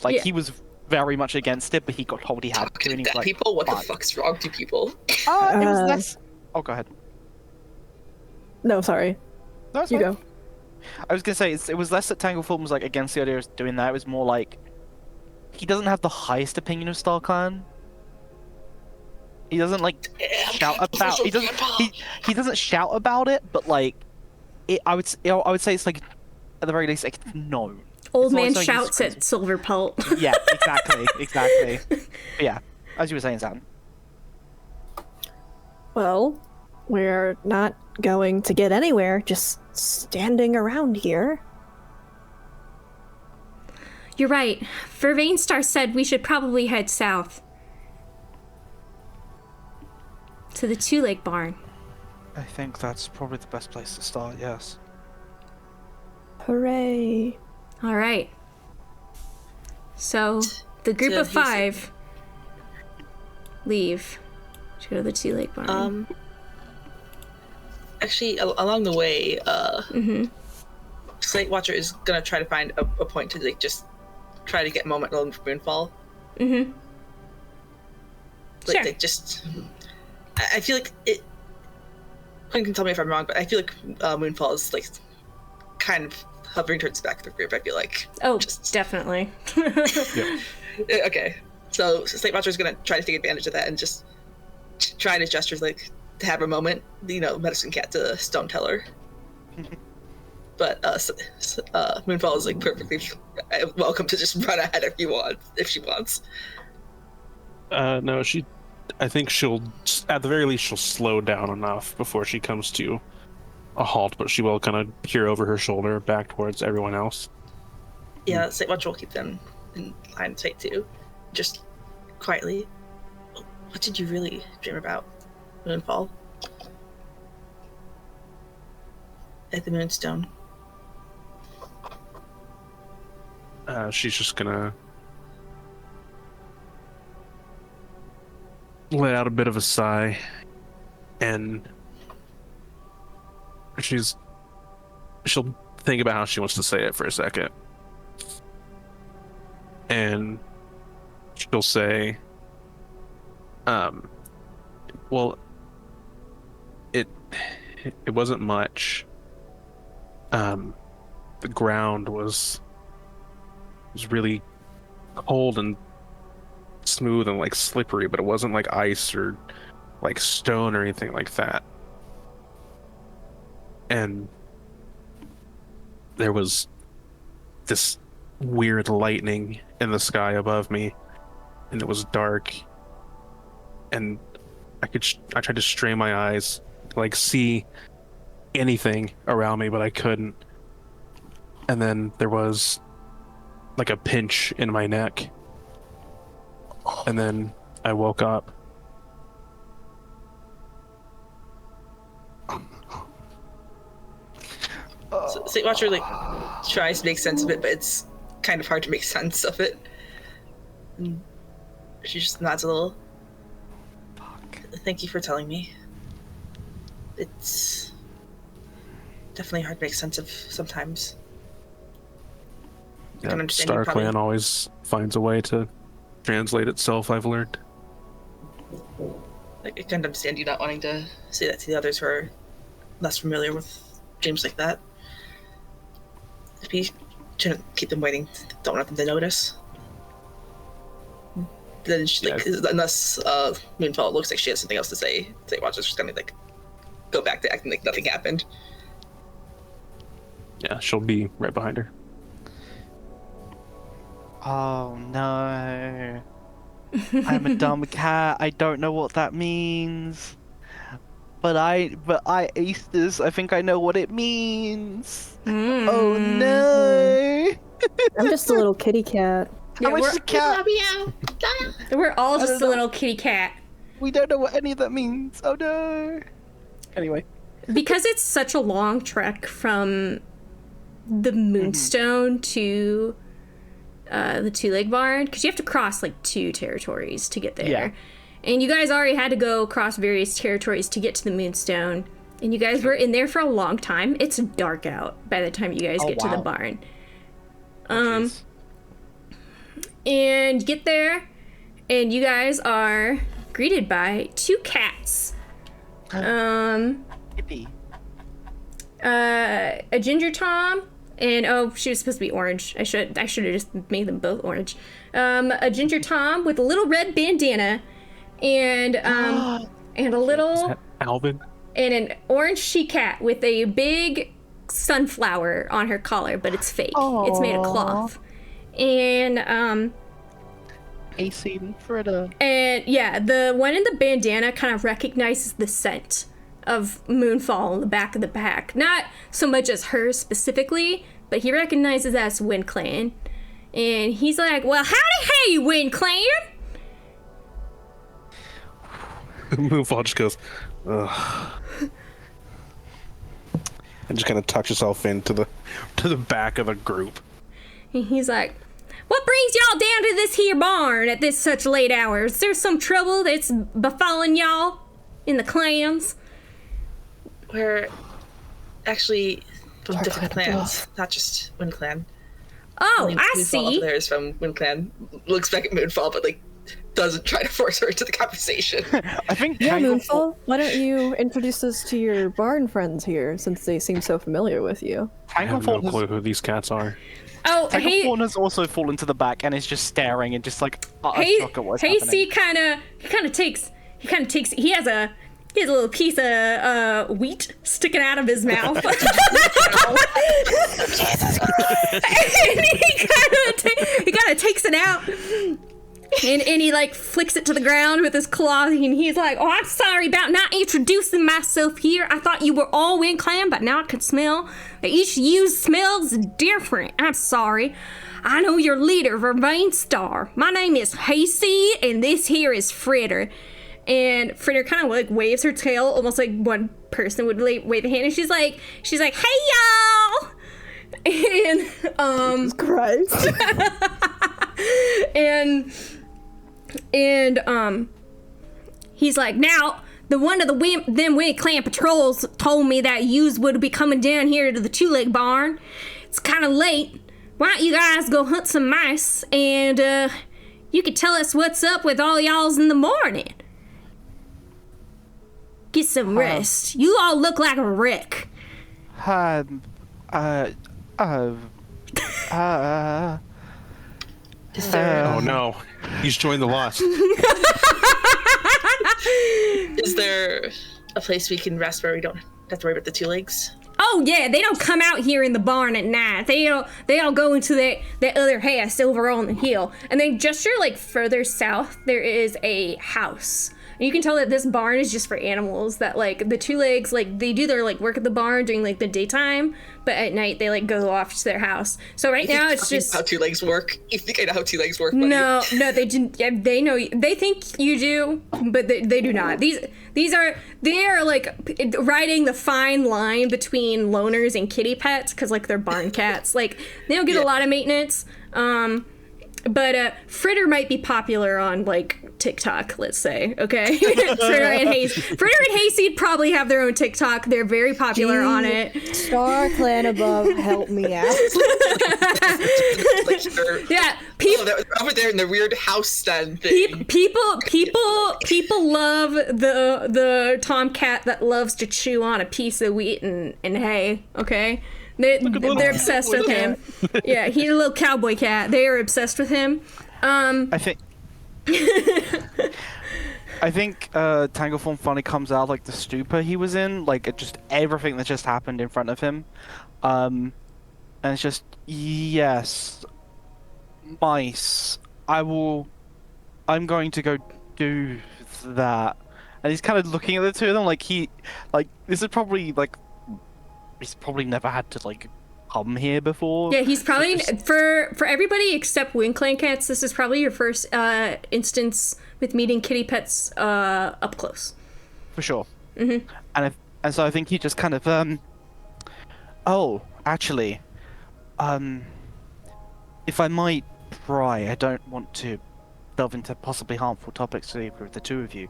Like Yeah. he was very much against it, but he got told he had to, and he was That like, people, what the "Fine." fuck's wrong to people? It was less. Oh, go ahead. No, sorry. No, it's You fine. go. I was gonna say it was less that Tangleform was like against the idea of doing that. It was more like he doesn't have the highest opinion of StarClan. He doesn't like shout about. He doesn't. He doesn't shout about it, but like, I would say it's like at the very least like known. Old It's not- man it's not shouts crazy. at Silver Pult. Yeah, exactly. But yeah, as you were saying, Sam. Well, we're not going to get anywhere just standing around here. You're right. Vervainstar said we should probably head south. To the Two Lake Barn. I think that's probably the best place to start. Yes. Hooray. All right. So, the group So of he's- 5 leave to go to the Two Lake Barn. Actually, along the way, Slate Watcher is gonna try to find a point to like just try to get moment alone for Moonfall. Mm-hmm. Like, Sure. like just, I feel like it. You can tell me if I'm wrong, but I feel like Moonfall is like kind of hovering towards the back of the group. I feel like. Oh, just- definitely. Okay, so Slate Watcher is gonna try to take advantage of that and just try to gesture like to have a moment, medicine cat to Stone Teller. But Moonfall is like perfectly welcome to just run ahead if she wants. No, I think she'll, at the very least, she'll slow down enough before she comes to a halt, but she will kind of peer over her shoulder back towards everyone else. Yeah, Slate Watcher will keep them in line of sight too. Just quietly. What did you really dream about, Moonfall? At the Moonstone. She's just gonna let out a bit of a sigh, and she'll think about how she wants to say it for a second, and she'll say, well, it wasn't much. The ground was really cold and smooth and like slippery, but it wasn't like ice or like stone or anything like that. And there was this weird lightning in the sky above me, and it was dark, and I tried to strain my eyes like see anything around me, but I couldn't. And then there was like a pinch in my neck. And then I woke up. So Sleep Watcher like tries to make sense of it, but it's kind of hard to make sense of it. And she just nods a little. Thank you for telling me. It's definitely hard to make sense of sometimes. I can understand you probably. StarClan always finds a way to translate itself, I've learned. I can understand you not wanting to say that to the others who are less familiar with dreams like that. If you shouldn't keep them waiting, don't want them to notice. Then she, like, unless Moonfall looks like she has something else to say, Watcher's just gonna like go back to acting like nothing happened. Yeah, she'll be right behind her. Oh no. I'm a dumb cat. I don't know what that means. But I aced this. I think I know what it means. Oh no. I'm just a little kitty cat. Yeah, How much is a cat? We're all just a little kitty cat. We don't know what any of that means. Oh no. Anyway. Because it's such a long trek from the Moonstone to the Two-Leg Barn, because you have to cross like 2 territories to get there. Yeah. And you guys already had to go across various territories to get to the Moonstone. And you guys were in there for a long time. It's dark out by the time you guys get to the barn. And get there, and you guys are greeted by 2 cats. Yippee. A ginger tom, and she was supposed to be orange. I should have just made them both orange. A ginger tom with a little red bandana, and a little Alvin? and an orange she-cat with a big sunflower on her collar, but it's fake. Aww. It's made of cloth. And AC and Frida. and yeah, the one in the bandana kind of recognizes the scent of Moonfall in the back of the pack. Not so much as her specifically, but he recognizes that as Wind Clan. And he's like, well, howdy hey, Wind Clan! Moonfall just goes, ugh. And just kind of tucks herself into the back of the group. And he's like, what brings y'all down to this here barn at this such late hour? Is there some trouble that's befallen y'all in the clans? We're actually from different clans, not just Wind Clan. Oh, I Moonfall see. There is from Wind Clan. Looks back at Moonfall, but like doesn't try to force her into the conversation. I think Yeah, Tangle- Moonfall, why don't you introduce us to your barn friends here, since they seem so familiar with you? I have no Tanglefall clue who these cats are. Oh, hey, Tanglefall has also fallen to the back and is just staring and just like shock at what's Hasty happening. kind of takes, he has a little piece of wheat sticking out of his mouth. And he kind of takes it out. And he like flicks it to the ground with his claw, and he's like, oh, I'm sorry about not introducing myself here. I thought you were all Wind Clan, but now I can smell that each of you smells different. I'm sorry. I know your leader, Vervain Star. My name is Hayseed, and this here is Fritter. And Fritter kind of like waves her tail, almost like one person would wave a hand, and she's like, hey y'all! And Jesus Christ. and he's like, now the one of the Wind Clan patrols told me that yous would be coming down here to the Two-Leg Barn. It's kind of late. Why don't you guys go hunt some mice, and you could tell us what's up with all y'all's in the morning. Get some rest. You all look like a wreck. Is there Oh no, he's joined the lost. is there a place we can rest where we don't have to worry about the 2 legs? Oh yeah, they don't come out here in the barn at night. They all go into that other house over on the hill. And then just like further south, there is a house. And you can tell that this barn is just for animals, that like the two legs, like they do their like work at the barn during like the daytime, but at night they like go off to their house. So right now it's just how two legs work. You think I know how two legs work? Buddy? No, they didn't. Yeah, they know. They think you do, but they do not. They are like riding the fine line between loners and kitty pets, because like they're barn cats. Like they don't get a lot of maintenance. But Fritter might be popular on like TikTok, let's say. Okay, Fritter and Hayseed probably have their own TikTok. They're very popular on it. Star Clan above, help me out. Yeah, over there in the weird house stand thing. People love the tomcat that loves to chew on a piece of wheat and hay. Okay. They're obsessed with him. Yeah, he's a little cowboy cat. They are obsessed with him. I think Tangleform finally comes out like the stupor he was in, like it just everything that just happened in front of him, and it's just yes, mice. I'm going to go do that, and he's kind of looking at the two of them like this is probably like. He's probably never had to like come here before. Yeah, he's probably for everybody except Wind Clan cats. This is probably your first instance with meeting kitty pets up close. For sure. Mm-hmm. And so I think he just kind of oh, actually, if I might pry, I don't want to delve into possibly harmful topics with the two of you.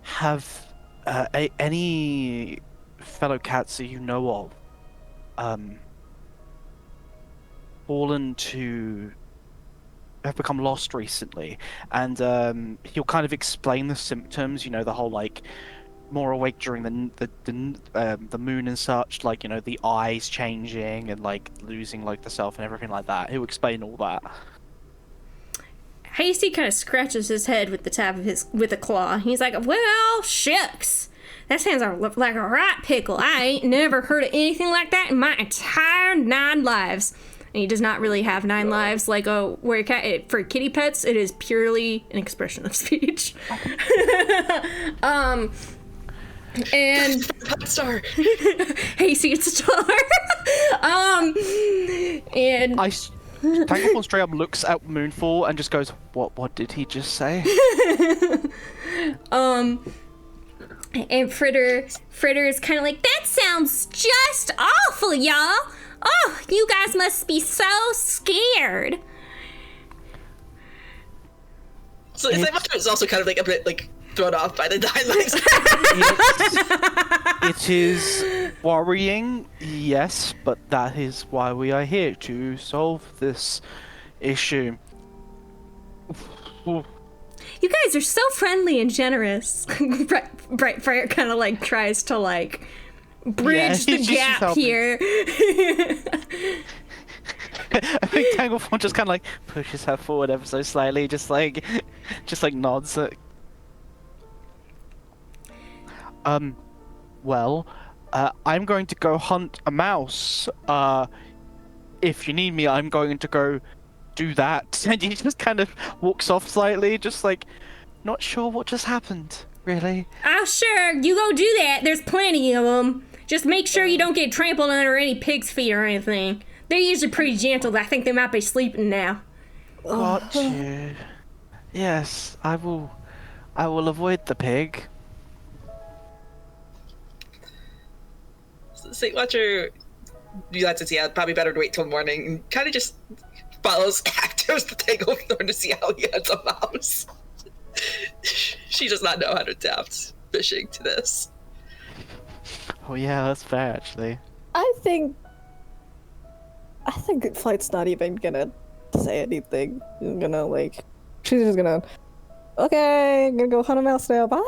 Have any fellow cats that you know of have become lost recently, and he'll kind of explain the symptoms, you know, the whole like more awake during the moon and such, like, you know, the eyes changing and like losing like the self and everything like that. He'll explain all that. Hasty kind of scratches his head with the tap of with a claw. He's like, well, shucks. That sounds like a right pickle. I ain't never heard of anything like that in my entire 9 lives. And he does not really have 9 lives like a warrior cat. For kitty pets, it is purely an expression of speech. And Star. Hasty, it's a star. And Tangleform straight up looks at Moonfall and just goes, "What did he just say?" And Fritter is kind of like, that sounds just awful, y'all. Oh, you guys must be so scared. So is also kind of like a bit like thrown off by the 9 lives. It is worrying, yes, but that is why we are here, to solve this issue. You guys are so friendly and generous. Brightfire kind of like tries to like bridge the gap here. I think Tangleform just kind of like pushes her forward ever so slightly, just like nods. Well, I'm going to go hunt a mouse. If you need me, I'm going to go do that. And he just kind of walks off slightly, just like, not sure what just happened, really. Oh, sure, you go do that. There's plenty of them. Just make sure you don't get trampled under any pig's feet or anything. They're usually pretty gentle. I think they might be sleeping now. Got you. Yes, I will avoid the pig. St. Watcher, you like to see, probably better to wait till morning, and kind of just follows Actos to Tanglethorn to see how he has a mouse. She does not know how to adapt fishing to this. Oh yeah, that's fair actually. I think Flight's not even gonna say anything. She's gonna she's just gonna, okay, I'm gonna go hunt a mouse now, bye!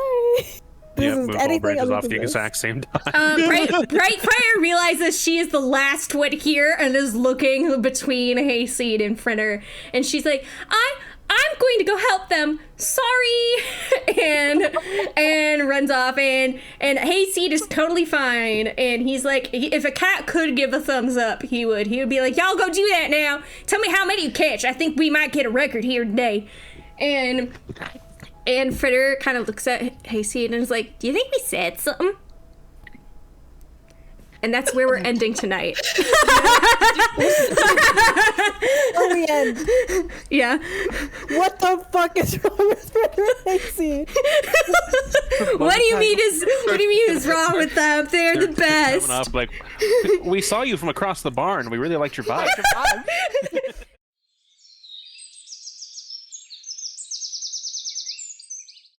Moonfall branches off the exact same time. Brightfire realizes she is the last one here and is looking between Hayseed and Fritter, and she's like, I'm going to go help them. Sorry, and runs off. And Hayseed is totally fine. And he's like, if a cat could give a thumbs up, he would. He would be like, y'all go do that now. Tell me how many you catch. I think we might get a record here today. And And Fritter kind of looks at Hayseed and is like, do you think we said something? And that's where we're ending tonight. Oh, we end. Yeah. What the fuck is wrong with Hayseed? What do you mean is wrong with them? They're the best. Coming up, like, we saw you from across the barn. We really liked your vibe.